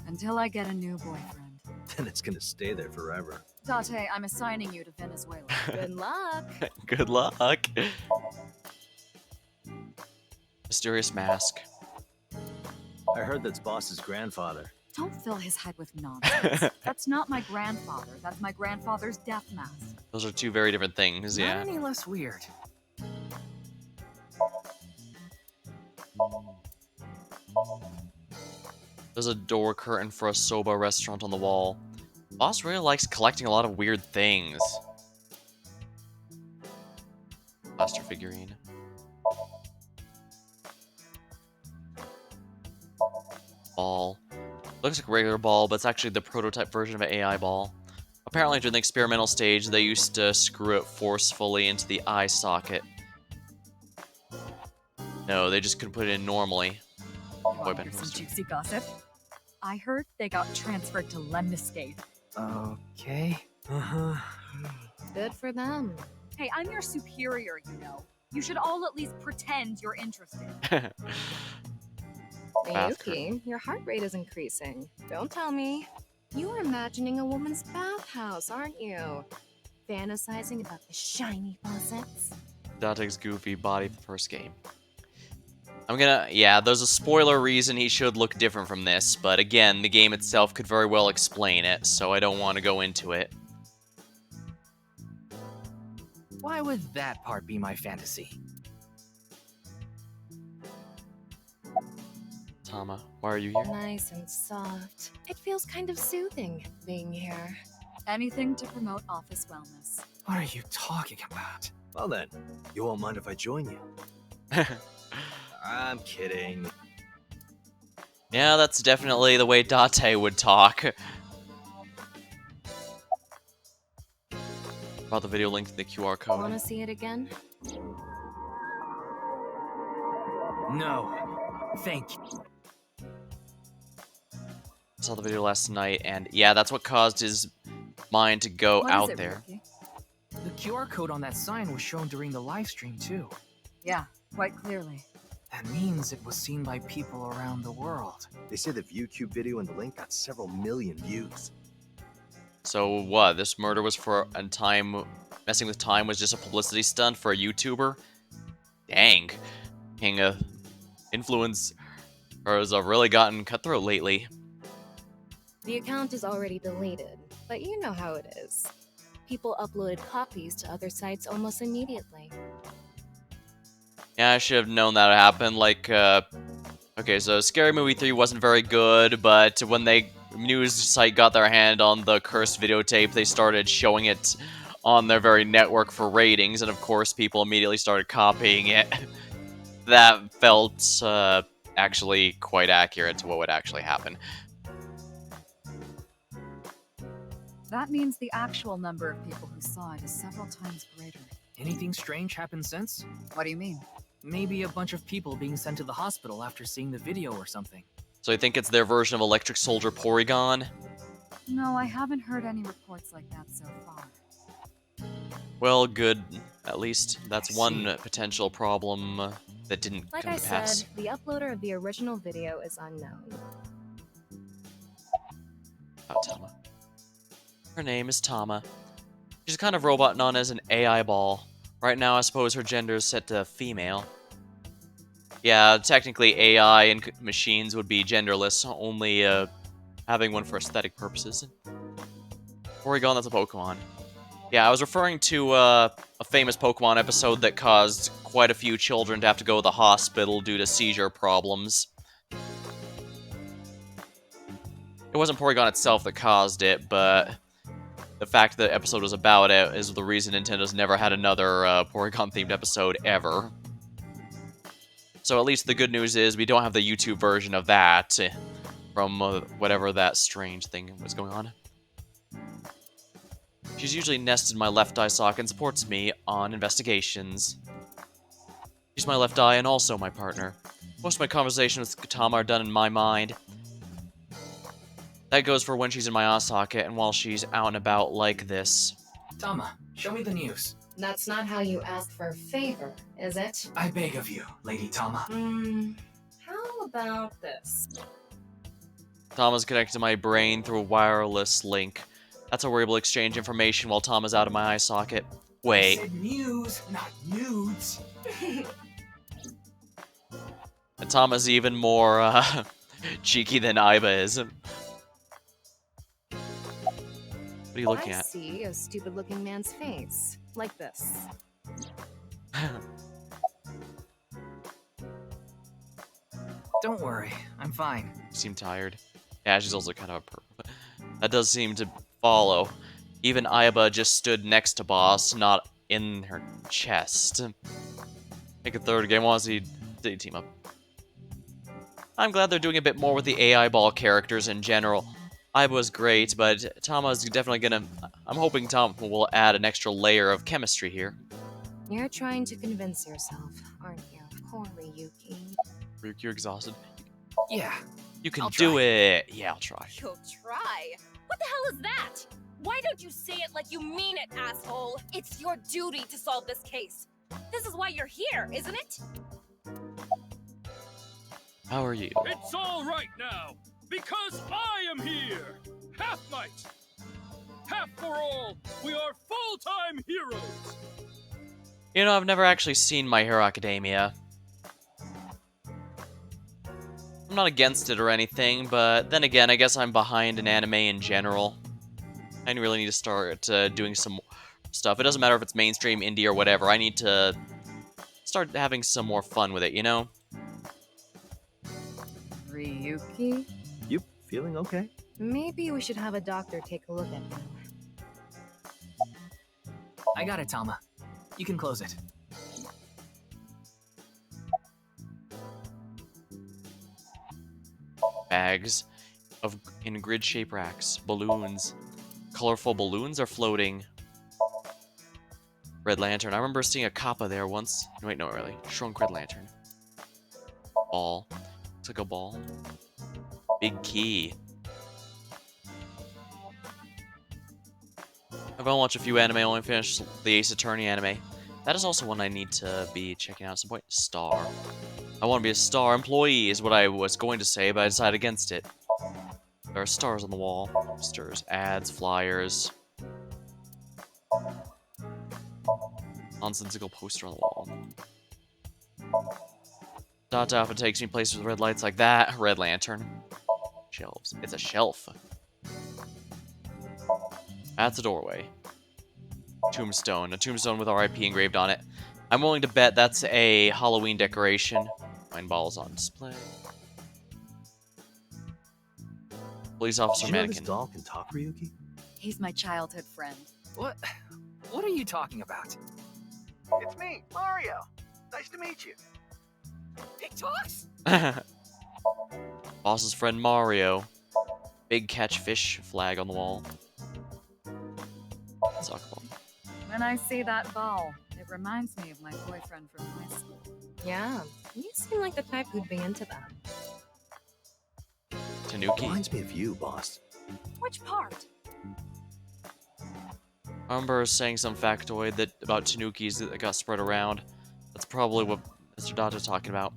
Until I get a new boyfriend. Then it's gonna stay there forever. Date, I'm assigning you to Venezuela. Good luck. Good luck. Mysterious mask. I heard that's Boss's grandfather. Don't fill his head with nonsense. That's not my grandfather. That's my grandfather's death mask. Those are two very different things, yeah. Not any less weird. There's a door curtain for a soba restaurant on the wall. Boss really likes collecting a lot of weird things. Blaster figurine. Ball. Looks like a regular ball, but it's actually the prototype version of an AI ball. Apparently during the experimental stage, they used to screw it forcefully into the eye socket. No, they just couldn't put it in normally. You want to hear some juicy gossip? I heard they got transferred to Lemniscate. Okay. Good for them. Hey, I'm your superior, you know. You should all at least pretend you're interested. Miyuki, your heart rate is increasing. Don't tell me. You're imagining a woman's bathhouse, aren't you? Fantasizing about the shiny faucets. Date's goofy body of the first game. There's a spoiler reason he should look different from this, but again, the game itself could very well explain it, so I don't want to go into it. Why would that part be my fantasy? Tama, why are you here? Nice and soft. It feels kind of soothing being here. Anything to promote office wellness. What are you talking about? Well then, you won't mind if I join you? I'm kidding. Yeah, that's definitely the way Date would talk. About the video link to the QR code. Wanna see it again? No. Thank you. Saw the video last night, and yeah, that's what caused his mind to go out there. The QR code on that sign was shown during the live stream too. Yeah, quite clearly. That means it was seen by people around the world. They say the YouTube video and the link got several million views. So what? This murder was for a time. Messing with time was just a publicity stunt for a YouTuber? Dang. King of influence has really gotten cutthroat lately. The account is already deleted, but you know how it is. People uploaded copies to other sites almost immediately. Yeah, I should have known that would happen. Like, okay, so Scary Movie 3 wasn't very good, but when they news site got their hand on the cursed videotape, they started showing it on their very network for ratings, and of course people immediately started copying it. That felt actually quite accurate to what would actually happen. That means the actual number of people who saw it is several times greater. Anything strange happened since? What do you mean? Maybe a bunch of people being sent to the hospital after seeing the video or something. So you think it's their version of Electric Soldier Porygon? No, I haven't heard any reports like that so far. Well, good. At least that's one potential problem that didn't Like come I to pass. said, the uploader of the original video is unknown. About Tama. Her name is Tama. She's kind of robot known as an AI ball. Right now, I suppose her gender is set to female. Yeah, technically AI and machines would be genderless, only having one for aesthetic purposes. Porygon, that's a Pokemon. Yeah, I was referring to a famous Pokemon episode that caused quite a few children to have to go to the hospital due to seizure problems. It wasn't Porygon itself that caused it, but the fact that the episode was about it is the reason Nintendo's never had another Porygon-themed episode ever. So at least the good news is we don't have the YouTube version of that from whatever that strange thing was going on. She's usually nested in my left eye socket and supports me on investigations. She's my left eye and also my partner. Most of my conversations with Tama are done in my mind. That goes for when she's in my eye socket and while she's out and about like this. Tama, show me the news. That's not how you ask for a favor, is it? I beg of you, Lady Tama. How about this? Tama's connected to my brain through a wireless link. That's how we're able to exchange information while Tama's out of my eye socket. Wait. I said news, not nudes. And Tama's even more cheeky than Aiba is. What are you looking I at? see a stupid-looking man's face. Like this. Don't worry, I'm fine. You seem tired. Yeah, she's also kind of a perv. That does seem to follow. Even Aiba just stood next to Boss, not in her chest. Make a third game. Want to see they team up. I'm glad they're doing a bit more with the AI ball characters in general. Aiba was great, but Tama's definitely gonna... I'm hoping Tama will add an extra layer of chemistry here. You're trying to convince yourself, aren't you? Poor Ryuki. Ryuki, you're exhausted. Yeah. You can I'll do try. it! Yeah, I'll try. You'll try? What the hell is that? Why don't you say it like you mean it, asshole? It's your duty to solve this case. This is why you're here, isn't it? How are you? It's all right now, because I am here! Half might! Half for all, we are full-time heroes! You know, I've never actually seen My Hero Academia. I'm not against it or anything, but then again, I guess I'm behind in anime in general. I really need to start doing some stuff. It doesn't matter if it's mainstream, indie, or whatever. I need to start having some more fun with it, you know? Ryuki? You feeling okay? Maybe we should have a doctor take a look at you. I got it, Tama. You can close it. Bags in grid-shaped racks. Balloons. Colorful balloons are floating. Red lantern. I remember seeing a kappa there once. Wait, no, really. Shrunk red lantern. Ball. Looks like a ball. Big key. I've only watched a few anime. I only finished the Ace Attorney anime. That is also one I need to be checking out at some point. Star. I want to be a star employee is what I was going to say, but I decided against it. There are stars on the wall. Posters, ads, flyers. Nonsensical poster on the wall. Dot often takes me places with red lights like that. Red lantern. Shelves. It's a shelf. That's a doorway. Tombstone. A tombstone with RIP engraved on it. I'm willing to bet that's a Halloween decoration. Wine balls on display. Police officer Did you know mannequin. this doll can talk, Ryuki? He's my childhood friend. What? What are you talking about? It's me, Mario. Nice to meet you. He talks? Boss's friend Mario. Big catch fish flag on the wall. Soccer ball. When I see that ball, it reminds me of my boyfriend from high school. Yeah, you seem like the type who'd be into that. Tanuki. Reminds me of you, boss. Which part? I remember saying some factoid that about Tanukis that got spread around. That's probably what Mr. Data's talking about.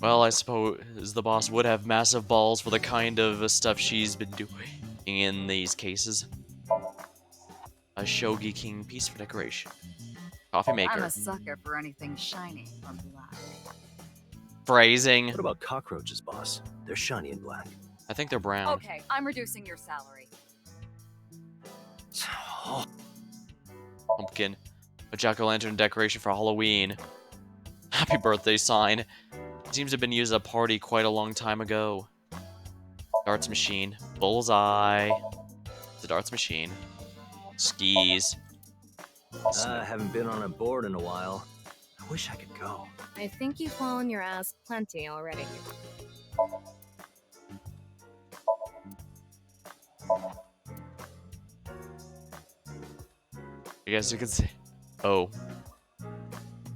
Well, I suppose the boss would have massive balls for the kind of stuff she's been doing in these cases. A Shogi King piece for decoration. Coffee maker. I'm a sucker for anything shiny or black. Phrasing. What about cockroaches, boss? They're shiny and black. I think they're brown. Okay, I'm reducing your salary. Pumpkin. A jack-o'-lantern decoration for Halloween. Happy birthday sign. It seems to have been used at a party quite a long time ago. Darts machine. Bullseye. The darts machine. Skis. Haven't been on a board in a while. I wish I could go. I think you've fallen your ass plenty already. I guess you could say. Oh.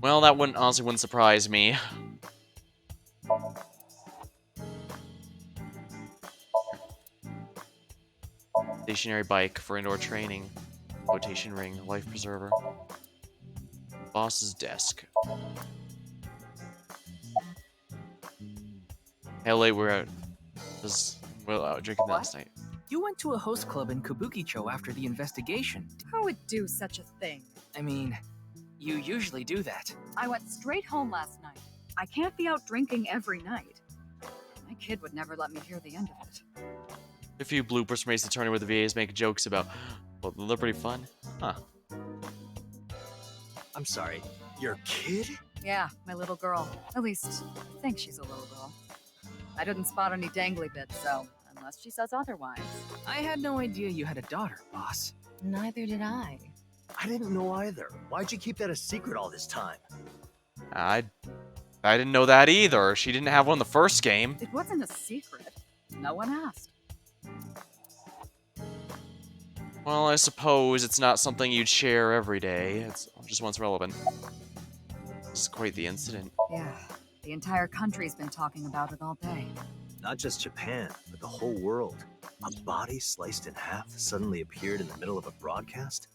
Well, that honestly wouldn't surprise me. Stationary bike for indoor training. Flotation ring, life preserver. Boss's desk. How late we're out? Drinking last night. You went to a host club in Kabukicho after the investigation. Who would do such a thing? I mean, you usually do that. I went straight home last night. I can't be out drinking every night. My kid would never let me hear the end of it. A few bloopers from Ace Attorney where the VAs make jokes about, well, they're pretty fun. Huh. I'm sorry, your kid? Yeah, my little girl. At least, I think she's a little girl. I didn't spot any dangly bits, so I'm unless she says otherwise. I had no idea you had a daughter, boss. Neither did I. I didn't know either. Why'd you keep that a secret all this time? I didn't know that either. She didn't have one in the first game. It wasn't a secret. No one asked. Well, I suppose it's not something you'd share every day. It's just once relevant. This is quite the incident. Yeah, the entire country's been talking about it all day. Not just Japan, but the whole world. A body sliced in half suddenly appeared in the middle of a broadcast?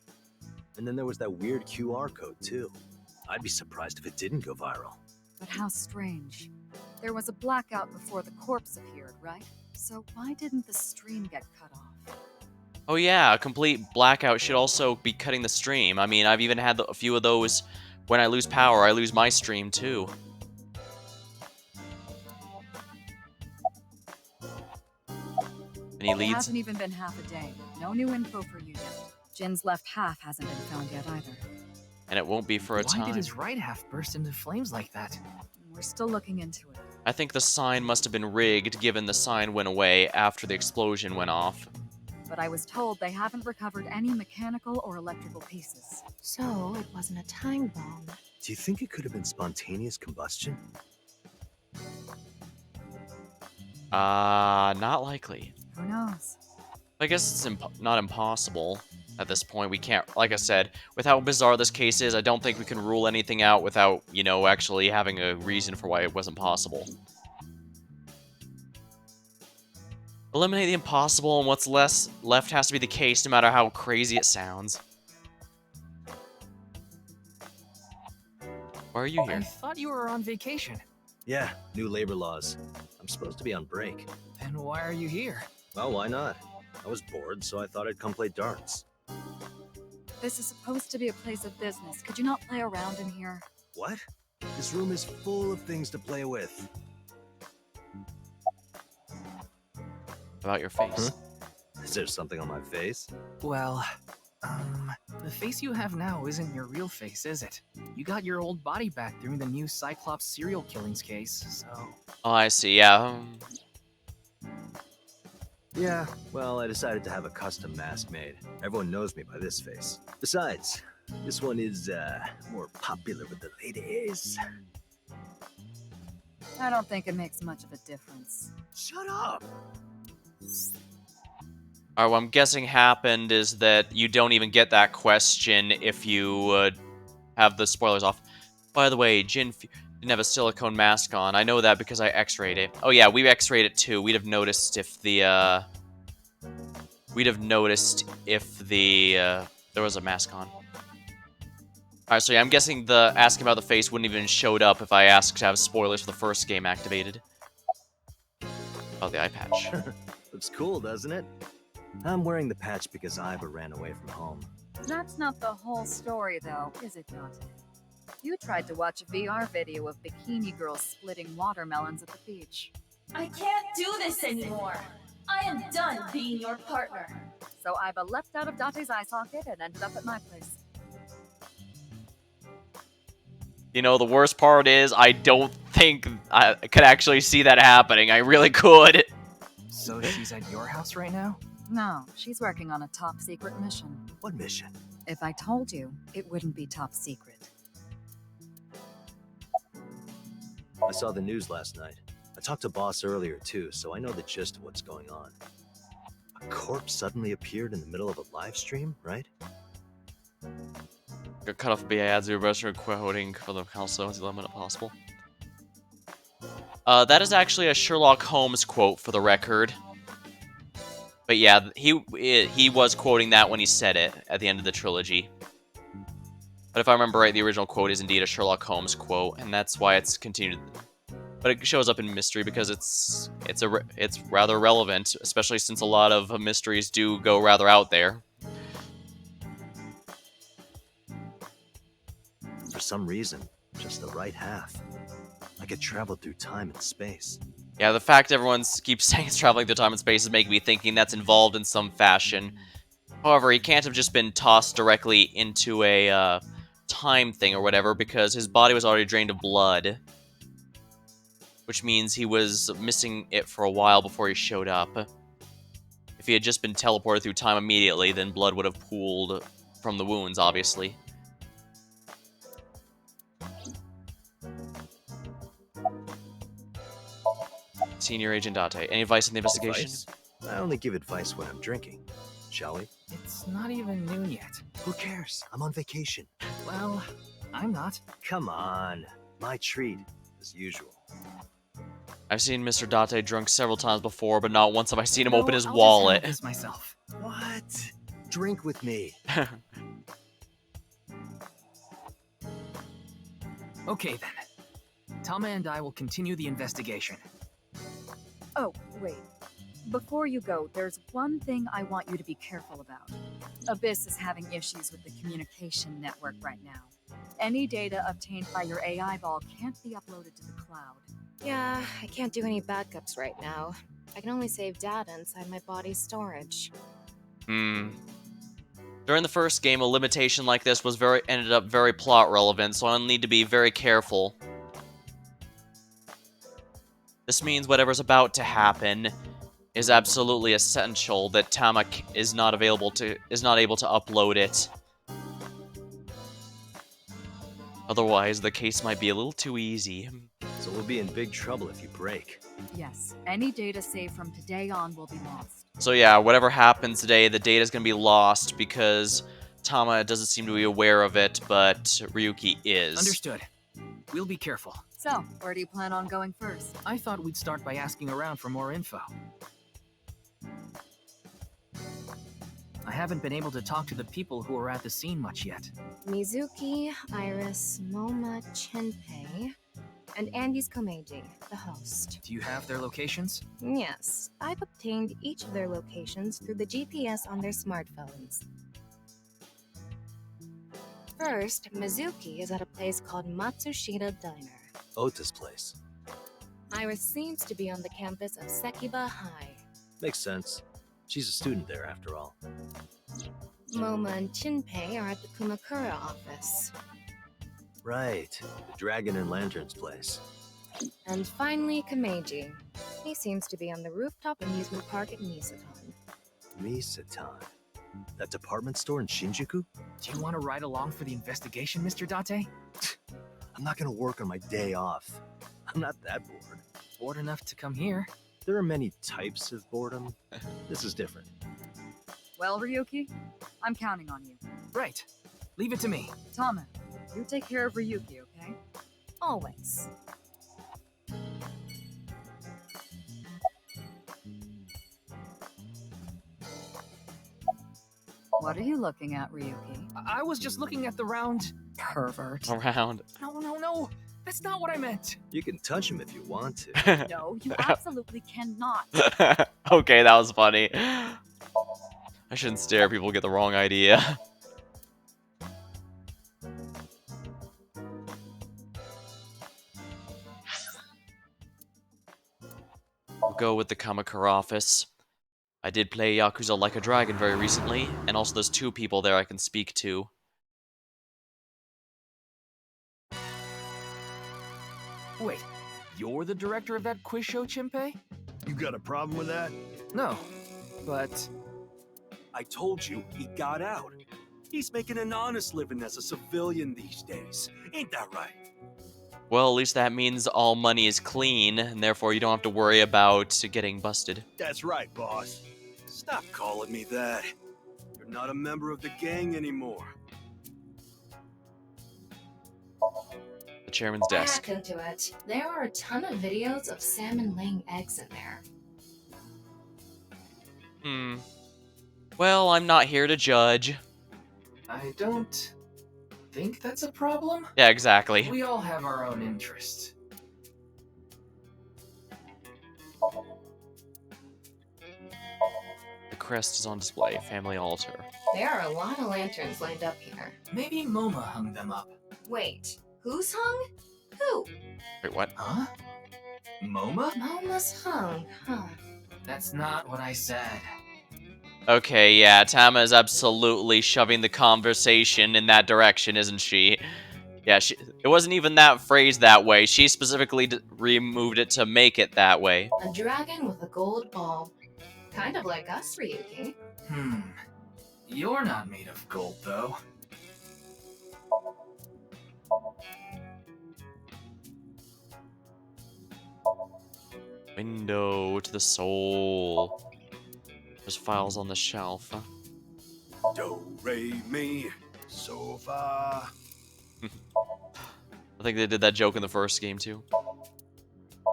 And then there was that weird QR code, too. I'd be surprised if it didn't go viral. But how strange. There was a blackout before the corpse appeared, right? So why didn't the stream get cut off? Oh yeah, a complete blackout should also be cutting the stream. I mean, I've even had a few of those. When I lose power, I lose my stream too. Any It leads? hasn't even been half a day. No new info for you yet. Jin's left half hasn't been found yet either. And it won't be for a Why time. did his right half burst into flames like that? We're still looking into it. I think the sign must have been rigged, given the sign went away after the explosion went off. But I was told they haven't recovered any mechanical or electrical pieces. So it wasn't a time bomb. Do you think it could have been spontaneous combustion? Not likely. Who knows? I guess it's not impossible at this point. We can't, like I said, with how bizarre this case is, I don't think we can rule anything out without, you know, actually having a reason for why it wasn't possible. Eliminate the impossible, and what's left has to be the case, no matter how crazy it sounds. Why are you I here? thought you were on vacation. Yeah, new labor laws. I'm supposed to be on break. Then why are you here? Well, why not? I was bored, so I thought I'd come play darts. This is supposed to be a place of business. Could you not play around in here? What? This room is full of things to play with. About your face. Huh? Is there something on my face? Well, the face you have now isn't your real face, is it? You got your old body back during the new Cyclops serial killings case, so... Oh, I see, yeah. Yeah, well, I decided to have a custom mask made. Everyone knows me by this face. Besides, this one is, more popular with the ladies. I don't think it makes much of a difference. Shut up! Alright, what I'm guessing happened is that you don't even get that question if you have the spoilers off. By the way, Jin didn't have a silicone mask on. I know that because I x-rayed it. Oh yeah, we x-rayed it too. We'd have noticed if the, there was a mask on. Alright, so yeah, I'm guessing the asking about the face wouldn't even showed up if I asked to have spoilers for the first game activated. Oh, the eye patch. Looks cool, doesn't it? I'm wearing the patch because Iva ran away from home. That's not the whole story, though, is it, Dante? You tried to watch a VR video of bikini girls splitting watermelons at the beach. I can't do this anymore. I am done being your partner. So Iva leapt out of Dante's eye socket and ended up at my place. You know, the worst part is I don't think I could actually see that happening. I really could. So she's at your house right now? No, she's working on a top secret mission. What mission? If I told you, it wouldn't be top secret. I saw the news last night. I talked to Boss earlier too, so I know the gist of what's going on. A corpse suddenly appeared in the middle of a live stream, right? Got cut off by ads, reversing quoting for the council to limit it possible. That is actually a Sherlock Holmes quote for the record. But yeah, he was quoting that when he said it at the end of the trilogy. But if I remember right, the original quote is indeed a Sherlock Holmes quote, and that's why it's continued. But it shows up in mystery because it's rather relevant, especially since a lot of mysteries do go rather out there. For some reason, just the right half. Like it traveled through time and space. Yeah, the fact everyone keeps saying it's traveling through time and space is making me thinking that's involved in some fashion. However, he can't have just been tossed directly into a time thing or whatever, because his body was already drained of blood. Which means he was missing it for a while before he showed up. he had just been teleported through time immediately, then blood would have pooled from the wounds, obviously. Senior Agent Date, any advice on the investigation? Advice? I only give advice when I'm drinking. Shall we? It's not even noon yet. Who cares? I'm on vacation. Well, I'm not. Come on. My treat, as usual. I've seen Mr. Date drunk several times before, but not once have I seen him open his I'll wallet. Just handle this myself. What? Drink with me. Okay then. Tama and I will continue the investigation. Oh, wait. Before you go, there's one thing I want you to be careful about. Abyss is having issues with the communication network right now. Any data obtained by your AI ball can't be uploaded to the cloud. Yeah, I can't do any backups right now. I can only save data inside my body's storage. During the first game, a limitation like this was ended up very plot relevant, so I'll need to be very careful. This means whatever's about to happen is absolutely essential that Tama is not able to upload it. Otherwise, the case might be a little too easy. So we'll be in big trouble if you break. Yes, any data saved from today on will be lost. So yeah, whatever happens today, the data's gonna be lost because Tama doesn't seem to be aware of it, but Ryuki is. Understood. We'll be careful. So, where do you plan on going first? I thought we'd start by asking around for more info. I haven't been able to talk to the people who were at the scene much yet. Mizuki, Iris, Moma, Chenpei, and Andy's Komeiji, the host. Do you have their locations? Yes, I've obtained each of their locations through the GPS on their smartphones. First, Mizuki is at a place called Matsushita Diner. Ota's place. Iris seems to be on the campus of Sekiba High. Makes sense. She's a student there, after all. Moma and Chinpei are at the Kumakura office. Right. The Dragon and Lantern's place. And finally, Komeiji. He seems to be on the rooftop amusement park at Misatan. Misatan? That department store in Shinjuku? Do you want to ride along for the investigation, Mr. Date? I'm not gonna work on my day off. I'm not that bored. Bored enough to come here. There are many types of boredom. This is different. Well, Ryuki, I'm counting on you. Right. Leave it to me. Tama, you take care of Ryuki, okay? Always. What are you looking at, Ryuki? I was just looking at the round... Pervert. Around. No. That's not what I meant. You can touch him if you want to. No, you absolutely cannot. Okay, that was funny. I shouldn't stare, people get the wrong idea. We'll go with the Kamakura office. I did play Yakuza Like a Dragon very recently, and also there's 2 people there I can speak to. Wait, you're the director of that quiz show, Chinpei? You got a problem with that? No, but... I told you he got out. He's making an honest living as a civilian these days. Ain't that right? Well, at least that means all money is clean, and therefore you don't have to worry about getting busted. That's right, boss. Stop calling me that. You're not a member of the gang anymore. The chairman's I desk. hacked into it. There are a ton of videos of salmon laying eggs in there. Well, I'm not here to judge. I don't think that's a problem. Yeah, exactly. We all have our own interests. The crest is on display. Family altar. There are a lot of lanterns lined up here. Maybe Moma hung them up. Wait, who's hung? Who? Wait, what? Huh? Moma? Moma's hung, huh? That's not what I said. Okay, yeah, Tama is absolutely shoving the conversation in that direction, isn't she? Yeah, it wasn't even that phrased that way. She specifically removed it to make it that way. A dragon with a gold ball. Kind of like us, Ryuki. You're not made of gold, though. Window to the soul. There's files on the shelf. Do, re, mi, so fa. I think they did that joke in the first game too.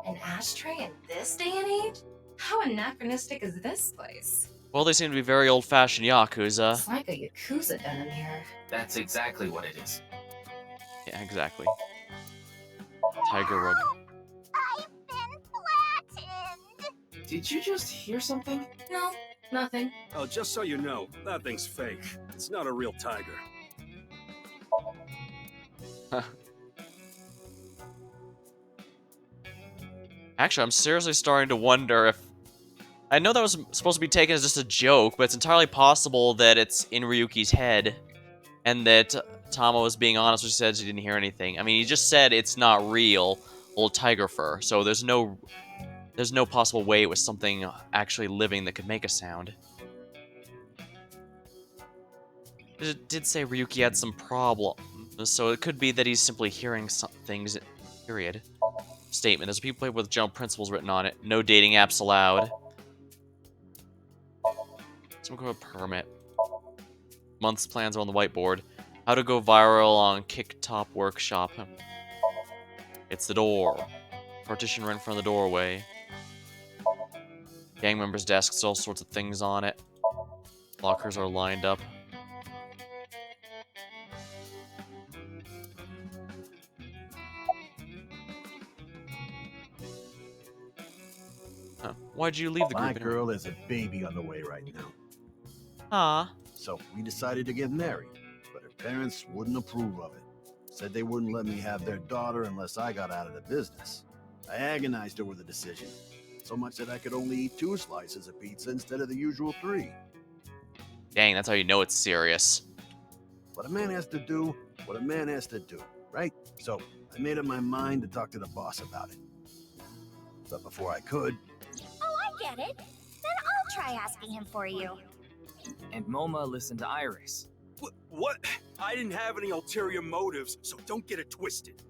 An ashtray in this day and age? How anachronistic is this place? Well, they seem to be very old-fashioned Yakuza. It's like a Yakuza den in here. That's exactly what it is. Yeah, exactly. Tiger rug. I've been flattened! Did you just hear something? No, nothing. Oh, just so you know, that thing's fake. It's not a real tiger. Actually, I'm seriously starting to wonder if... I know that was supposed to be taken as just a joke, but it's entirely possible that it's in Ryuki's head, and that Tama was being honest when she said she didn't hear anything. I mean, he just said it's not real, old tiger fur, so there's no possible way it was something actually living that could make a sound. It did say Ryuki had some problem, so it could be that he's simply hearing some things, period. Statement. There's people with general principles written on it. No dating apps allowed. Some kind of permit. Month's plans are on the whiteboard. How to go viral on Kick-Top Workshop. It's the door. Partition right in front of the doorway. Gang members' desks, all sorts of things on it. Lockers are lined up. Huh. Why'd you leave the group? My girl is a baby on the way right now. Ah. So we decided to get married, but her parents wouldn't approve of it. Said they wouldn't let me have their daughter unless I got out of the business. I agonized over the decision, so much that I could only eat 2 slices of pizza instead of the usual 3. Dang, that's how you know it's serious. What a man has to do, what a man has to do, right? So I made up my mind to talk to the boss about it. But before I could... Oh, I get it. Then I'll try asking him for you. And Moma listened to Iris. What? I didn't have any ulterior motives, so don't get it twisted.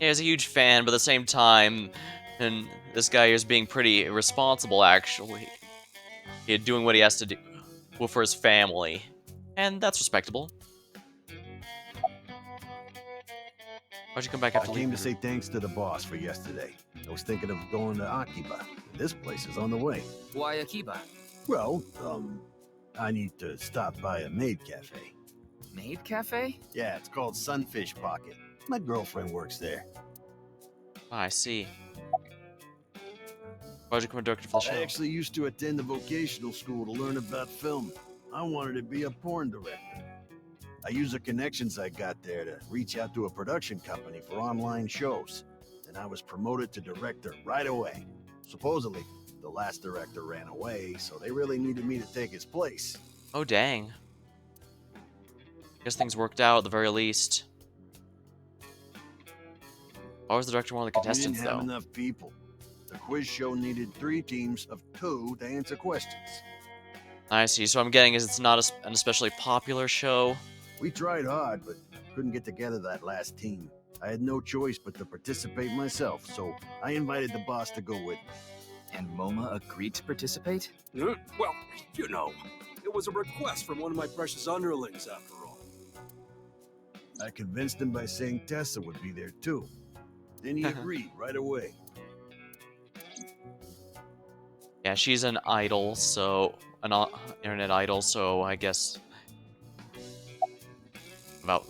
Yeah, he's a huge fan, but at the same time, and this guy is being pretty irresponsible, actually. He's doing what he has to do for his family. And that's respectable. Why'd you come back after I came to say thanks to the boss for yesterday. I was thinking of going to Akiba. This place is on the way. Why Akiba? Well, I need to stop by a maid cafe. Maid cafe? Yeah, it's called Sunfish Pocket. My girlfriend works there. Oh, I see. Why'd you come a director for the show? I actually used to attend a vocational school to learn about film. I wanted to be a porn director. I used the connections I got there to reach out to a production company for online shows, and I was promoted to director right away. Supposedly, the last director ran away, so they really needed me to take his place. Oh, dang. Guess things worked out at the very least. Why was the director one of the contestants, we didn't have though? enough people. The quiz show needed 3 teams of 2 to answer questions. I see. So I'm getting is it's not an especially popular show. We tried hard, but couldn't get together that last team. I had no choice but to participate myself, so I invited the boss to go with me. And Moma agreed to participate? Well, you know, it was a request from one of my precious underlings, after all. I convinced him by saying Tessa would be there too. Then he agreed right away. Yeah, she's an idol, so an internet idol, so I guess about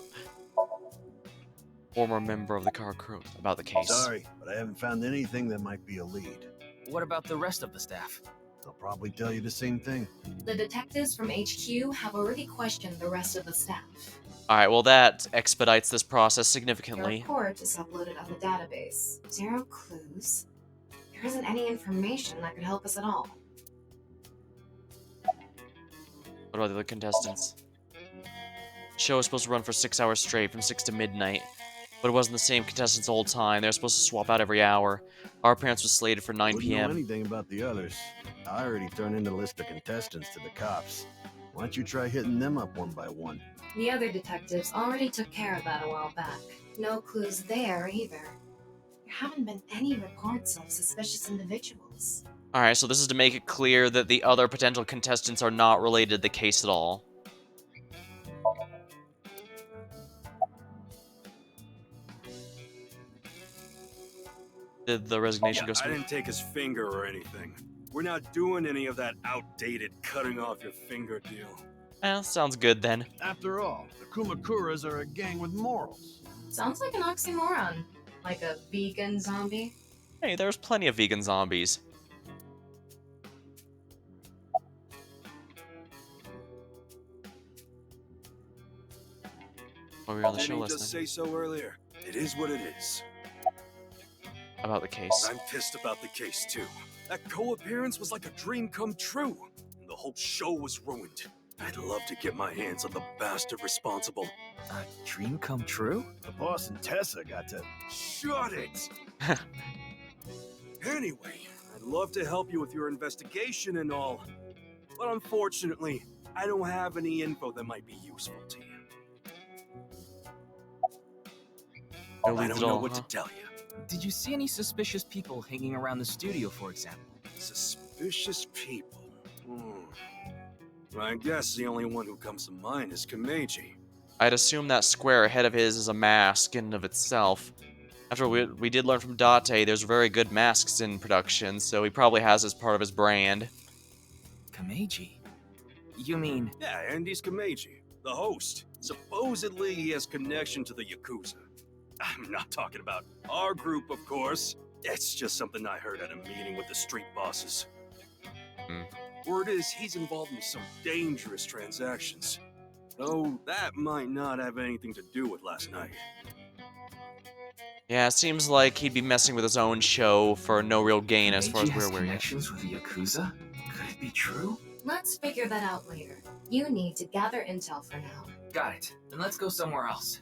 former member of the car crew about the case. Sorry, but I haven't found anything that might be a lead. What about the rest of the staff? They'll probably tell you the same thing. The detectives from HQ have already questioned the rest of the staff. Alright, well that expedites this process Their significantly. report is uploaded on the database. 0 clues. There isn't any information that could help us at all. What about the other contestants? The show is supposed to run for 6 hours straight, from 6 to midnight. But it wasn't the same contestants the whole time. They were supposed to swap out every hour. Our appearance was slated for 9 Wouldn't know p.m. anything about the others. I already turned in the list of contestants to the cops. Why don't you try hitting them up one by one? The other detectives already took care of that a while back. No clues there either. There haven't been any reports of suspicious individuals. Alright, so this is to make it clear that the other potential contestants are not related to the case at all. Did the resignation go I smooth? didn't take his finger or anything. We're not doing any of that outdated cutting off your finger deal. Sounds good then. After all, the Kumakuras are a gang with morals. Sounds like an oxymoron. Like a vegan zombie. Hey, there's plenty of vegan zombies. What were we on the show Didn't you last just night? say so earlier? It is what it is. About the case. I'm pissed about the case too. That co-appearance was like a dream come true. And the whole show was ruined. I'd love to get my hands on the bastard responsible. A dream come true? The boss and Tessa got to... Shut it! Anyway, I'd love to help you with your investigation and all. But unfortunately, I don't have any info that might be useful to you. No I leads don't at know all, what huh? to tell you. Did you see any suspicious people hanging around the studio, for example? Suspicious people? I guess the only one who comes to mind is Kameji. I'd assume that square ahead of his is a mask in and of itself. After we did learn from Date, there's very good masks in production, so he probably has as part of his brand. Kameji? You mean... Yeah, Andy's Kameji, the host. Supposedly he has connection to the Yakuza. I'm not talking about our group, of course. It's just something I heard at a meeting with the street bosses. Word is he's involved in some dangerous transactions. Though that might not have anything to do with last night. Yeah, it seems like he'd be messing with his own show for no real gain as far Kameji as we're has aware yet. connections with the Yakuza? Could it be true? Let's figure that out later. You need to gather intel for now. Got it. Then let's go somewhere else.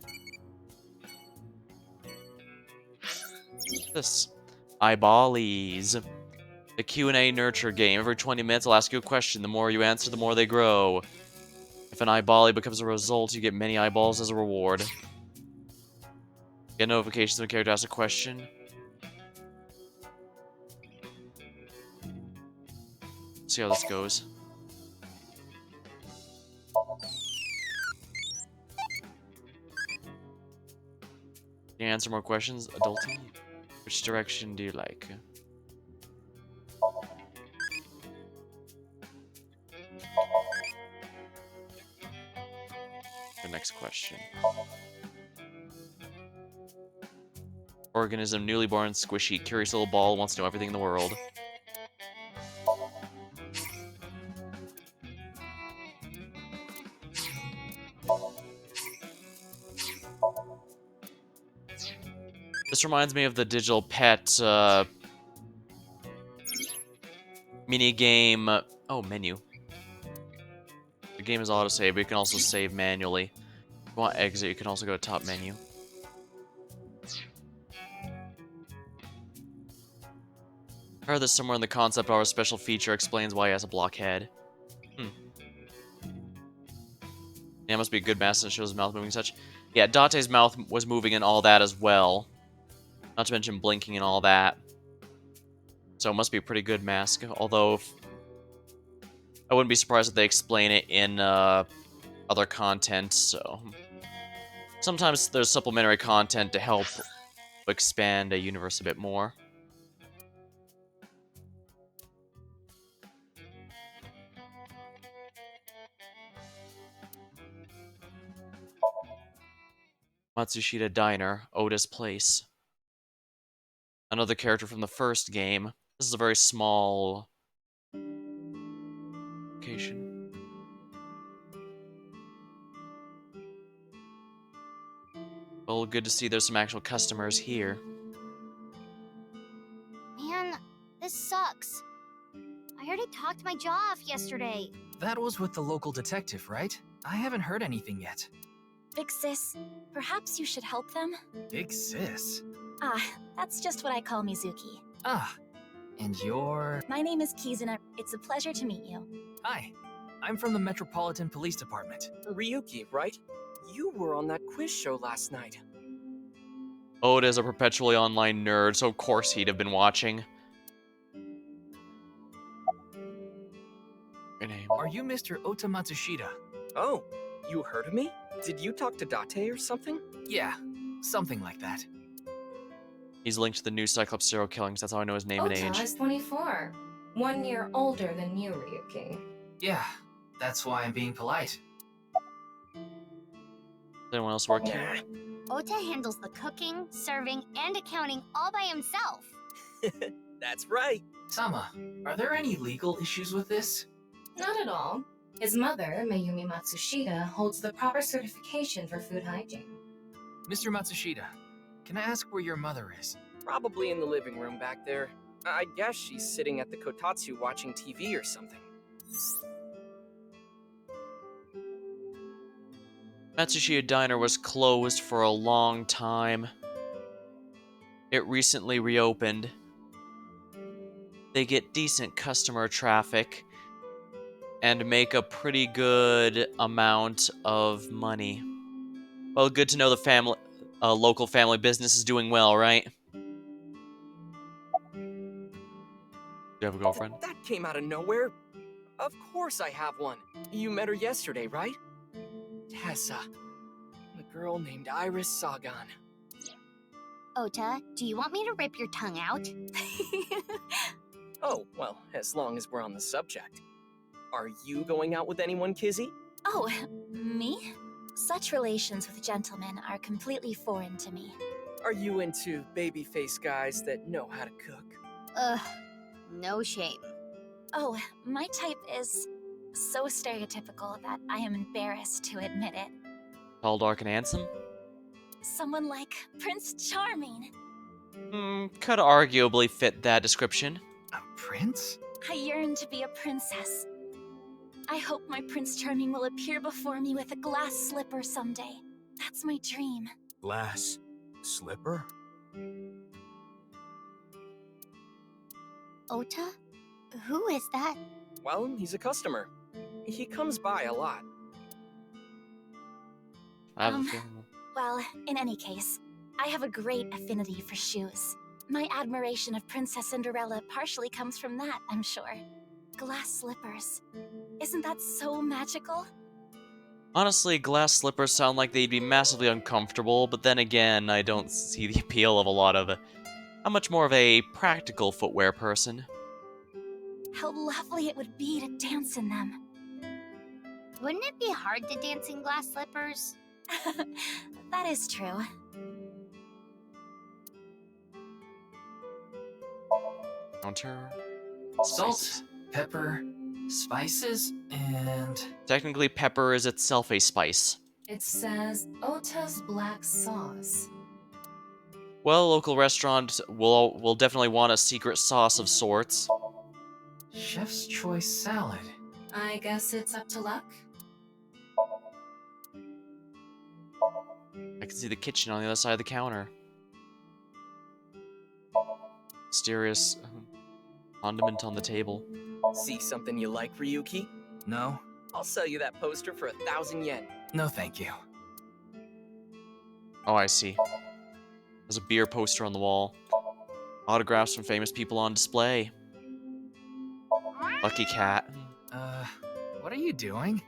This. Eyeballies. The Q&A nurture game. Every 20 minutes I'll ask you a question. The more you answer, the more they grow. If an eyeballie becomes a result, you get many eyeballs as a reward. Get notifications when a character asks a question. See how this goes. Can you answer more questions? Adulting? Which direction do you like? The next question. Organism, newly born, squishy, curious little ball, wants to know everything in the world. This reminds me of the digital pet mini game. Oh, menu. The game is autosave, but you can also save manually. If you want exit, you can also go to top menu. I heard this somewhere in the concept art. A special feature explains why he has a blockhead. Yeah, it must be a good mask that shows his mouth moving and such. Yeah, Date's mouth was moving and all that as well. Not to mention blinking and all that. So it must be a pretty good mask. Although, I wouldn't be surprised if they explain it in other content, so... Sometimes there's supplementary content to help expand a universe a bit more. Matsushita Diner, Otis Place. Another character from the first game. This is a very small location. Well, good to see there's some actual customers here. Man, this sucks. I already talked my jaw off yesterday. That was with the local detective, right? I haven't heard anything yet. Big sis, perhaps you should help them? Big sis? Ah, that's just what I call Mizuki. Ah, and you're... My name is Kizuna. It's a pleasure to meet you. Hi, I'm from the Metropolitan Police Department. Ryuki, right? You were on that quiz show last night. Oda's a perpetually online nerd, so of course he'd have been watching. Your name. Are you Mr. Ota Matsushita? Oh, you heard of me? Did you talk to Date or something? Yeah, something like that. He's linked to the new Cyclops serial killings, that's how I know his name and Ota age. is 24. 1 year older than you, Ryuki. Yeah, that's why I'm being polite. Anyone else work here? Ota handles the cooking, serving, and accounting all by himself. That's right. Sama, are there any legal issues with this? Not at all. His mother, Mayumi Matsushita, holds the proper certification for food hygiene. Mr. Matsushita, can I ask where your mother is? Probably in the living room back there. I guess she's sitting at the kotatsu watching TV or something. Matsushita Diner was closed for a long time. It recently reopened. They get decent customer traffic and make a pretty good amount of money. Well, good to know the local family business is doing well, right? Do you have a girlfriend? That came out of nowhere. Of course I have one. You met her yesterday, right? Tessa. A girl named Iris Sagan. Ota, do you want me to rip your tongue out? Oh, well, as long as we're on the subject. Are you going out with anyone, Kizzy? Oh, me? Such relations with gentlemen are completely foreign to me. Are you into baby-faced guys that know how to cook? Ugh, no shame. Oh, my type is so stereotypical that I am embarrassed to admit it. Tall, dark, and handsome? Someone like Prince Charming. Could arguably fit that description. A prince? I yearn to be a princess. I hope my Prince Charming will appear before me with a glass slipper someday. That's my dream. Glass slipper? Ota? Who is that? Well, he's a customer. He comes by a lot. I have a feeling. Well, in any case, I have a great affinity for shoes. My admiration of Princess Cinderella partially comes from that, I'm sure. Glass slippers. Isn't that so magical? Honestly, glass slippers sound like they'd be massively uncomfortable, but then again, I don't see the appeal of a lot of it. I'm much more of a practical footwear person. How lovely it would be to dance in them. Wouldn't it be hard to dance in glass slippers? That is true. Counter. Salt, pepper, spices, and... Technically, pepper is itself a spice. It says Ota's black sauce. Well, local restaurant will definitely want a secret sauce of sorts. Chef's choice salad. I guess it's up to luck. I can see the kitchen on the other side of the counter. Mysterious condiment on the table. See something you like, Ryuki? No. I'll sell you that poster for 1,000 yen. No, thank you. Oh, I see. There's a beer poster on the wall. Autographs from famous people on display. Lucky cat. What are you doing?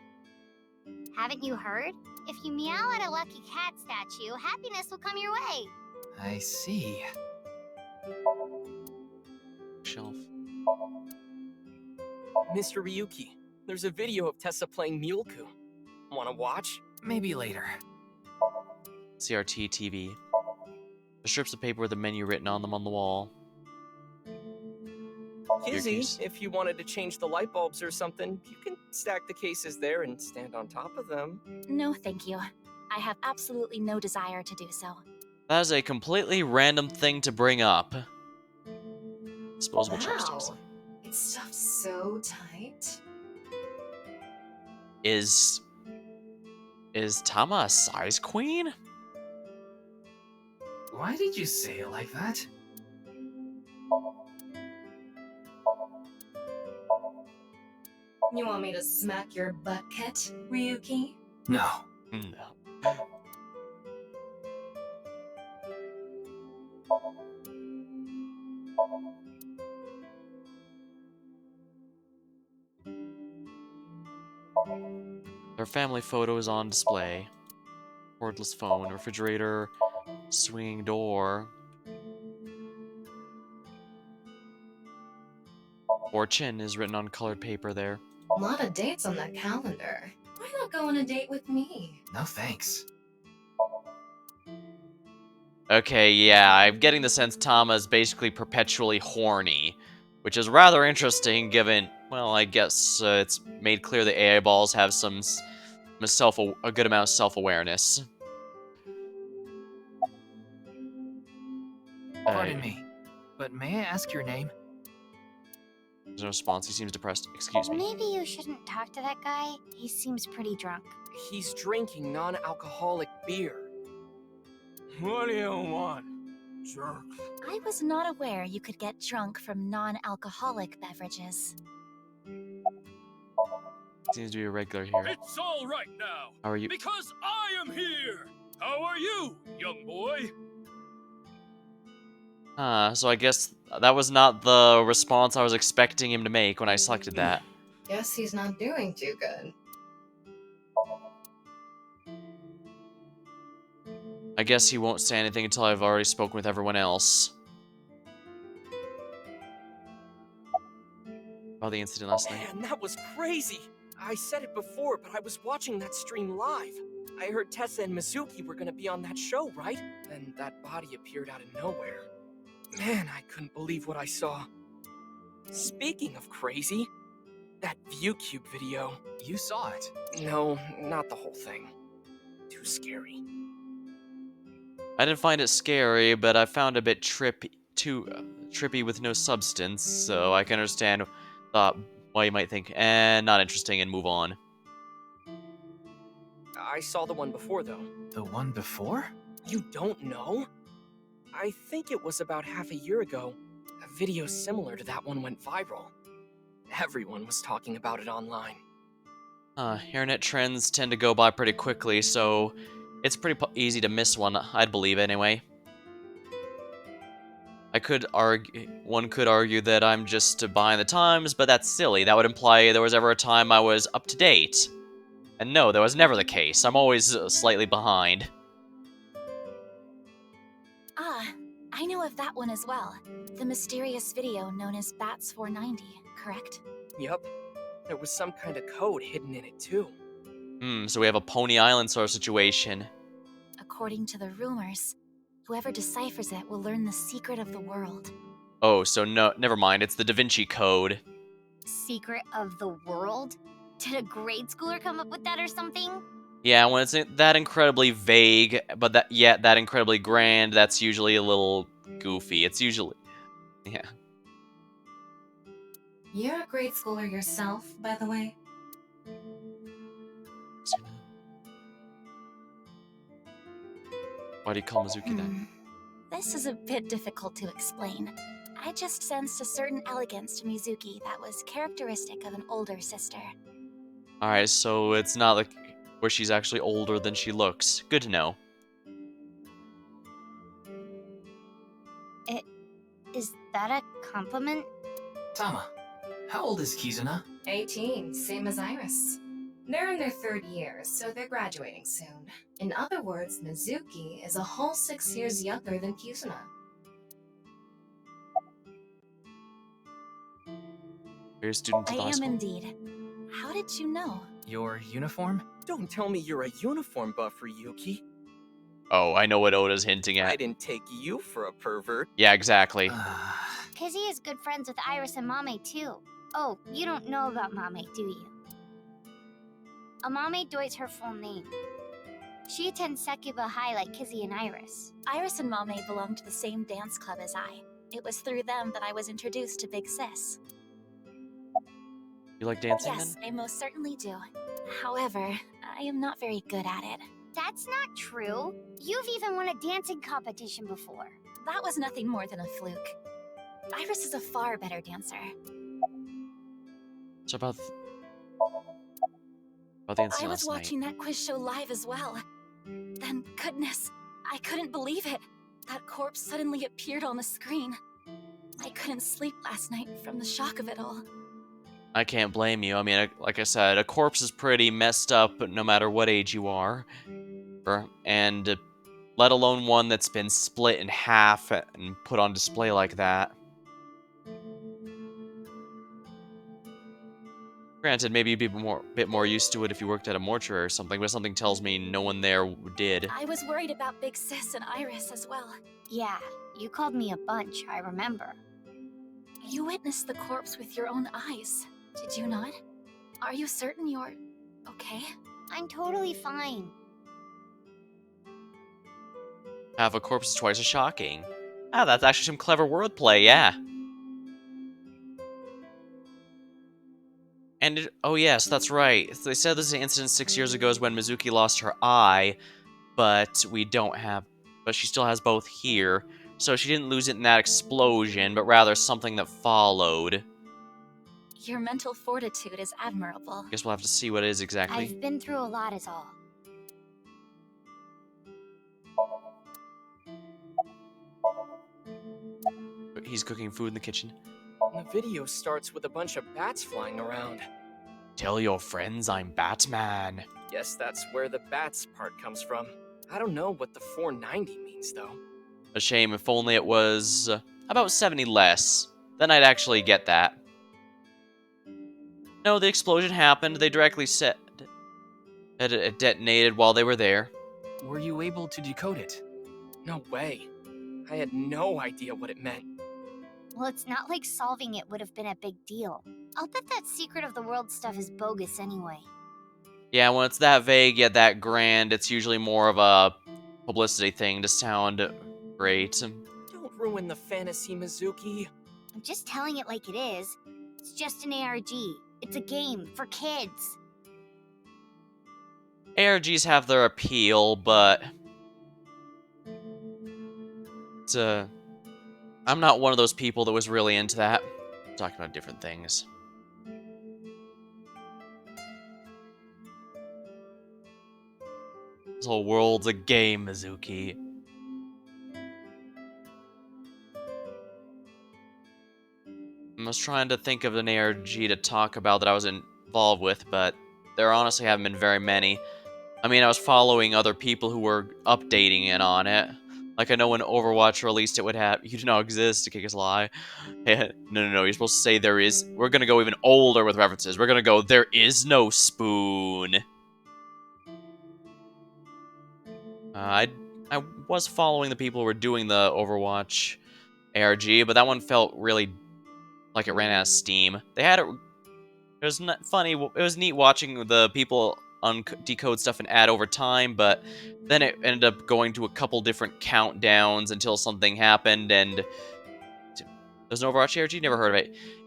Haven't you heard? If you meow at a lucky cat statue, happiness will come your way. I see. Shelf. Mr. Ryuki, there's a video of Tessa playing Muleku. Wanna watch? Maybe later. CRT TV. The strips of paper with the menu written on them on the wall. Kizzy, if you wanted to change the light bulbs or something, you can stack the cases there and stand on top of them. No, thank you. I have absolutely no desire to do so. That is a completely random thing to bring up. Disposable Wow. chopsticks. It's stuffed so tight. Is Is Tama a size queen? Why did you say it like that? You want me to smack your butt, Kit, Ryuki? No. No. Her family photo is on display. Cordless phone, refrigerator, swinging door. Fortune is written on colored paper there. A lot of dates on that calendar. Why not go on a date with me? No thanks. Okay, yeah, I'm getting the sense Tama is basically perpetually horny, which is rather interesting given, well, I guess it's made clear that AI balls have a good amount of self-awareness. Pardon me, but may I ask your name? There's no response. He seems depressed. Excuse me. Maybe you shouldn't talk to that guy. He seems pretty drunk. He's drinking non-alcoholic beer. What do you want, jerk? I was not aware you could get drunk from non-alcoholic beverages. Seems to be a regular here. It's all right now. How are you? Because I am here. How are you, young boy? So I guess that was not the response I was expecting him to make when I selected that. Guess he's not doing too good. I guess he won't say anything until I've already spoken with everyone else. About the incident last night. Man, that was crazy! I said it before, but I was watching that stream live. I heard Tessa and Mizuki were gonna be on that show, right? Then that body appeared out of nowhere. Man, I couldn't believe what I saw. Speaking of crazy, that ViewCube video. You saw it. No, not the whole thing. Too scary. I didn't find it scary, but I found it a bit trippy with no substance, so I can understand why you might think, not interesting, and move on. I saw the one before, though. The one before? You don't know? I think it was about half a year ago. A video similar to that one went viral. Everyone was talking about it online. Internet trends tend to go by pretty quickly, so it's pretty easy to miss one, I'd believe anyway. One could argue that I'm just behind the times, but that's silly. That would imply there was ever a time I was up to date. And no, that was never the case. I'm always slightly behind. Ah, I know of that one as well. The mysterious video known as Bats 490, correct? Yep. There was some kind of code hidden in it, too. So we have a Pony Island sort of situation. According to the rumors, whoever deciphers it will learn the secret of the world. Oh, so no, never mind. It's the Da Vinci Code. Secret of the world? Did a grade schooler come up with that or something? Yeah, when it's that incredibly vague, but that incredibly grand, that's usually a little goofy. It's usually, yeah. You're a grade schooler yourself, by the way. Why do you call Mizuki that? This is a bit difficult to explain. I just sensed a certain elegance to Mizuki that was characteristic of an older sister. Alright, so it's not like where she's actually older than she looks. Good to know. Is that a compliment? Tama, how old is Kizuna? 18, same as Iris. They're in their third year, so they're graduating soon. In other words, Mizuki is a whole 6 years younger than Kizuna. You're a student at I the high am school? indeed. How did you know? Your uniform? Don't tell me you're a uniform buff, Ryuki. Oh, I know what Oda's hinting I at. didn't take you for a pervert. Yeah, exactly. Kizzy is good friends with Iris and Mame too. Oh, you don't know about Mame, do you? Amame Doi's her full name. She attends Sekiba High like Kizzy and Iris. Iris and Mame belong to the same dance club as I. It was through them that I was introduced to Big Sis. You like dancing Yes, then? I most certainly do. However, I am not very good at it. That's not true. You've even won a dancing competition before. That was nothing more than a fluke. Iris is a far better dancer. So about the incident I was last night. watching that quiz show live as well. Then, goodness, I couldn't believe it. That corpse suddenly appeared on the screen. I couldn't sleep last night from the shock of it all. I can't blame you. I mean, like I said, a corpse is pretty messed up no matter what age you are. And let alone one that's been split in half and put on display like that. Granted, maybe you'd be bit more used to it if you worked at a mortuary or something, but something tells me no one there did. I was worried about Big Sis and Iris as well. Yeah, you called me a bunch, I remember. You witnessed the corpse with your own eyes, did you not? Are you certain you're okay? I'm totally fine. Half a corpse is twice as shocking. Ah, that's actually some clever wordplay, yeah. And oh yes, that's right. They said this incident 6 years ago is when Mizuki lost her eye, but she still has both here. So she didn't lose it in that explosion, but rather something that followed. Your mental fortitude is admirable. Guess we'll have to see what it is exactly. I've been through a lot is all. He's cooking food in the kitchen. The video starts with a bunch of bats flying around. Tell your friends I'm Batman. Guess that's where the bats part comes from. I don't know what the 490 means, though. A shame, if only it was about 70 less. Then I'd actually get that. No, the explosion happened. They directly said it detonated while they were there. Were you able to decode it? No way. I had no idea what it meant. Well, it's not like solving it would have been a big deal. I'll bet that secret of the world stuff is bogus anyway. Yeah, when it's that vague yet that grand, it's usually more of a publicity thing to sound great. Don't ruin the fantasy, Mizuki. I'm just telling it like it is. It's just an ARG. It's a game for kids. ARGs have their appeal, but I'm not one of those people that was really into that. I'm talking about different things. This whole world's a game, Mizuki. I was trying to think of an ARG to talk about that I was involved with, but there honestly haven't been very many. I mean, I was following other people who were updating it on it. Like, I know when Overwatch released, it would have, "You do not exist," to kick his lie. No, you're supposed to say there is. We're gonna go even older with references. We're gonna go, there is no spoon. I was following the people who were doing the Overwatch ARG, but that one felt really like it ran out of steam. They had it. It was not funny. It was neat watching the people decode stuff and add over time, but then it ended up going to a couple different countdowns until something happened, and there's an Overwatch ARG? Never heard of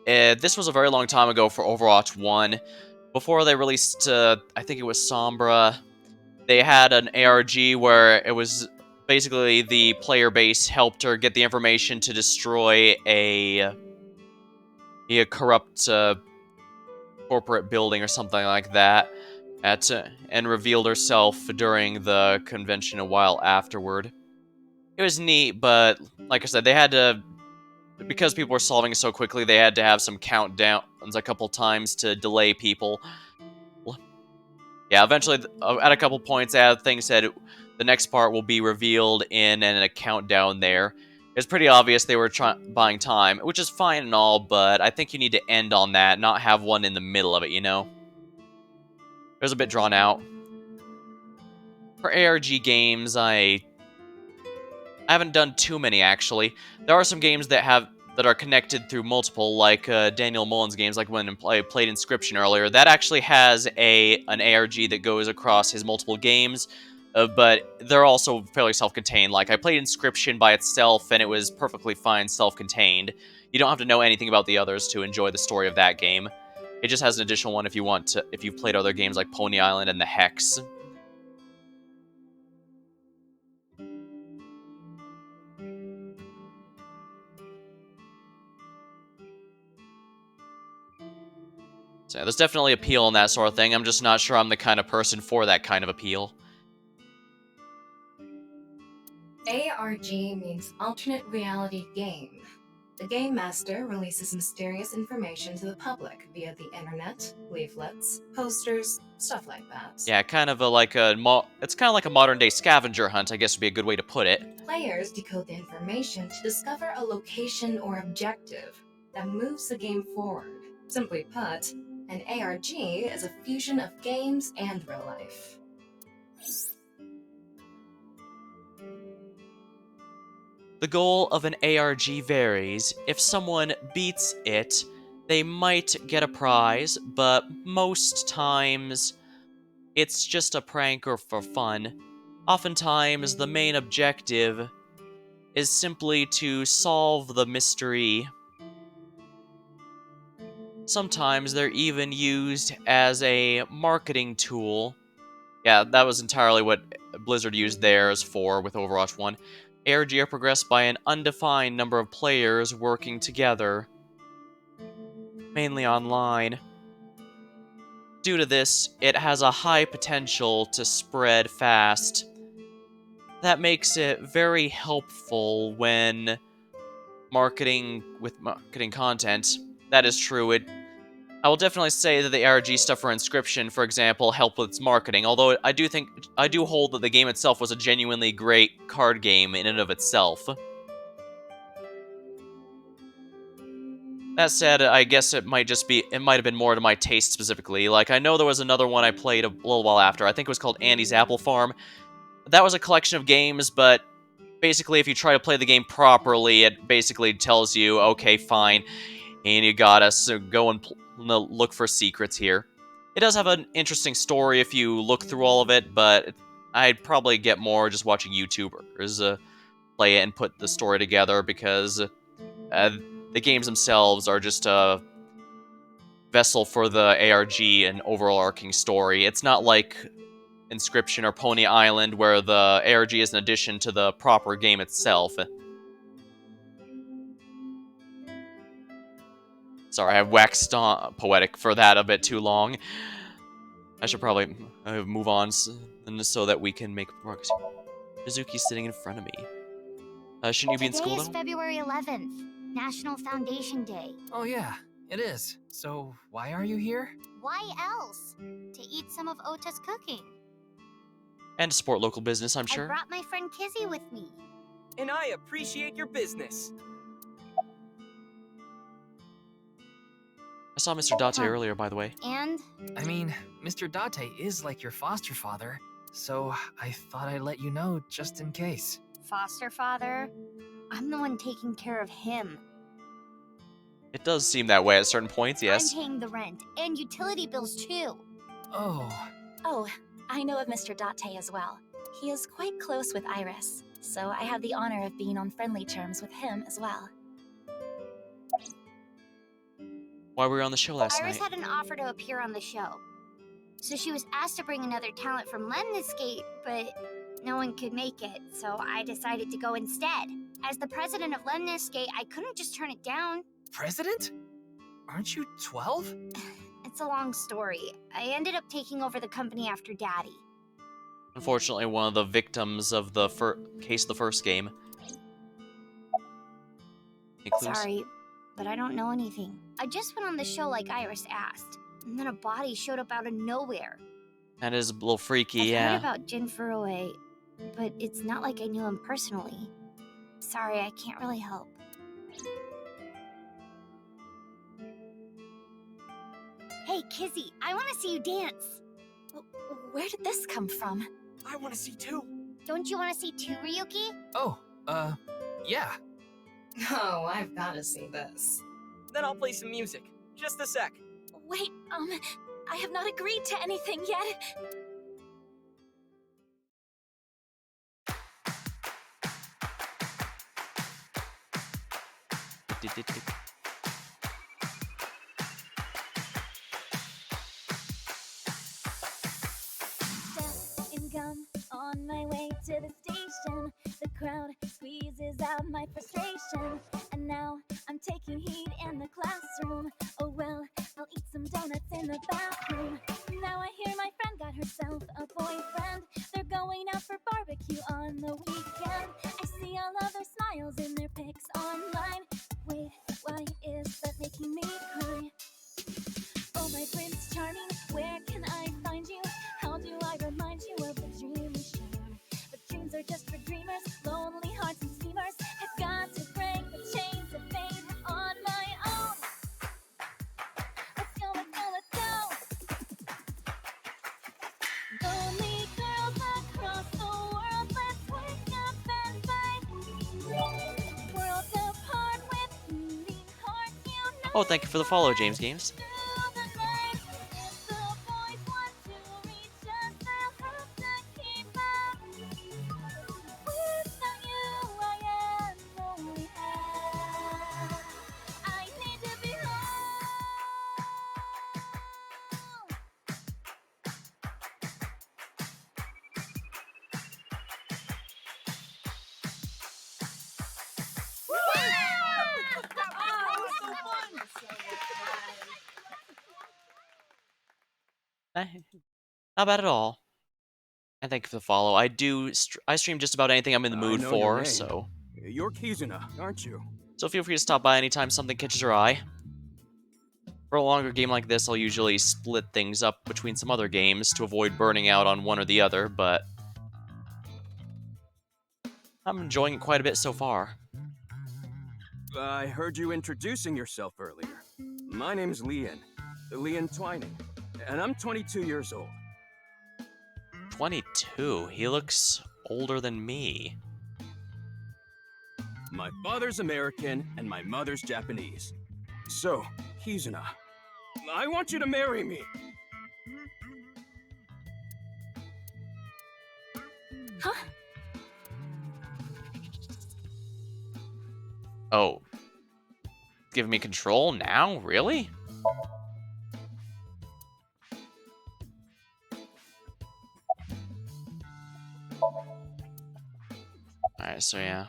it. This was a very long time ago for Overwatch 1. Before they released, I think it was Sombra, they had an ARG where it was basically the player base helped her get the information to destroy a corrupt corporate building or something like that, and revealed herself during the convention a while afterward. It was neat, but like I said, they had to, because people were solving it so quickly, they had to have some countdowns a couple times to delay people. Yeah, eventually, at a couple points, things said the next part will be revealed in and a countdown there. It's pretty obvious they were buying time, which is fine and all, but I think you need to end on that, not have one in the middle of it, you know? It was a bit drawn out. For ARG games, I haven't done too many, actually. There are some games that are connected through multiple, like Daniel Mullen's games, like when I played Inscription earlier. That actually has an ARG that goes across his multiple games, but they're also fairly self-contained. Like, I played Inscription by itself, and it was perfectly fine self-contained. You don't have to know anything about the others to enjoy the story of that game. It just has an additional one if you've played other games like Pony Island and the Hex. So yeah, there's definitely appeal in that sort of thing. I'm just not sure I'm the kind of person for that kind of appeal. ARG means Alternate Reality Game. The Game Master releases mysterious information to the public via the internet, leaflets, posters, stuff like that. Yeah, it's kind of like a modern day scavenger hunt, I guess would be a good way to put it. Players decode the information to discover a location or objective that moves the game forward. Simply put, an ARG is a fusion of games and real life. The goal of an ARG varies. If someone beats it, they might get a prize, but most times it's just a prank or for fun. Oftentimes, the main objective is simply to solve the mystery. Sometimes they're even used as a marketing tool. Yeah, that was entirely what Blizzard used theirs for with Overwatch 1. ARG are progressed by an undefined number of players working together, mainly online. Due to this, it has a high potential to spread fast. That makes it very helpful when marketing content. That is true. I will definitely say that the ARG stuff for Inscription, for example, helped with its marketing, although I do hold that the game itself was a genuinely great card game in and of itself. That said, I guess it might have been more to my taste specifically. Like, I know there was another one I played a little while after. I think it was called Andy's Apple Farm. That was a collection of games, but basically if you try to play the game properly, it basically tells you, okay, fine, and you gotta go and look for secrets here. It does have an interesting story if you look through all of it, but I'd probably get more just watching YouTubers play it and put the story together, because the games themselves are just a vessel for the ARG and overarching story. It's not like Inscription or Pony Island, where the ARG is an addition to the proper game itself. Sorry, I waxed poetic for that a bit too long. I should probably move on so that we can make progress. Mizuki's sitting in front of me. Shouldn't you be in school Today is though? February 11th, National Foundation Day. Oh yeah, it is. So why are you here? Why else? To eat some of Ota's cooking. And to support local business, I'm I sure. brought my friend Kizzy with me. And I appreciate your business. I saw Mr. Date earlier, by the way. And? I mean, Mr. Date is like your foster father, so I thought I'd let you know just in case. Foster father? I'm the one taking care of him. It does seem that way at certain points, yes. I'm paying the rent and utility bills too. Oh. Oh, I know of Mr. Date as well. He is quite close with Iris, so I have the honor of being on friendly terms with him as well. Why were we on the show last Iris night? had an offer to appear on the show. So she was asked to bring another talent from Lemniscate, but no one could make it, so I decided to go instead. As the president of Lemniscate, I couldn't just turn it down. President? Aren't you 12? It's a long story. I ended up taking over the company after Daddy. Unfortunately, one of the victims of the case of the first game. Any clues? Sorry, but I don't know anything. I just went on the show like Iris asked, and then a body showed up out of nowhere. That is a little freaky, I've yeah. heard about Jin Furue, but it's not like I knew him personally. Sorry, I can't really help. Hey, Kizzy, I want to see you dance. Where did this come from? I want to see too. Don't you want to see too, Ryuki? Oh, yeah. Oh, I've got to see this. Then I'll play some music. Just a sec. Wait, I have not agreed to anything yet. attention. And now I'm taking heat in the classroom. Oh well, I'll eat some donuts in the bathroom. Now I hear my friend got herself a boyfriend. They're going out for barbecue on the weekend. I see all of their smiles in their pics online. Wait, why is that making me cry? Oh my Prince Charming, where can I find you? How do I remind you of the dream we shared? But dreams are just for dreamers, lonely hearts and schemers. I've got to break the chains of fate on my own. Let's go, let's go, let's go. Lonely girls across the world, let's wake up and fight. Worlds apart with beating hearts, you know. Oh, thank you for the follow, James Games. Not bad at all. And thank you for the follow. I stream just about anything I'm in the mood know your for, name. so You're Kizuna, aren't you? feel free to stop by anytime something catches your eye. For a longer game like this, I'll usually split things up between some other games to avoid burning out on one or the other, but I'm enjoying it quite a bit so far. I heard you introducing yourself earlier. My name's Lian Twining, and I'm 22 years old. 22? He looks older than me. My father's American, and my mother's Japanese. So, Kizuna, I want you to marry me. Huh? Oh. Give me control now? Really? Alright, so yeah.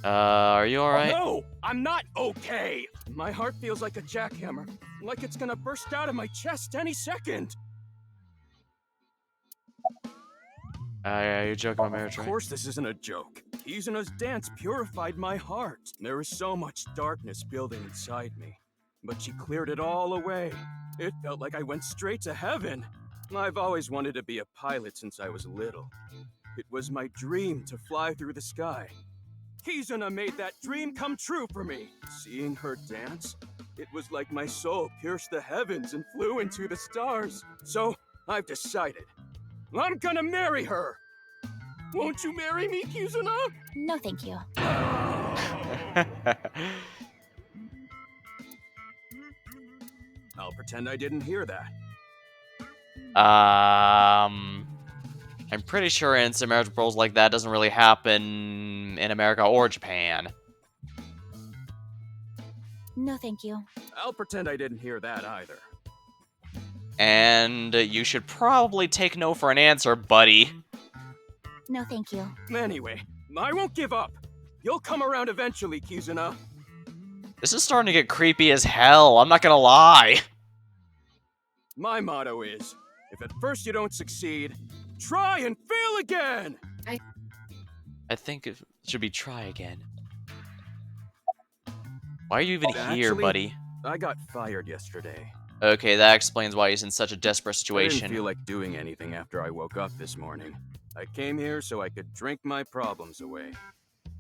Are you alright? No, I'm not okay. My heart feels like a jackhammer, like it's gonna burst out of my chest any second. You're joking about marriage, Of right? course this isn't a joke. Kizuna's dance purified my heart. There was so much darkness building inside me, but she cleared it all away. It felt like I went straight to heaven. I've always wanted to be a pilot since I was little. It was my dream to fly through the sky. Kizuna made that dream come true for me. Seeing her dance, it was like my soul pierced the heavens and flew into the stars. So, I've decided. I'm gonna marry her! Won't you marry me, Kizuna? No, thank you. I'll pretend I didn't hear that. I'm pretty sure instant marriage proposals like that doesn't really happen in America or Japan. No, thank you. I'll pretend I didn't hear that either. And you should probably take no for an answer, buddy. No, thank you. Anyway, I won't give up. You'll come around eventually, Kizuna. This is starting to get creepy as hell, I'm not gonna lie. My motto is, if at first you don't succeed, try and fail again! I think it should be try again. Why are you even here, Actually, buddy? I got fired yesterday. Okay, that explains why he's in such a desperate I situation. didn't feel like doing anything after I woke up this morning. I came here so I could drink my problems away.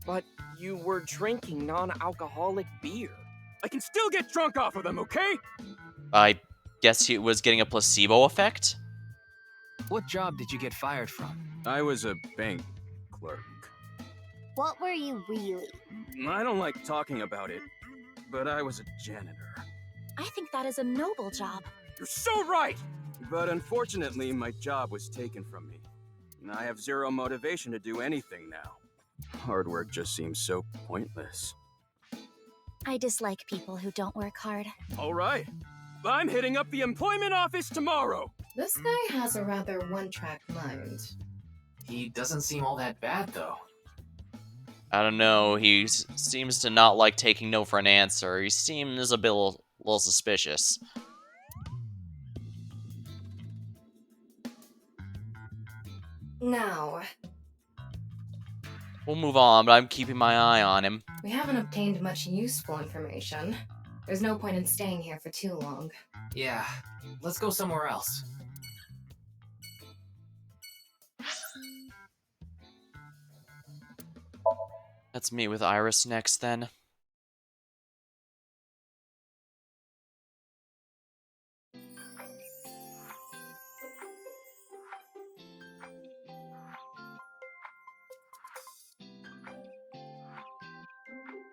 But you were drinking non-alcoholic beer. I can still get drunk off of them, okay? I guess he was getting a placebo effect? What job did you get fired from? I was a bank clerk. What were you really? I don't like talking about it, but I was a janitor. I think that is a noble job. You're so right! But unfortunately, my job was taken from me. I have zero motivation to do anything now. Hard work just seems so pointless. I dislike people who don't work hard. All right. I'm hitting up the employment office tomorrow. This guy has a rather one-track mind. He doesn't seem all that bad, though. I don't know, he seems to not like taking no for an answer. He seems a bit little suspicious. Now, We'll move on, but I'm keeping my eye on him. we haven't obtained much useful information. There's no point in staying here for too long. Yeah, let's go somewhere else. Let's meet with Iris next, then.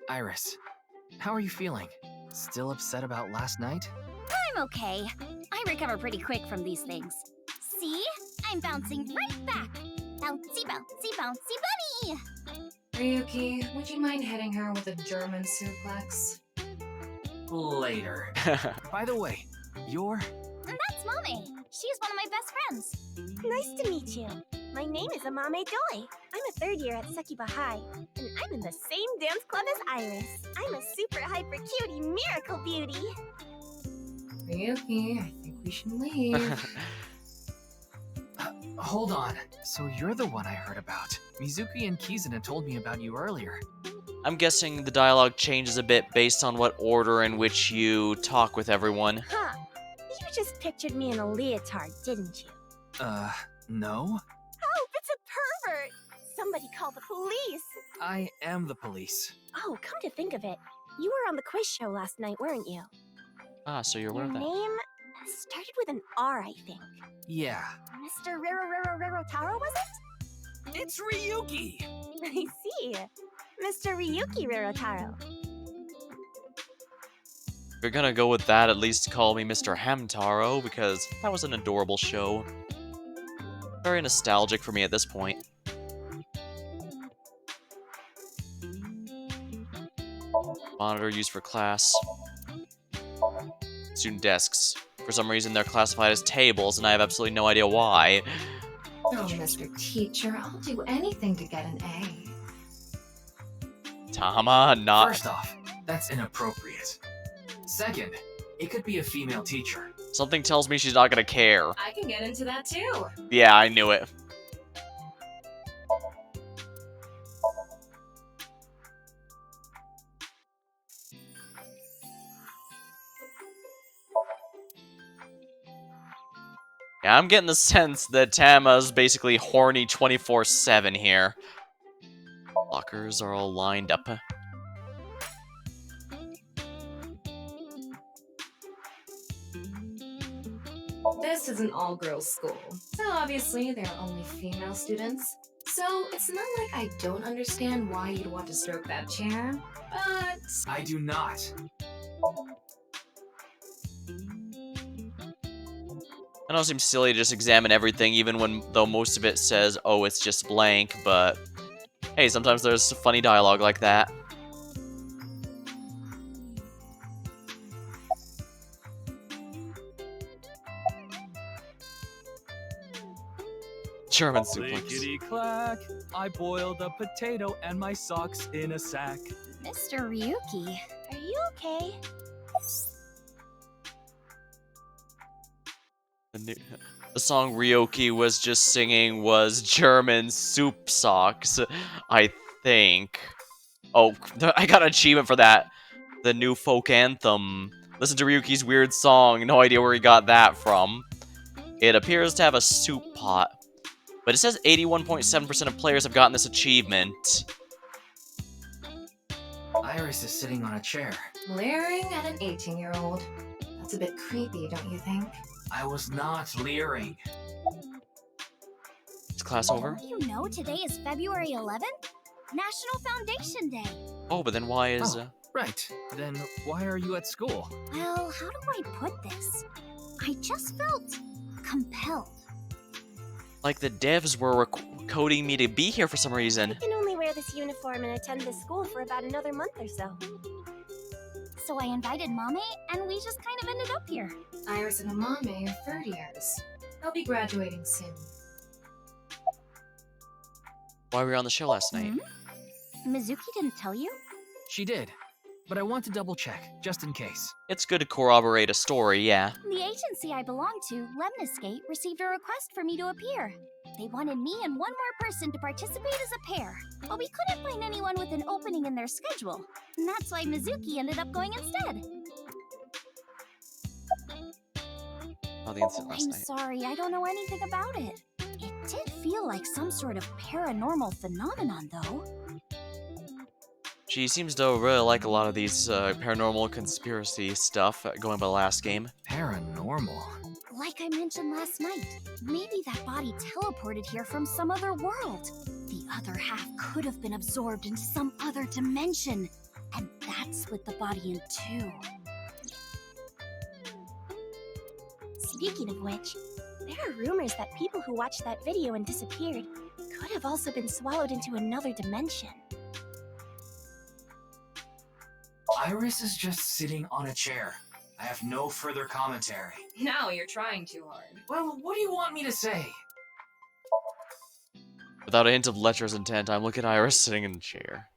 Iris, how are you feeling? Still upset about last night? I'm okay. I recover pretty quick from these things. See? I'm bouncing right back. Bouncy, bouncy, bouncy bunny! Ryuki, would you mind hitting her with a German suplex? Later. By the way, you're... That's Mame. She's one of my best friends. Nice to meet you. My name is Amame Doi. I'm a third year at Sekiba High, and I'm in the same dance club as Iris. I'm a super hyper cutie miracle beauty. Ryuki, I think we should leave. Hold on. So you're the one I heard about. Mizuki and Kizuna told me about you earlier. I'm guessing the dialogue changes a bit based on what order in which you talk with everyone. Huh. You just pictured me in a leotard, didn't you? No? Oh, it's a pervert! Somebody call the police! I am the police. Oh, come to think of it, you were on the quiz show last night, weren't you? Ah, so you're aware Your of that. name started with an R, I think. Yeah. Mr. Rero Taro, was it? It's Ryuki! I see. Mr. Ryuki Rerotaro. If you're gonna go with that, at least call me Mr. Hamtaro, because that was an adorable show. Very nostalgic for me at this point. Monitor used for class. Student desks. For some reason, they're classified as tables, and I have absolutely no idea why. Oh, Mr. Teacher, I'll do anything to get an A. Tama, not... First off, that's inappropriate. Second, it could be a female teacher. Something tells me she's not gonna care. I can get into that too. Yeah, I knew it. Yeah, I'm getting the sense that Tama's basically horny 24/7 here. Lockers are all lined up. This is an all-girls school, so obviously there are only female students. So it's not like I don't understand why you'd want to stroke that chair, but... I do not. I know it seems silly to just examine everything, even though most of it says, oh, it's just blank, but hey, sometimes there's funny dialogue like that. German suplex. Clickety-clack, I boiled a potato and my socks in a sack. Mr. Ryuki, are you okay? The song Ryoki was just singing was German soup socks, I think. Oh, I got an achievement for that. The new folk anthem. Listen to Ryuki's weird song, no idea where he got that from. It appears to have a soup pot. But it says 81.7% of players have gotten this achievement. Iris is sitting on a chair. Leering at an 18-year-old. That's a bit creepy, don't you think? I was not leering. Is class over? you know today is February 11th? National Foundation Day. Oh, but then why is... Right. Then why are you at school? Well, how do I put this? I just felt compelled. Like the devs were coding me to be here for some reason. I can only wear this uniform and attend this school for about another month or so. So I invited Mame, and we just kind of ended up here. Iris and Amame are third years. They'll be graduating soon. Why were we on the show last night? Mizuki didn't tell you? She did, but I want to double check, just in case. It's good to corroborate a story, yeah. The agency I belong to, Lemniscate, received a request for me to appear. They wanted me and one more person to participate as a pair, but we couldn't find anyone with an opening in their schedule. And that's why Mizuki ended up going instead. Oh, the incident last I'm night. sorry, I don't know anything about it. It did feel like some sort of paranormal phenomenon, though. She seems to really like a lot of these paranormal conspiracy stuff going by the last game. Paranormal? Like I mentioned last night, maybe that body teleported here from some other world. The other half could have been absorbed into some other dimension, and that split the body in two. Speaking of which, there are rumors that people who watched that video and disappeared could have also been swallowed into another dimension. Iris is just sitting on a chair. I have no further commentary. Now you're trying too hard. Well, what do you want me to say? Without a hint of lecherous intent, I'm looking at Iris sitting in the chair.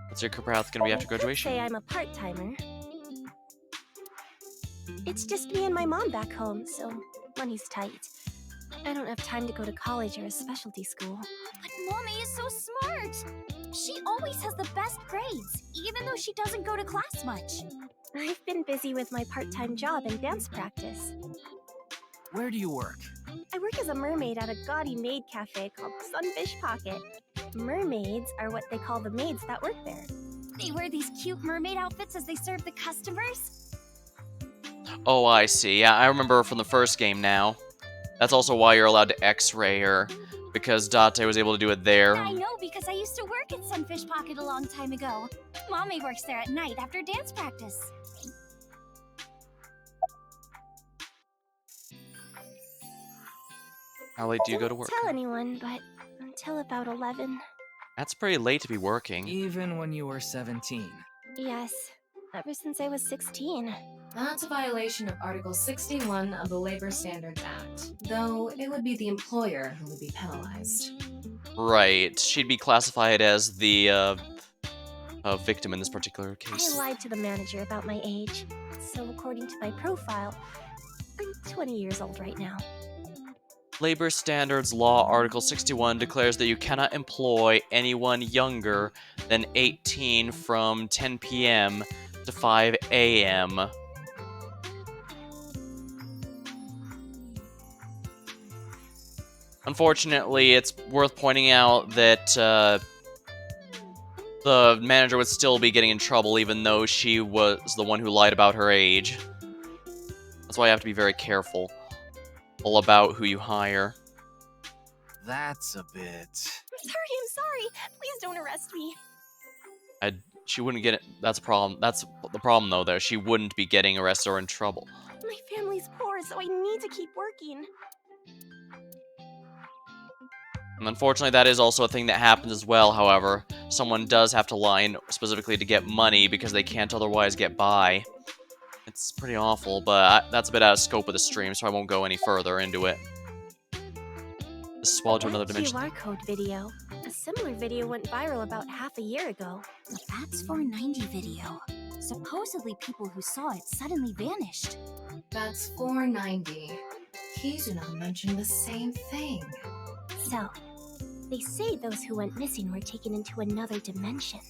What's your career path going to be after graduation? Say I'm a part-timer. It's just me and my mom back home, so money's tight. I don't have time to go to college or a specialty school. But Mommy is so smart! She always has the best grades, even though she doesn't go to class much. I've been busy with my part-time job and dance practice. Where do you work? I work as a mermaid at a gaudy maid cafe called Sunfish Pocket. Mermaids are what they call the maids that work there. They wear these cute mermaid outfits as they serve the customers? Oh, I see. Yeah, I remember from the first game now. That's also why you're allowed to X-ray her, because Date was able to do it there. I know, because I used to work at Sunfish Pocket a long time ago. Mommy works there at night after dance practice. How late do you go to work? Tell anyone, but until about 11. That's pretty late to be working. Even when you were 17. Yes, ever since I was 16. That's a violation of Article 61 of the Labor Standards Act, though it would be the employer who would be penalized. Right. She'd be classified as the victim in this particular case. I lied to the manager about my age, so according to my profile, I'm 20 years old right now. Labor Standards Law Article 61 declares that you cannot employ anyone younger than 18 from 10 p.m. to 5 a.m. Unfortunately, it's worth pointing out that the manager would still be getting in trouble even though she was the one who lied about her age. That's why you have to be very careful about who you hire. That's a bit... I'm sorry. Please don't arrest me. She wouldn't get it. That's a problem. That's the problem, though, that she wouldn't be getting arrested or in trouble. My family's poor, so I need to keep working. And unfortunately, that is also a thing that happens as well, however. Someone does have to lie specifically to get money because they can't otherwise get by. It's pretty awful, but that's a bit out of scope of the stream, so I won't go any further into it. This is swallowed to another dimension. QR code video. A similar video went viral about half a year ago. The Bats 490 video. Supposedly people who saw it suddenly vanished. That's 490. Kizuna mentioned the same thing. So, they say those who went missing were taken into another dimension.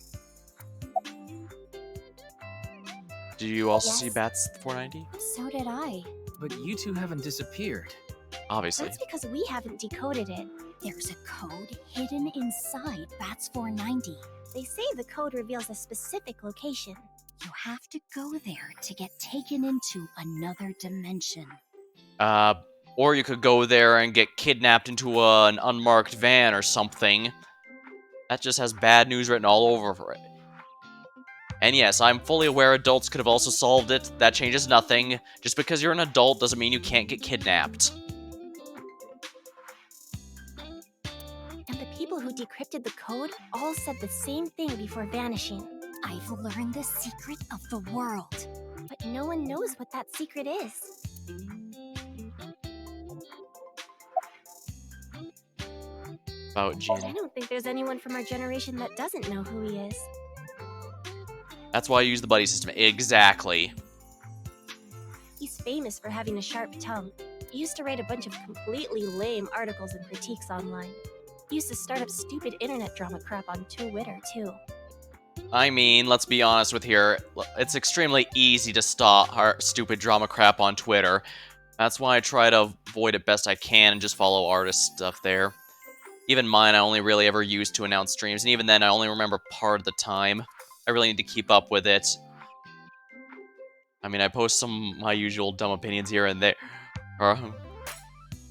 Do you also Yes. see Bats 490? So did I. But you two haven't disappeared. Obviously. That's because we haven't decoded it. There's a code hidden inside Bats 490. They say the code reveals a specific location. You have to go there to get taken into another dimension. Or you could go there and get kidnapped into an unmarked van or something. That just has bad news written all over it. And yes, I'm fully aware adults could have also solved it. That changes nothing. Just because you're an adult doesn't mean you can't get kidnapped. And the people who decrypted the code all said the same thing before vanishing. I've learned the secret of the world. But no one knows what that secret is. about I Jin. don't think there's anyone from our generation that doesn't know who he is. That's why I use the buddy system. Exactly. He's famous for having a sharp tongue. He used to write a bunch of completely lame articles and critiques online. He used to start up stupid internet drama crap on Twitter, too. I mean, let's be honest with here. It's extremely easy to stop our stupid drama crap on Twitter. That's why I try to avoid it best I can and just follow artist stuff there. Even mine, I only really ever use to announce streams, and even then, I only remember part of the time. I really need to keep up with it. I mean, I post my usual dumb opinions here and there.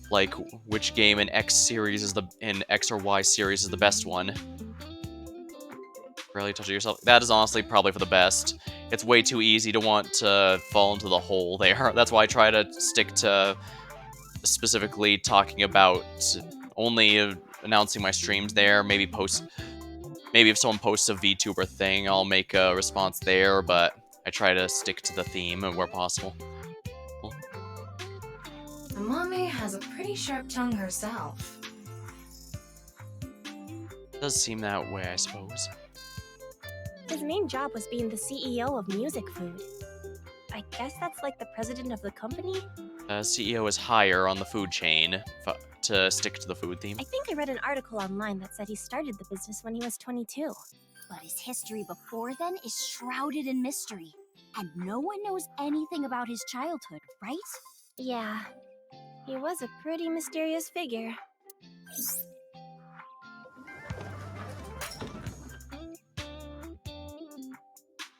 Like, which game in X series is in X or Y series is the best one. Barely touch it yourself. That is honestly probably for the best. It's way too easy to want to fall into the hole there. That's why I try to stick to specifically talking about only announcing my streams there. Maybe if someone posts a VTuber thing, I'll make a response there, but I try to stick to the theme where possible. Amame has a pretty sharp tongue herself. Does seem that way, I suppose. His main job was being the CEO of Music Food. I guess that's like the president of the company? CEO is higher on the food chain to stick to the food theme. I think I read an article online that said he started the business when he was 22. But his history before then is shrouded in mystery. And no one knows anything about his childhood, right? Yeah. He was a pretty mysterious figure.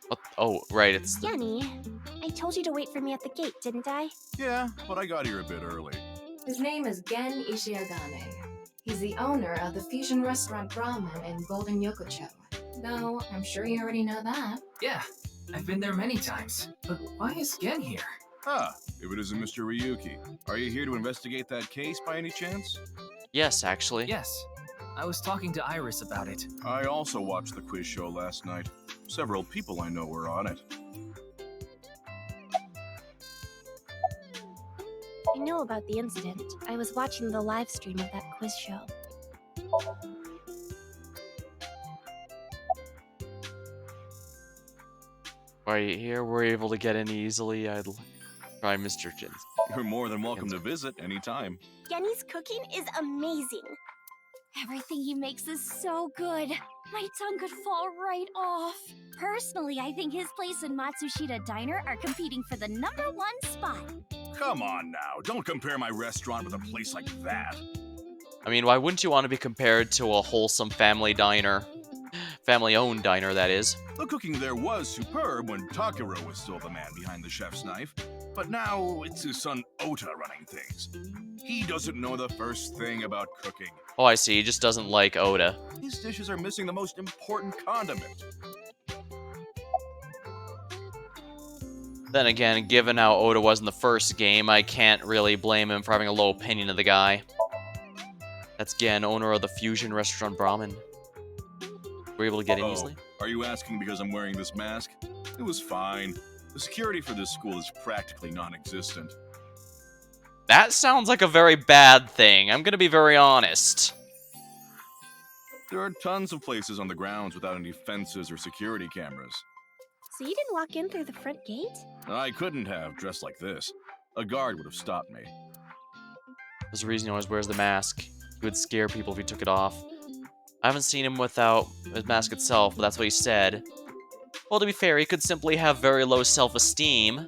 What? Oh, right, it's... Yanni, I told you to wait for me at the gate, didn't I? Yeah, but I got here a bit early. His name is Gen Ishiagane. He's the owner of the fusion restaurant Ramen in Golden Yokocho. Though, I'm sure you already know that. Yeah, I've been there many times. But why is Gen here? Ah, if it isn't Mr. Ryuki. Are you here to investigate that case by any chance? Yes, actually. Yes. I was talking to Iris about it. I also watched the quiz show last night. Several people I know were on it. I know about the incident. I was watching the live stream of that quiz show. Right here, we're able to get in easily. I'd try Mr. Jin's. You're more than welcome to visit anytime. Genny's cooking is amazing. Everything he makes is so good. My tongue could fall right off. Personally, I think his place and Matsushita Diner are competing for the #1 spot. Come on now, don't compare my restaurant with a place like that. I mean, why wouldn't you want to be compared to a wholesome family diner? Family-owned diner, that is. The cooking there was superb when Takiro was still the man behind the chef's knife, but now it's his son Ota running things. He doesn't know the first thing about cooking. Oh, I see. He just doesn't like Oda. His dishes are missing the most important condiment. Then again, given how Oda was in the first game, I can't really blame him for having a low opinion of the guy. That's Gen, owner of the fusion restaurant Brahmin. Were you able to get in easily? Are you asking because I'm wearing this mask? It was fine. The security for this school is practically non-existent. That sounds like a very bad thing. I'm gonna be very honest. There are tons of places on the grounds without any fences or security cameras. So you didn't walk in through the front gate? I couldn't have, dressed like this. A guard would have stopped me. There's a reason he always wears the mask. He would scare people if he took it off. I haven't seen him without his mask itself, but that's what he said. Well, to be fair, he could simply have very low self-esteem.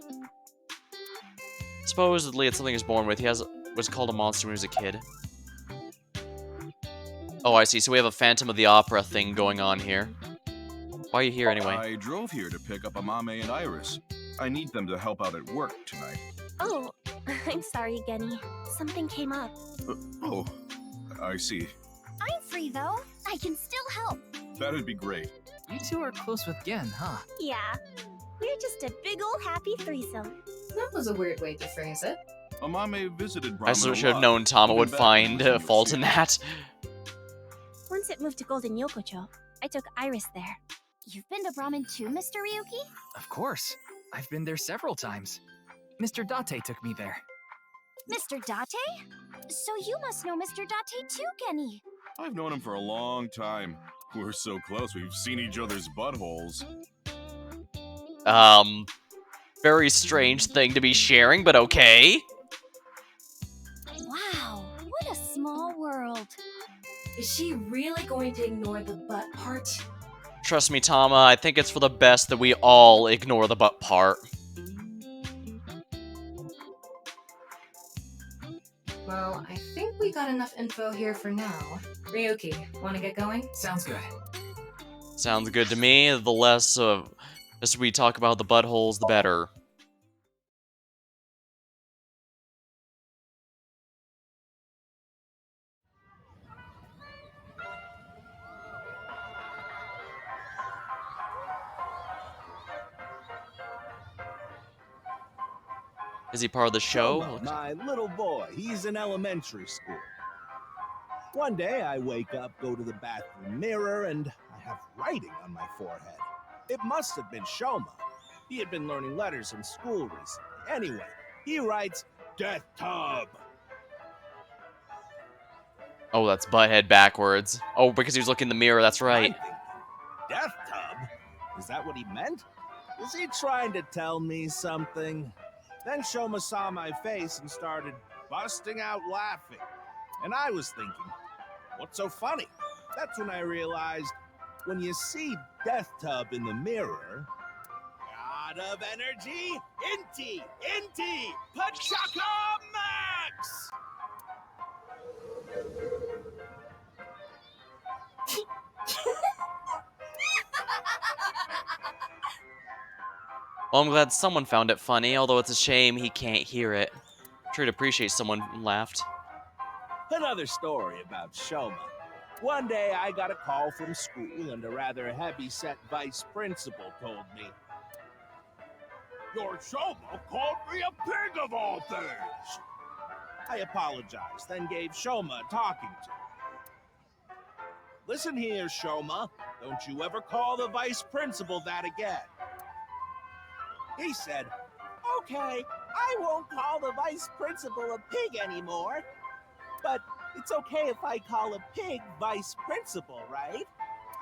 Supposedly, it's something he's born with. He was called a monster when he was a kid. Oh, I see. So we have a Phantom of the Opera thing going on here. Why are you here anyway? I drove here to pick up Amame and Iris. I need them to help out at work tonight. Oh, I'm sorry, Genny. Something came up. Oh, I see. I'm free, though. I can still help. That'd be great. You two are close with Gen, huh? Yeah. We're just a big ol' happy threesome. That was a weird way to phrase it. Amame visited I should have known Tama would find fault in that. Once it moved to Golden Yokocho, I took Iris there. You've been to Brahmin too, Mr. Ryuki? Of course. I've been there several times. Mr. Date took me there. Mr. Date? So you must know Mr. Date too, Genny. I've known him for a long time. We're so close, we've seen each other's buttholes. Very strange thing to be sharing, but okay. Wow, what a small world. Is she really going to ignore the butt part? Trust me, Tama, I think it's for the best that we all ignore the butt part. Well, I think we got enough info here for now. Ryuki, wanna get going? Sounds good. Sounds good to me. The less we talk about the buttholes, the better. Is he part of the show? Shoma, my little boy, he's in elementary school. One day I wake up, go to the bathroom mirror, and I have writing on my forehead. It must have been Shoma. He had been learning letters in school recently. Anyway, he writes, Death Tub. Oh, that's butthead backwards. Oh, because he was looking in the mirror, that's right. I'm thinking, Death Tub? Is that what he meant? Is he trying to tell me something? Then Shoma saw my face and started busting out laughing. And I was thinking, what's so funny? That's when I realized, when you see Death Tub in the mirror, God of energy, Inti, Pachaka Max! Well, I'm glad someone found it funny, although it's a shame he can't hear it. Sure to appreciate someone laughed. Another story about Shoma. One day I got a call from school and a rather heavy-set vice principal told me, Your Shoma called me a pig of all things! I apologized, then gave Shoma a talking to. Listen here, Shoma. Don't you ever call the vice principal that again. He said, Okay, I won't call the vice principal a pig anymore. But it's okay if I call a pig vice principal, right?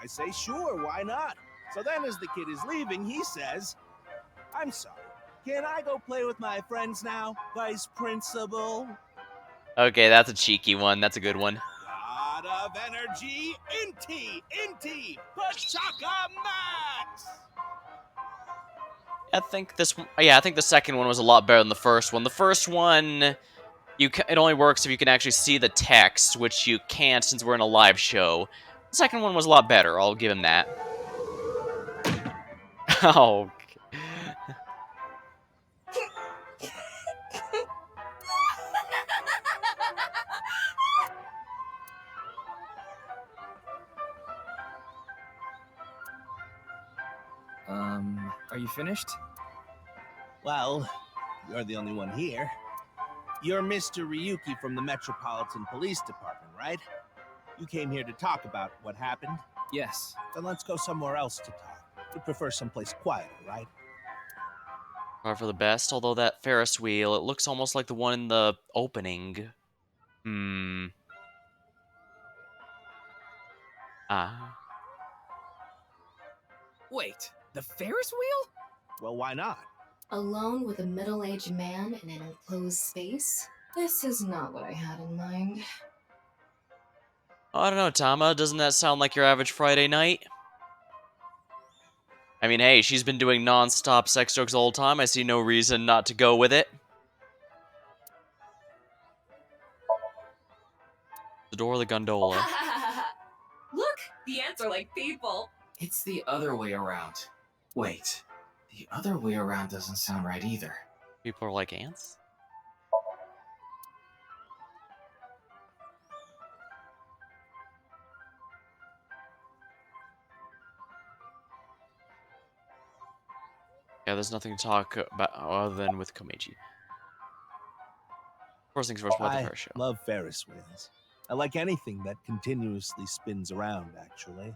I say, sure, why not? So then as the kid is leaving, he says, I'm sorry, can I go play with my friends now, vice principal? Okay, that's a cheeky one. That's a good one. God of energy, Inti, Pachaka Max! I think the second one was a lot better than the first one. The first one, it only works if you can actually see the text, which you can't since we're in a live show. The second one was a lot better. I'll give him that. Oh. Are you finished? Well, you're the only one here. You're Mr. Ryuki from the Metropolitan Police Department, right? You came here to talk about what happened? Yes. Then let's go somewhere else to talk. You prefer someplace quieter, right? For the best, although that Ferris wheel, it looks almost like the one in the opening. Ah. Wait, the Ferris wheel? Well, why not? Alone with a middle-aged man in an enclosed space? This is not what I had in mind. I don't know, Tama. Doesn't that sound like your average Friday night? I mean, hey, she's been doing non-stop sex jokes all the time. I see no reason not to go with it. The door of the gondola. Look, the ants are like people. It's the other way around. Wait, the other way around doesn't sound right either. People are like ants? Yeah, there's nothing to talk about other than with Komeiji. First things first, about the Ferris show. I love Ferris wheels. I like anything that continuously spins around, actually.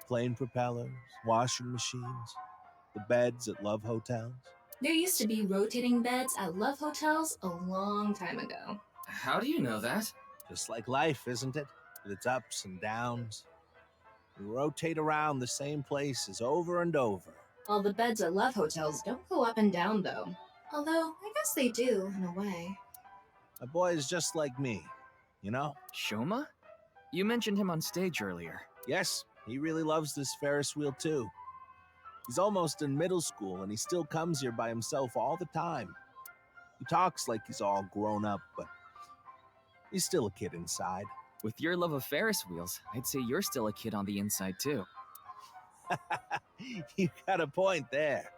Plane propellers, washing machines, the beds at love hotels. There used to be rotating beds at love hotels a long time ago. How do you know that? Just like life, isn't it? with its ups and downs. We rotate around the same places over and over. All the beds at love hotels don't go up and down, though. Although, I guess they do, in a way. My boy is just like me, you know? Shoma? You mentioned him on stage earlier. Yes, he really loves this Ferris wheel too. He's almost in middle school and he still comes here by himself all the time. He talks like he's all grown up, but he's still a kid inside. With your love of Ferris wheels, I'd say you're still a kid on the inside, too. You got a point there.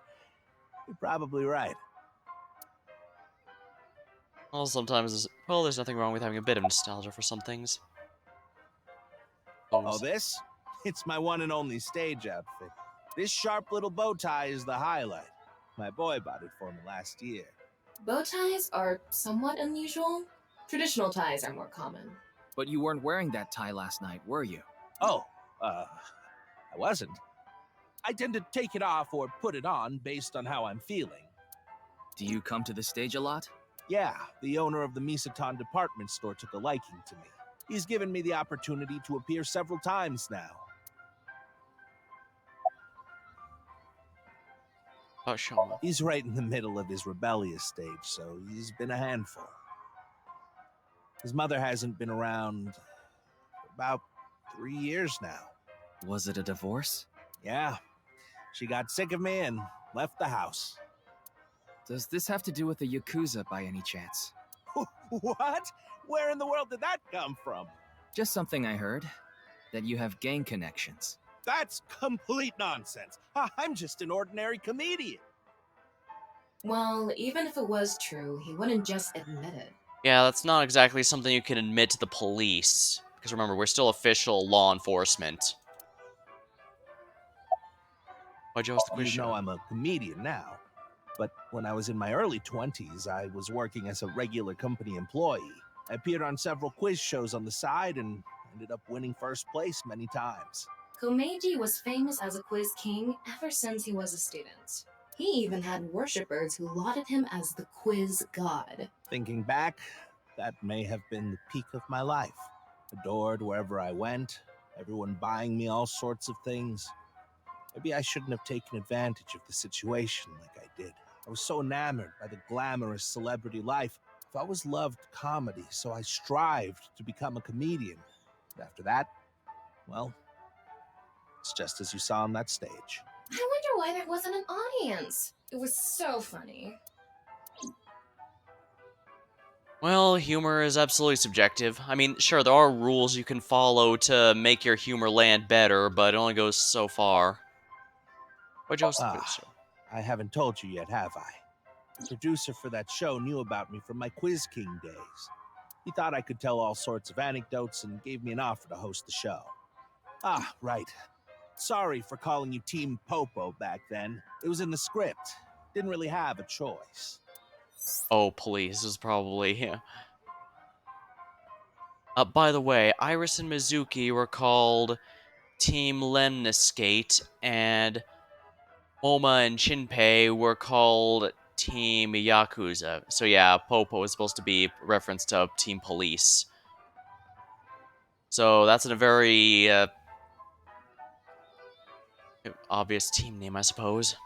You're probably right. Well, sometimes, there's nothing wrong with having a bit of nostalgia for some things. Oh, this? It's my one and only stage outfit. This sharp little bow tie is the highlight. My boy bought it for me last year. Bow ties are somewhat unusual. Traditional ties are more common. But you weren't wearing that tie last night, were you? Oh, I wasn't. I tend to take it off or put it on based on how I'm feeling. Do you come to the stage a lot? Yeah, the owner of the Misaton department store took a liking to me. He's given me the opportunity to appear several times now. Oh, Shoma. He's right in the middle of his rebellious stage, so he's been a handful. His mother hasn't been around for about 3 years now. Was it a divorce? Yeah. She got sick of me and left the house. Does this have to do with the Yakuza by any chance? What? Where in the world did that come from? Just something I heard. That you have gang connections. That's complete nonsense. I'm just an ordinary comedian. Well, even if it was true, he wouldn't just admit it. Yeah, that's not exactly something you can admit to the police. Because remember, we're still official law enforcement. Why'd you host the quiz show? You know I'm a comedian now. But when I was in my early 20s, I was working as a regular company employee. I appeared on several quiz shows on the side and ended up winning first place many times. Komeiji was famous as a quiz king ever since he was a student. He even had worshippers who lauded him as the quiz god. Thinking back, that may have been the peak of my life. Adored wherever I went, everyone buying me all sorts of things. Maybe I shouldn't have taken advantage of the situation like I did. I was so enamored by the glamorous celebrity life. I've always loved comedy, so I strived to become a comedian. And after that, well, it's just as you saw on that stage. I wonder why there wasn't an audience. It was so funny. Well, humor is absolutely subjective. I mean, sure, there are rules you can follow to make your humor land better, but it only goes so far. Why'd you host the quiz show? I haven't told you yet, have I? The producer for that show knew about me from my Quiz King days. He thought I could tell all sorts of anecdotes and gave me an offer to host the show. Ah, right. Sorry for calling you Team Popo back then. It was in the script. Didn't really have a choice. Oh, please, this is probably... Yeah. By the way, Iris and Mizuki were called Team Lemniscate, and Moma and Shinpei were called Team Yakuza. So yeah, Popo is supposed to be reference to Team Police. So that's a very obvious team name, I suppose.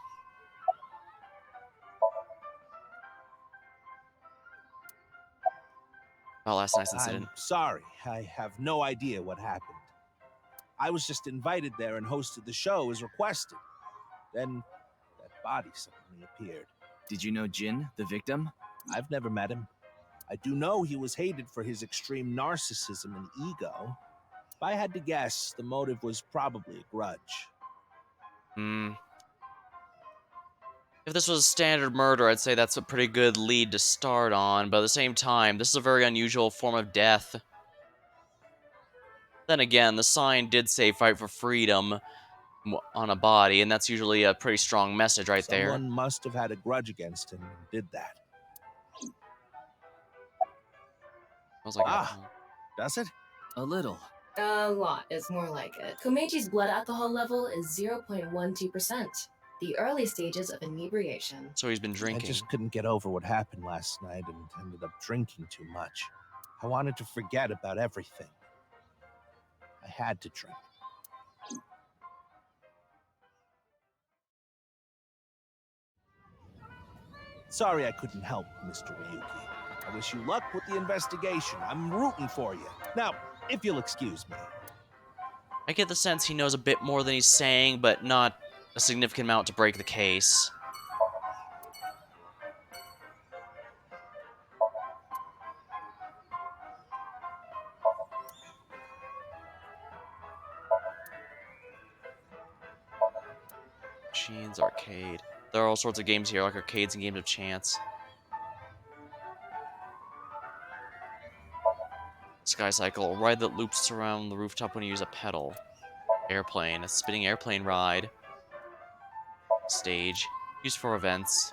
About last night's incident. I'm sorry. I have no idea what happened. I was just invited there and hosted the show as requested. Then that body suddenly appeared. Did you know Jin, the victim? I've never met him. I do know he was hated for his extreme narcissism and ego. If I had to guess, the motive was probably a grudge. If this was a standard murder, I'd say that's a pretty good lead to start on, but at the same time, this is a very unusual form of death. Then again, the sign did say fight for freedom on a body, and that's usually a pretty strong message right there. Someone must have had a grudge against him and did that. Sounds like does it? A little. A lot is more like it. Komeiji's blood alcohol level is 0.12%. The early stages of inebriation. So he's been drinking. I just couldn't get over what happened last night and ended up drinking too much. I wanted to forget about everything. I had to try. Sorry I couldn't help, Mr. Ryuki. I wish you luck with the investigation. I'm rooting for you. Now, if you'll excuse me. I get the sense he knows a bit more than he's saying, but not a significant amount to break the case. Machines, arcade. There are all sorts of games here, like arcades and games of chance. Sky Cycle, a ride that loops around the rooftop when you use a pedal. Airplane, a spinning airplane ride. Stage, used for events.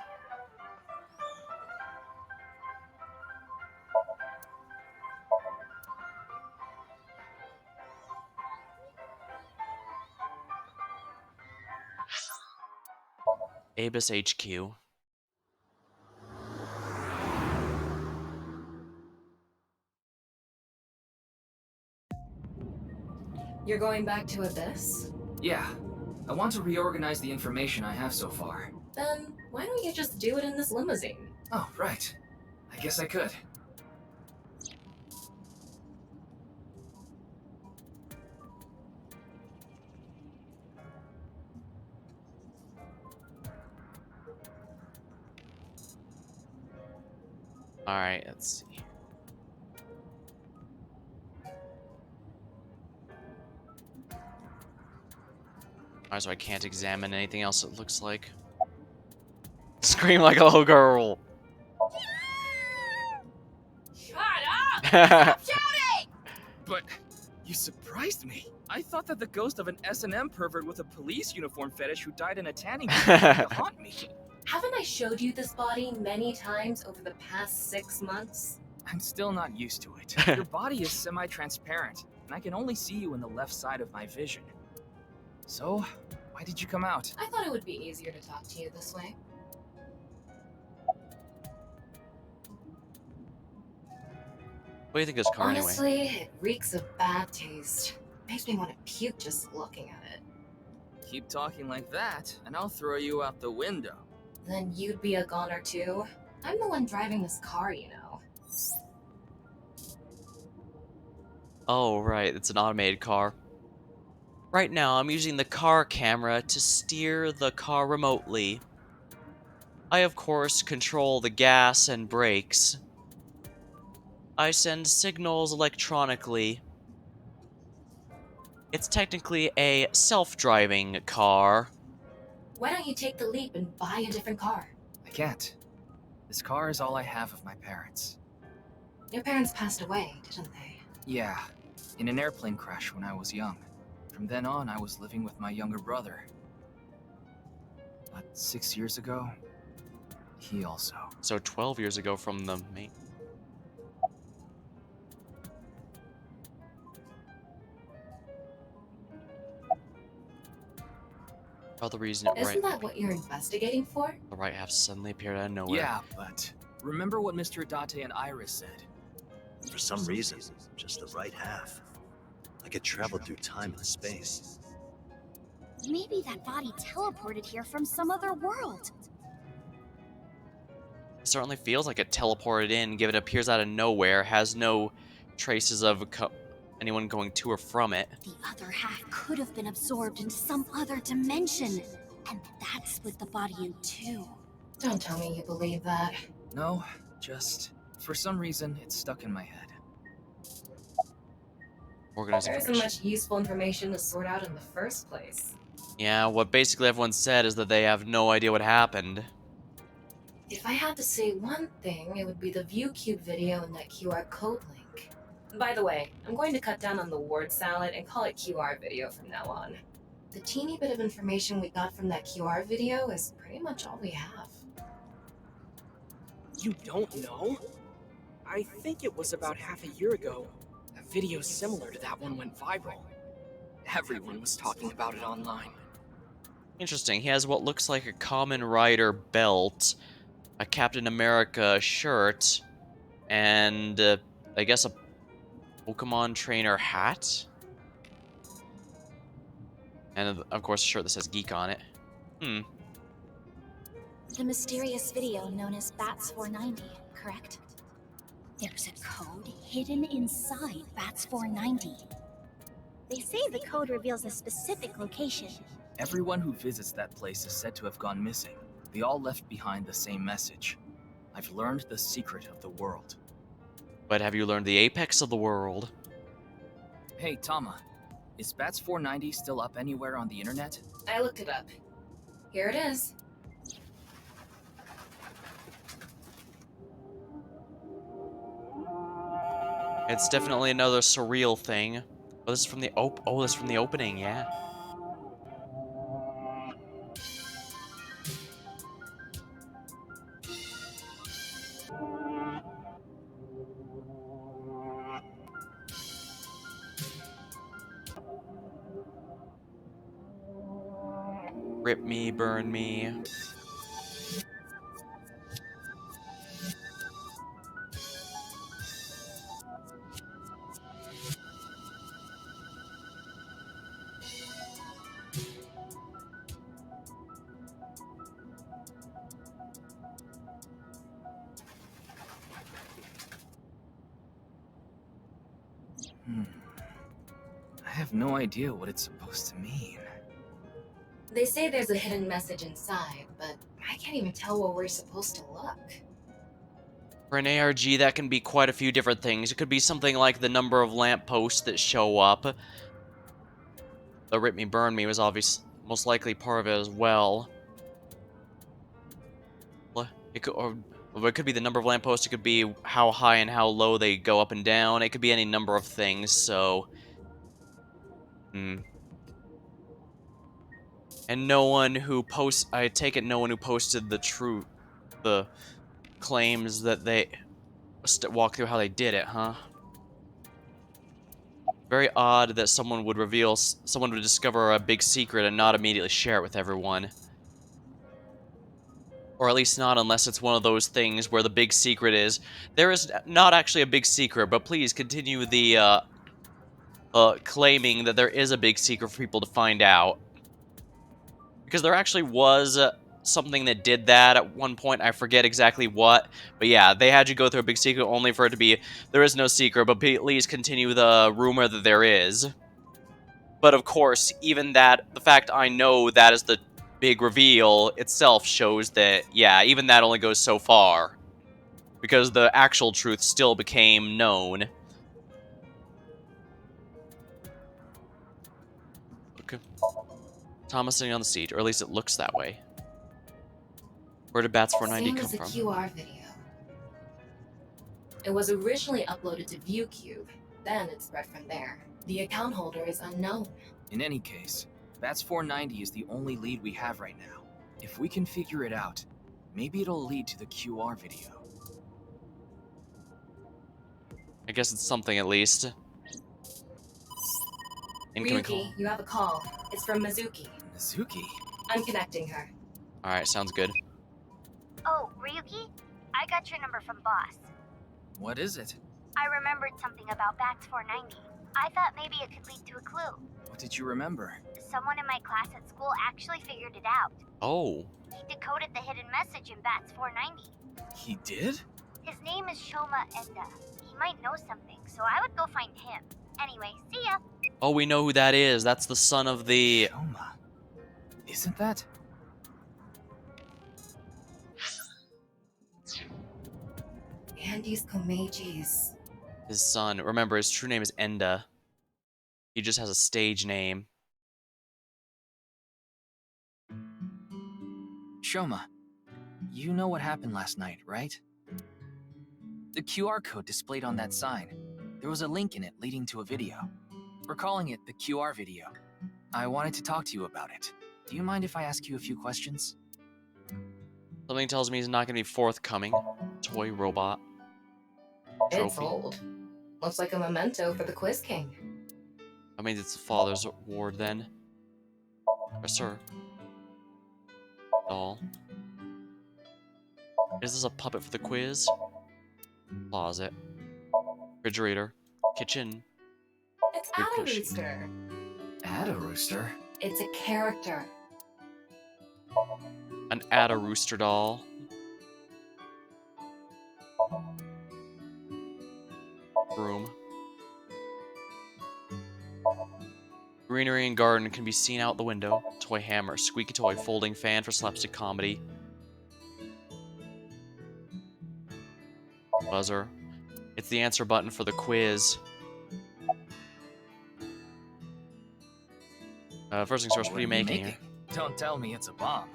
Abus HQ. You're going back to Abyss? Yeah. I want to reorganize the information I have so far. Then why don't you just do it in this limousine? Oh, right. I guess I could. Alright, let's see. Alright, so I can't examine anything else it looks like. Scream like a little girl! Shut up! Stop shouting! But you surprised me. I thought that the ghost of an S&M pervert with a police uniform fetish who died in a tanning booth was going to haunt me. Haven't I showed you this body many times over the past 6 months? I'm still not used to it. Your body is semi-transparent, and I can only see you in the left side of my vision. So, why did you come out? I thought it would be easier to talk to you this way. What do you think of this car Honestly, anyway? it reeks of bad taste. Makes me want to puke just looking at it. Keep talking like that, and I'll throw you out the window. Then you'd be a goner too. I'm the one driving this car, you know. Oh, right, it's an automated car. Right now, I'm using the car camera to steer the car remotely. I, of course, control the gas and brakes. I send signals electronically. It's technically a self-driving car. Why don't you take the leap and buy a different car? I can't. This car is all I have of my parents. Your parents passed away, didn't they? Yeah, in an airplane crash when I was young. From then on, I was living with my younger brother. But 6 years ago, he also. So 12 years ago from the main... For the reason it Isn't that what you're investigating for? the right half suddenly appeared out of nowhere. Yeah, but remember what Mr. Date and Iris said? For some reason, just the right half. I could travel through time and space. Maybe that body teleported here from some other world. It certainly feels like it teleported in, given it appears out of nowhere, has no traces of anyone going to or from it. The other half could have been absorbed into some other dimension. And that split the body in two. Don't tell me you believe that. No, just for some reason it's stuck in my head. Organized There isn't information. much useful information to sort out in the first place. Yeah, what basically everyone said is that they have no idea what happened. If I had to say one thing, it would be the ViewCube video and that QR code link. By the way, I'm going to cut down on the word salad and call it QR video from now on. The teeny bit of information we got from that QR video is pretty much all we have. You don't know? I think it was about half a year ago. A video similar to that one went viral. Everyone was talking about it online. Interesting. He has what looks like a Kamen Rider belt, a Captain America shirt, and I guess a Pokemon trainer hat? And of course, a shirt that says geek on it. The mysterious video known as Bats 490, correct? There's a code hidden inside Bats 490. They say the code reveals a specific location. Everyone who visits that place is said to have gone missing. They all left behind the same message. I've learned the secret of the world. But have you learned the apex of the world? Hey, Tama. Is Bats 490 still up anywhere on the internet? I looked it up. Here it is. It's definitely another surreal thing. Oh, this is from the this is from the opening, yeah. Rip me, burn me. I have no idea what it's supposed to mean. They say there's a hidden message inside, but I can't even tell where we're supposed to look. For an ARG, that can be quite a few different things. It could be something like the number of lampposts that show up. The Rip Me Burn Me was most likely part of it as well. It could, or it could be the number of lampposts. It could be how high and how low they go up and down. It could be any number of things. So, And no one who I take it no one who posted the claims that they walk through how they did it, huh? Very odd that someone would discover a big secret and not immediately share it with everyone. Or at least not unless it's one of those things where the big secret is, there is not actually a big secret, but please continue the, claiming that there is a big secret for people to find out. Because there actually was something that did that at one point, I forget exactly what, but yeah, they had you go through a big secret only for it to be, there is no secret, but please continue the rumor that there is. But of course, even that, the fact I know that is the big reveal itself shows that, yeah, even that only goes so far. Because the actual truth still became known. Okay. Thomas sitting on the seat, or at least it looks that way. Where did Bats 490 Same come as the from? QR video. It was originally uploaded to ViewCube, then it spread from there. The account holder is unknown. In any case, Bats 490 is the only lead we have right now. If we can figure it out, maybe it'll lead to the QR video. I guess it's something at least. Incoming call. Ryuki, you have a call. It's from Mizuki. Mizuki? I'm connecting her. Alright, sounds good. Oh, Ryuki? I got your number from Boss. What is it? I remembered something about Bats 490. I thought maybe it could lead to a clue. What did you remember? Someone in my class at school actually figured it out. Oh. He decoded the hidden message in Bats 490. He did? His name is Shoma Enda. He might know something, so I would go find him. Anyway, see ya! Oh, we know who that is. That's the son of the... Shoma. Isn't that? Andy's Komeiji's. His son. Remember, his true name is Enda. He just has a stage name. Shoma, you know what happened last night, right? The QR code displayed on that sign. There was a link in it leading to a video. We're calling it the QR video. I wanted to talk to you about it. Do you mind if I ask you a few questions? Something tells me he's not going to be forthcoming. Toy robot. It's Trophy. old. Looks like a memento for the Quiz King. I mean, it's the father's award then. Yes, sir. Doll. Is this a puppet for the quiz? Closet. Refrigerator. Kitchen. It's Good Ada cushion. Rooster. Ada Rooster? It's a character. An Ada Rooster doll. Room. Greenery and garden can be seen out the window. Toy hammer, squeaky toy, folding fan for slapstick comedy. Buzzer. It's the answer button for the quiz. First things first, what are you making here? Don't tell me it's a bomb.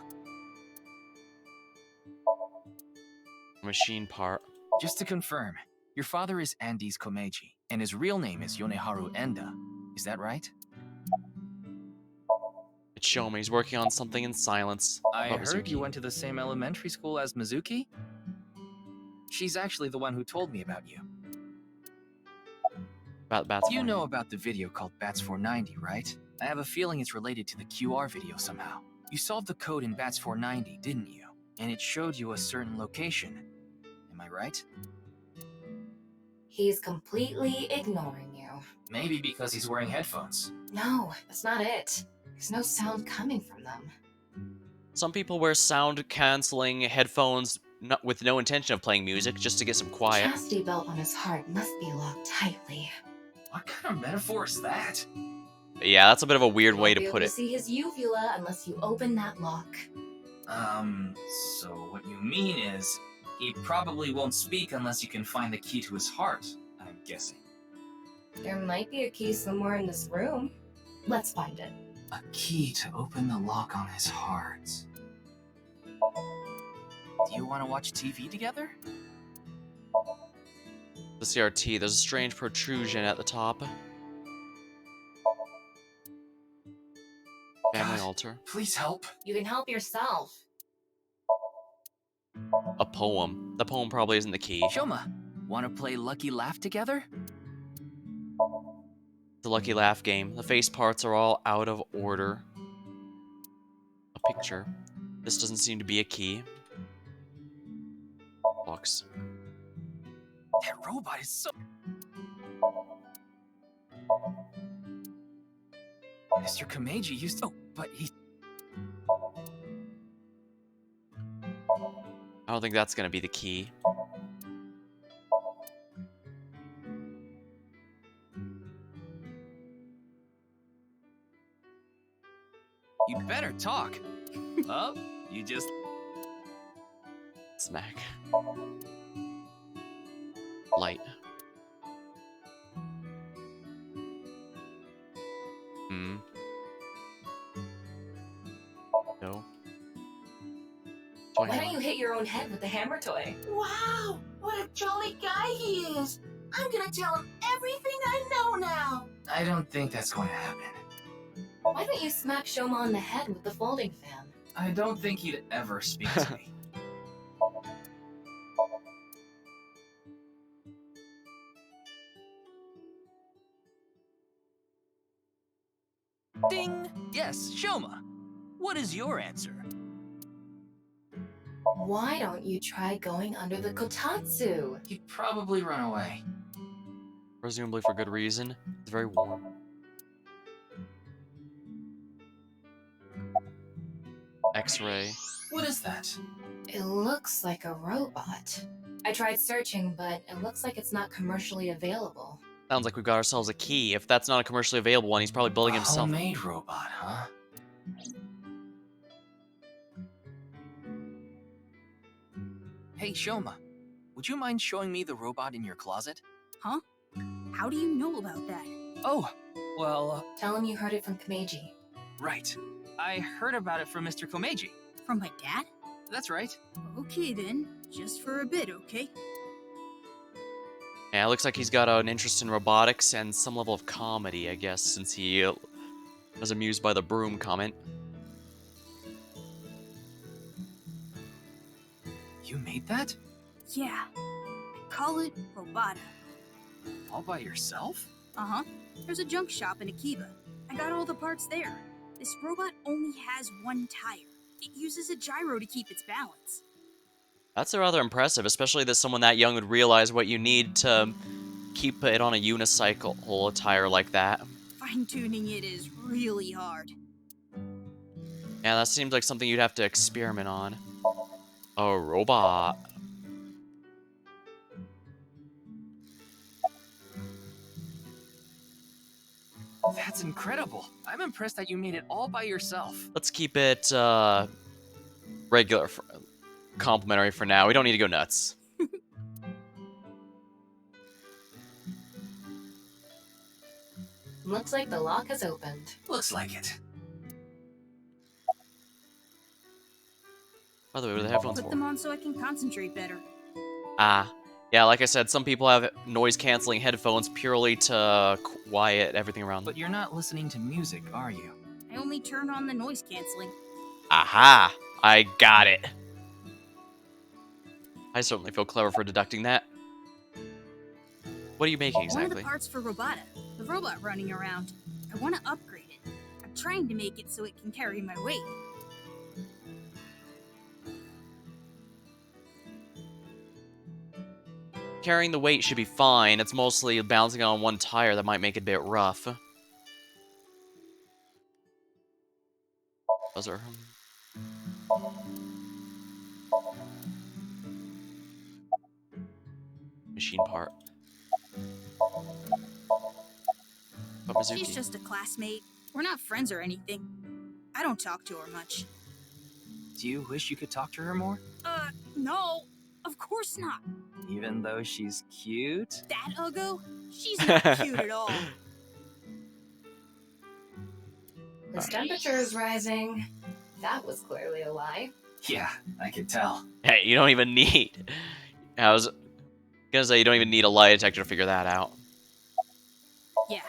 Machine part. Just to confirm, your father is Andes Komeiji, and his real name is Yoneharu Enda. Is that right? It's show me. He's working on something in silence. I About heard you Mizuki. went to the same elementary school as Mizuki? She's actually the one who told me about you. About Bats You 490. know about the video called Bats 490, right? I have a feeling it's related to the QR video somehow. You solved the code in Bats 490, didn't you? And it showed you a certain location. Am I right? He's completely ignoring you. Maybe because he's wearing headphones. No, that's not it. There's no sound coming from them. Some people wear sound-canceling headphones with no intention of playing music, just to get some quiet. Chastity belt on his heart must be locked tightly. What kind of metaphor is that? Yeah, that's a bit of a weird way You to won't put be able it. to see his uvula unless you open that lock. So what you mean is, he probably won't speak unless you can find the key to his heart, I'm guessing. There might be a key somewhere in this room. Let's find it. A key to open the lock on his heart. Do you want to watch TV together? The CRT, there's a strange protrusion at the top. Family altar. Please help. You can help yourself. A poem. The poem probably isn't the key. Shoma, want to play Lucky Laugh together? The Lucky Laugh game. The face parts are all out of order. A picture. This doesn't seem to be a key. Box. That robot is so... Mr. Komeiji used to... Oh, but he... I don't think that's gonna be the key. You better talk. Oh, you just... Smack. Light. No. Toy Why hammer. don't you hit your own head with the hammer toy? Wow, what a jolly guy he is. I'm gonna tell him everything I know now. I don't think that's going to happen. Why don't you smack Shoma on the head with the folding fan? I don't think he'd ever speak to me. Ding! Yes, Shoma. What is your answer? Why don't you try going under the kotatsu? He'd probably run away. Presumably for good reason. It's very warm. X-ray. What is that? It looks like a robot. I tried searching, but it looks like it's not commercially available. Sounds like we've got ourselves a key. If that's not a commercially available one, he's probably building himself. Homemade robot, huh? Hey, Shoma. Would you mind showing me the robot in your closet? Huh? How do you know about that? Oh, well... Tell him you heard it from Komeiji. Right. I heard about it from Mr. Komeiji. From my dad? That's right. Okay then, just for a bit, okay? Yeah, it looks like he's got an interest in robotics and some level of comedy, I guess, since he was amused by the broom comment. You made that? Yeah. I call it Robota. All by yourself? Uh-huh. There's a junk shop in Akiba. I got all the parts there. This robot only has one tire. It uses a gyro to keep its balance. That's rather impressive, especially that someone that young would realize what you need to keep it on a unicycle or a tire like that. Fine-tuning it is really hard. Yeah, that seems like something you'd have to experiment on. A robot. That's incredible. I'm impressed that you made it all by yourself. Let's keep it regular, complimentary for now. We don't need to go nuts. Looks like the lock has opened. Looks like it. By the way, what are the headphones Put for? them on so I can concentrate better. Ah. Yeah, like I said, some people have noise-canceling headphones purely to quiet everything around them. But you're not listening to music, are you? I only turn on the noise canceling. Aha! I got it. I certainly feel clever for deducting that. What are you making exactly? One of the parts for Robota, the robot running around. I want to upgrade it. I'm trying to make it so it can carry my weight. Carrying the weight should be fine. It's mostly bouncing on one tire that might make it a bit rough. Those are... machine part. She's just a classmate. We're not friends or anything. I don't talk to her much. Do you wish you could talk to her more? No. Of course not. Even though she's cute? That Uggo? She's not cute at all. His temperature is rising. That was clearly a lie. Yeah, I could tell. Hey, you don't even need... I was gonna say you don't even need a lie detector to figure that out. Yeah.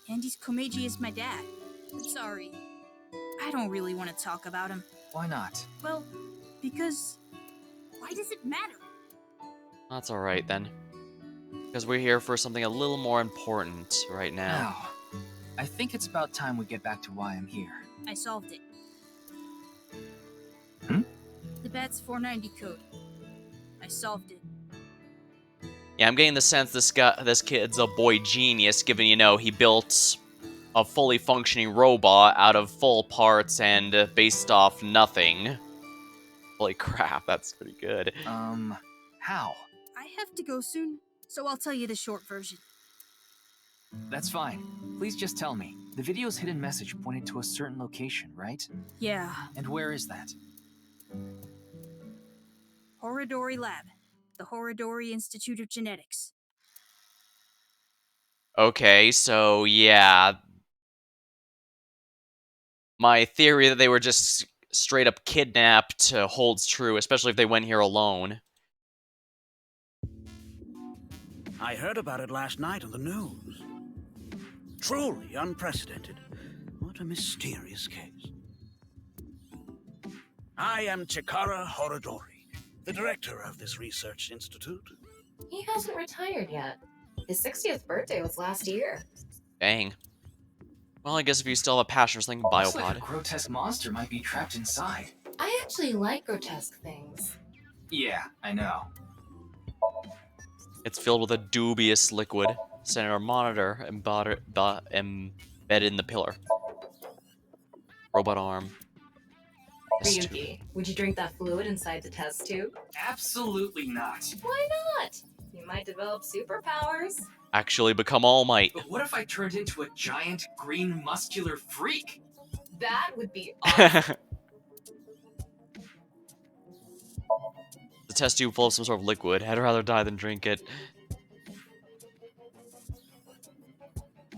Andy's Komeiji is my dad. I'm sorry. I don't really want to talk about him. Why not? Well, because... why does it matter? That's alright then. Because we're here for something a little more important right now. Now, I think it's about time we get back to why I'm here. I solved it. Hmm? The BATS 490 code. I solved it. Yeah, I'm getting the sense this kid's a boy genius, given, you know, he built a fully functioning robot out of full parts and based off nothing. Holy crap, that's pretty good. How? I have to go soon, so I'll tell you the short version. That's fine. Please just tell me. The video's hidden message pointed to a certain location, right? Yeah. And where is that? Horodori Lab. The Horodori Institute of Genetics. Okay, so yeah. My theory that they were just straight up kidnapped holds true, especially if they went here alone. I heard about it last night on the news. Truly unprecedented. What a mysterious case. I am Chikara Horodori, the director of this research institute. He hasn't retired yet. His 60th birthday was last year. Dang. Well, I guess if you still have a passion for something Looks like biopod. a grotesque monster might be trapped inside. I actually like grotesque things. Yeah, I know. It's filled with a dubious liquid. Senator monitor embedded in the pillar. Robot arm. Ryuki, would you drink that fluid inside the test tube? Absolutely not. Why not? You might develop superpowers. Actually become All Might. But what if I turned into a giant, green, muscular freak? That would be awesome. The test tube full of some sort of liquid. I'd rather die than drink it.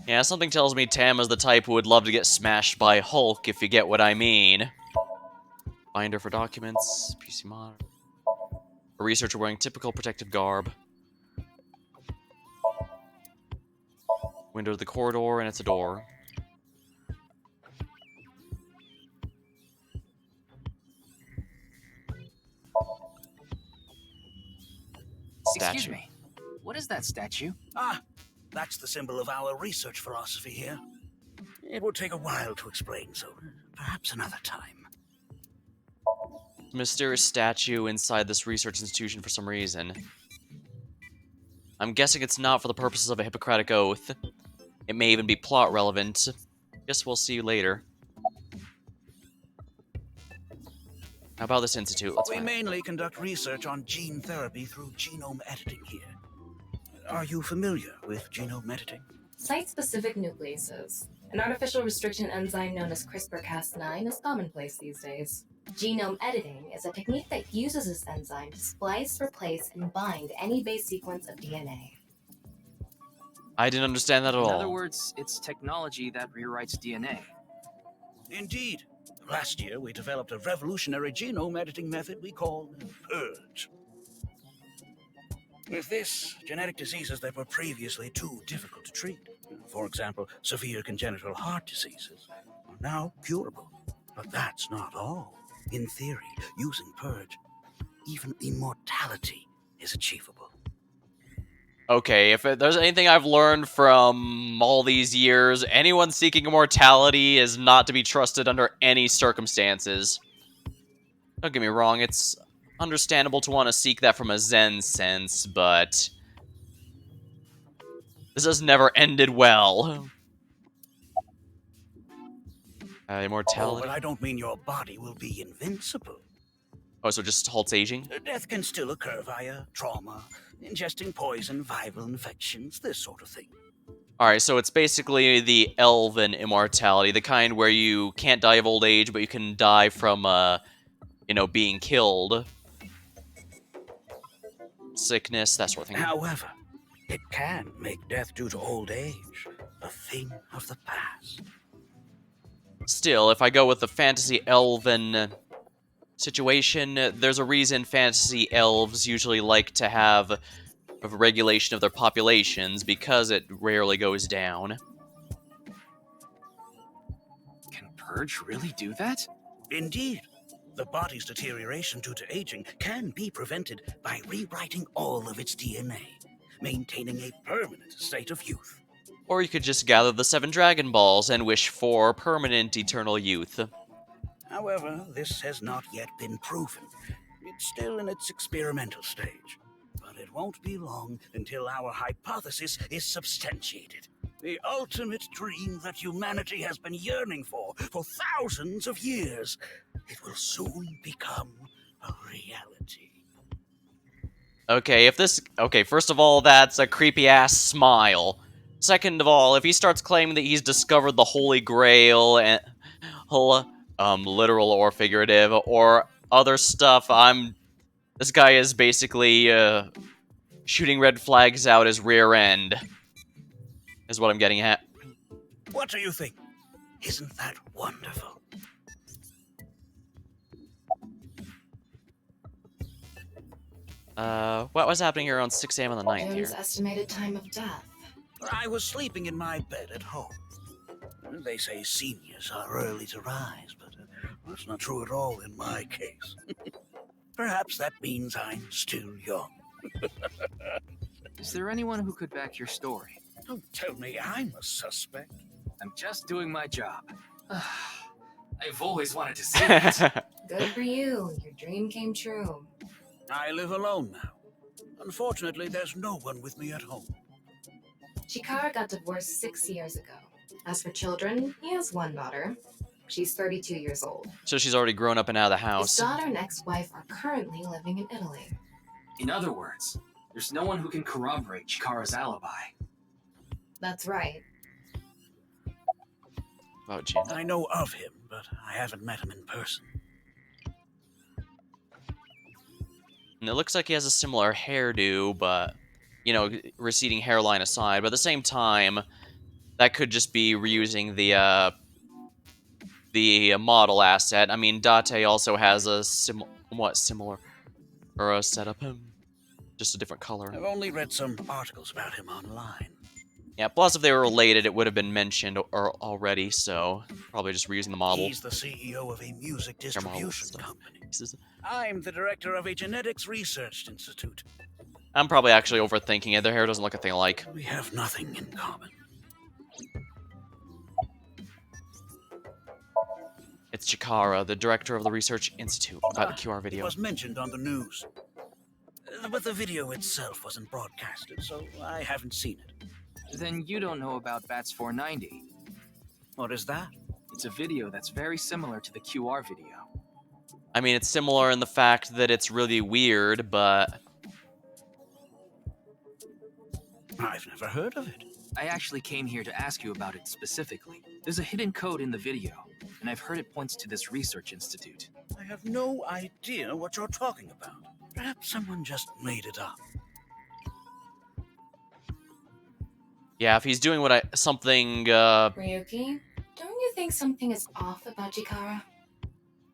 Yeah, something tells me Tama's the type who would love to get smashed by Hulk, if you get what I mean. Binder for documents, PC monitor. A researcher wearing typical protective garb. Window to the corridor, and it's a door. Excuse me. What is that statue? Ah, that's the symbol of our research philosophy here. It would take a while to explain, so perhaps another time. Mysterious statue inside this research institution for some reason. I'm guessing it's not for the purposes of a Hippocratic Oath. It may even be plot relevant. Guess we'll see later. How about this institute? Let's We find out. mainly conduct research on gene therapy through genome editing here. Are you familiar with genome editing? Site-specific nucleases. An artificial restriction enzyme known as CRISPR-Cas9 is commonplace these days. Genome editing is a technique that uses this enzyme to splice, replace, and bind any base sequence of DNA. I didn't understand that at In all. other words, it's technology that rewrites DNA. Indeed. Last year, we developed a revolutionary genome editing method we call Purge. With this, genetic diseases that were previously too difficult to treat, for example, severe congenital heart diseases, are now curable. But that's not all. In theory, using Purge, even immortality is achievable. Okay, if there's anything I've learned from all these years, anyone seeking immortality is not to be trusted under any circumstances. Don't get me wrong, it's understandable to want to seek that from a Zen sense, but this has never ended well. Oh, Immortality? but I don't mean your body will be invincible. Oh, so just halts aging? Death can still occur via trauma, ingesting poison, viral infections, this sort of thing. Alright, so it's basically the elven immortality, the kind where you can't die of old age, but you can die from, being killed. Sickness, that sort of thing. However, it can make death due to old age a thing of the past. Still, if I go with the fantasy elven situation, there's a reason fantasy elves usually like to have a regulation of their populations, because it rarely goes down. Can Purge really do that? Indeed. The body's deterioration due to aging can be prevented by rewriting all of its DNA, maintaining a permanent state of youth. Or you could just gather the 7 Dragon Balls and wish for permanent eternal youth. However, this has not yet been proven. It's still in its experimental stage. But it won't be long until our hypothesis is substantiated. The ultimate dream that humanity has been yearning for thousands of years. It will soon become a reality. Okay, first of all, that's a creepy-ass smile. Second of all, if he starts claiming that he's discovered the Holy Grail, and literal or figurative, or other stuff, this guy is basically, shooting red flags out his rear end, is what I'm getting at. What do you think? Isn't that wonderful? What was happening here around 6 a.m. on the 9th here? Jim's estimated time of death. I was sleeping in my bed at home. They say seniors are early to rise, but that's not true at all in my case. Perhaps that means I'm still young. Is there anyone who could back your story? Don't tell me I'm a suspect. I'm just doing my job. I've always wanted to see it. Good for you. Your dream came true. I live alone now. Unfortunately, there's no one with me at home. Chikara got divorced 6 years ago. As for children, he has one daughter. She's 32 years old. So she's already grown up and out of the His house. daughter and ex-wife are currently living in Italy. In other words, there's no one who can corroborate Chikara's alibi. That's right. Oh, Jin. I know of him, but I haven't met him in person. And it looks like he has a similar hairdo, but, receding hairline aside. But at the same time, that could just be reusing the model asset. I mean, Date also has a somewhat similar setup. Just a different color. I've only read some articles about him online. Yeah, plus if they were related, it would have been mentioned already, so probably just reusing the model. He's the CEO of a music distribution company. Pieces. I'm the director of a genetics research institute. I'm probably actually overthinking it. Their hair doesn't look a thing alike. We have nothing in common. It's Chikara, the director of the Research Institute, about the QR It video. was mentioned on the news. But the video itself wasn't broadcasted, so I haven't seen it. Then you don't know about Bats 490. What is that? It's a video that's very similar to the QR video. I mean, it's similar in the fact that it's really weird, but... I've never heard of it. I actually came here to ask you about it specifically. There's a hidden code in the video, and I've heard it points to this research institute. I have no idea what you're talking about. Perhaps someone just made it up. Yeah, if he's doing something, Ryuki, don't you think something is off about Chikara?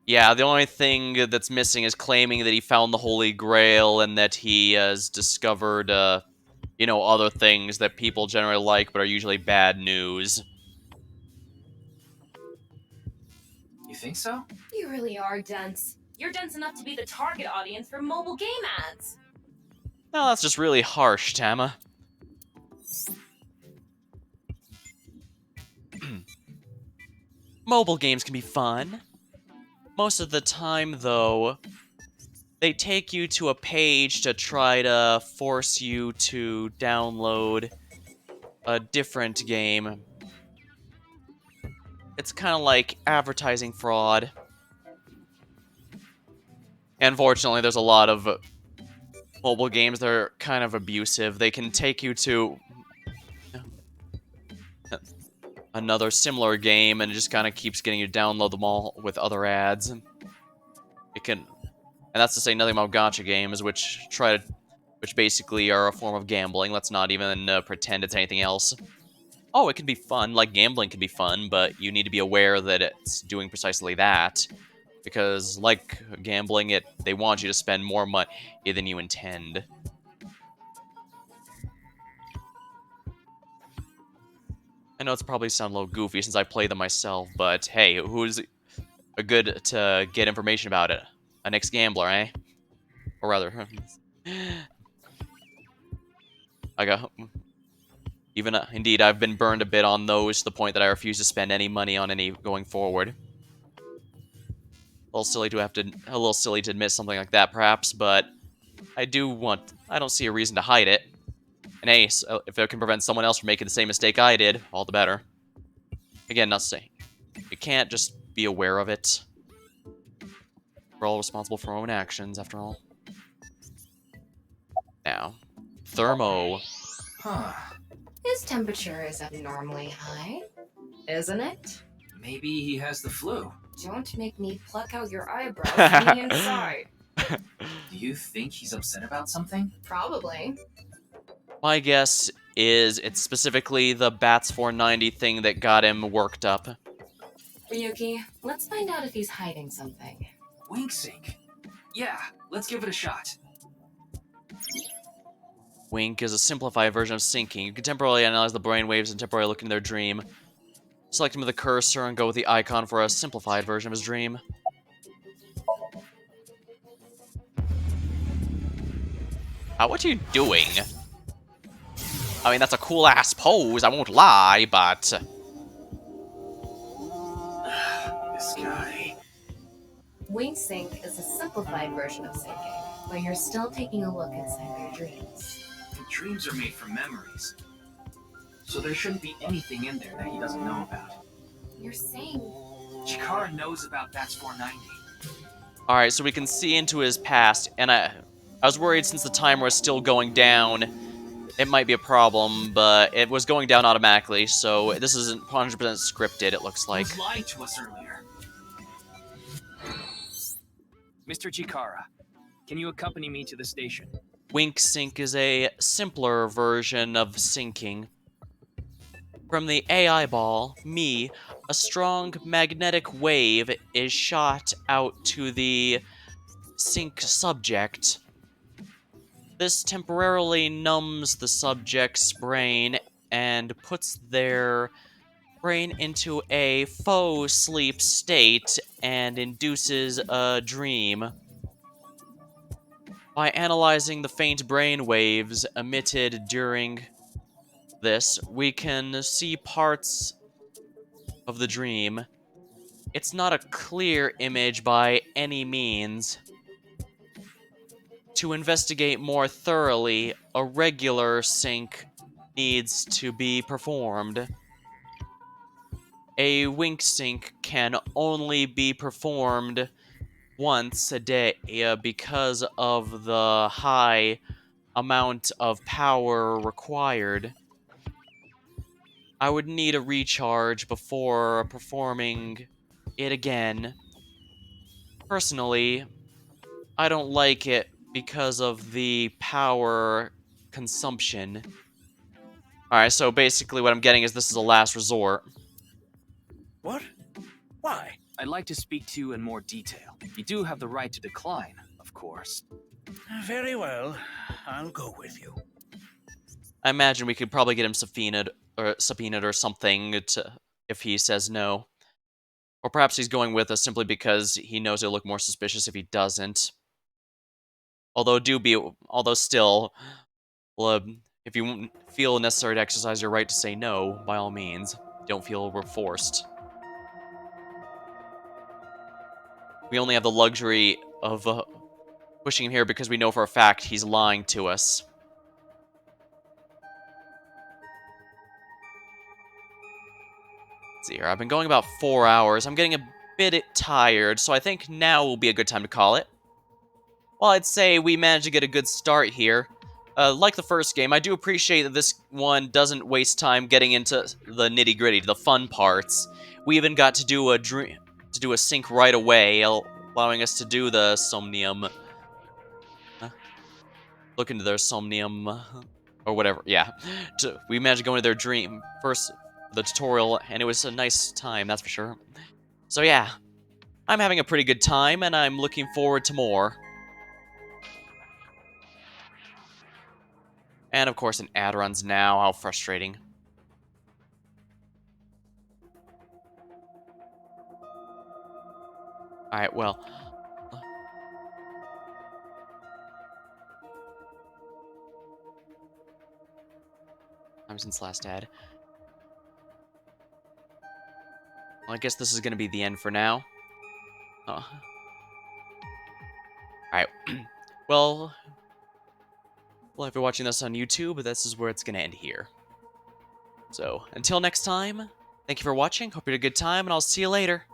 Yeah, the only thing that's missing is claiming that he found the Holy Grail and that he has discovered, other things that people generally like but are usually bad news. You think so? You really are dense. You're dense enough to be the target audience for mobile game ads. No, that's just really harsh, Tama. Mobile games can be fun. Most of the time, though, they take you to a page to try to force you to download a different game. It's kind of like advertising fraud. Unfortunately, there's a lot of mobile games that are kind of abusive. They can take you to another similar game and it just kind of keeps getting you to download them all with other ads. And that's to say nothing about gacha games, which basically are a form of gambling. Let's not even pretend it's anything else. Oh, it can be fun, like gambling can be fun, but you need to be aware that it's doing precisely that. Because, like gambling, they want you to spend more money than you intend. I know it's probably sound a little goofy since I play them myself, but hey, who's good to get information about it? An ex-gambler, eh? Or rather, indeed, I've been burned a bit on those to the point that I refuse to spend any money on any going forward. A little silly to admit something like that, perhaps, but I don't see a reason to hide it. And hey, if it can prevent someone else from making the same mistake I did, all the better. Again, not saying you can't just be aware of it. We're all responsible for our own actions, after all. Now, Thermo. Huh. His temperature is abnormally high, isn't it? Maybe he has the flu. Don't make me pluck out your eyebrows from the inside. Do you think he's upset about something? Probably. My guess is it's specifically the Bats 490 thing that got him worked up. Ryuki, let's find out if he's hiding something. Wink sync. Yeah, let's give it a shot. Wink is a simplified version of syncing. You can temporarily analyze the brainwaves and temporarily look into their dream. Select him with the cursor and go with the icon for a simplified version of his dream. What are you doing? I mean, that's a cool-ass pose, I won't lie, but... This guy... Wink sync is a simplified version of syncing, but you're still taking a look inside their dreams. The dreams are made from memories. So there shouldn't be anything in there that he doesn't know about. You're saying... Chikara knows about Bats 490. Alright, so we can see into his past, and I was worried since the timer was still going down, it might be a problem, but it was going down automatically, so this isn't 100% scripted, it looks like. He lied to us earlier. Mr. Chikara, can you accompany me to the station? Wink sync is a simpler version of syncing. From the AI ball, me, a strong magnetic wave is shot out to the sync subject. This temporarily numbs the subject's brain and puts their brain into a faux sleep state and induces a dream. By analyzing the faint brain waves emitted during this, we can see parts of the dream. It's not a clear image by any means. To investigate more thoroughly, a regular sync needs to be performed. A wink sync can only be performed once a day because of the high amount of power required. I would need a recharge before performing it again. Personally, I don't like it because of the power consumption. Alright, so basically what I'm getting is this is a last resort. What? Why? I'd like to speak to you in more detail. You do have the right to decline, of course. Very well. I'll go with you. I imagine we could probably get him subpoenaed or something if he says no. Or perhaps he's going with us simply because he knows it'll look more suspicious if he doesn't. Although still, well, if you feel necessary to exercise your right to say no, by all means, don't feel we're forced. We only have the luxury of pushing him here because we know for a fact he's lying to us. Let's see here, I've been going about 4 hours. I'm getting a bit tired, so I think now will be a good time to call it. Well, I'd say we managed to get a good start here. Like the first game, I do appreciate that this one doesn't waste time getting into the nitty-gritty, the fun parts. We even got to do a sync right away, allowing us to do the Somnium. Look into their Somnium, or whatever, yeah. We managed to go into their dream first, the tutorial, and it was a nice time, that's for sure. So yeah, I'm having a pretty good time, and I'm looking forward to more. And of course an ad runs now, how frustrating. Alright, well. Time since last ad. Well, I guess this is gonna be the end for now. Alright. Well, if you're watching this on YouTube, this is where it's gonna end here. So, until next time, thank you for watching, hope you had a good time, and I'll see you later.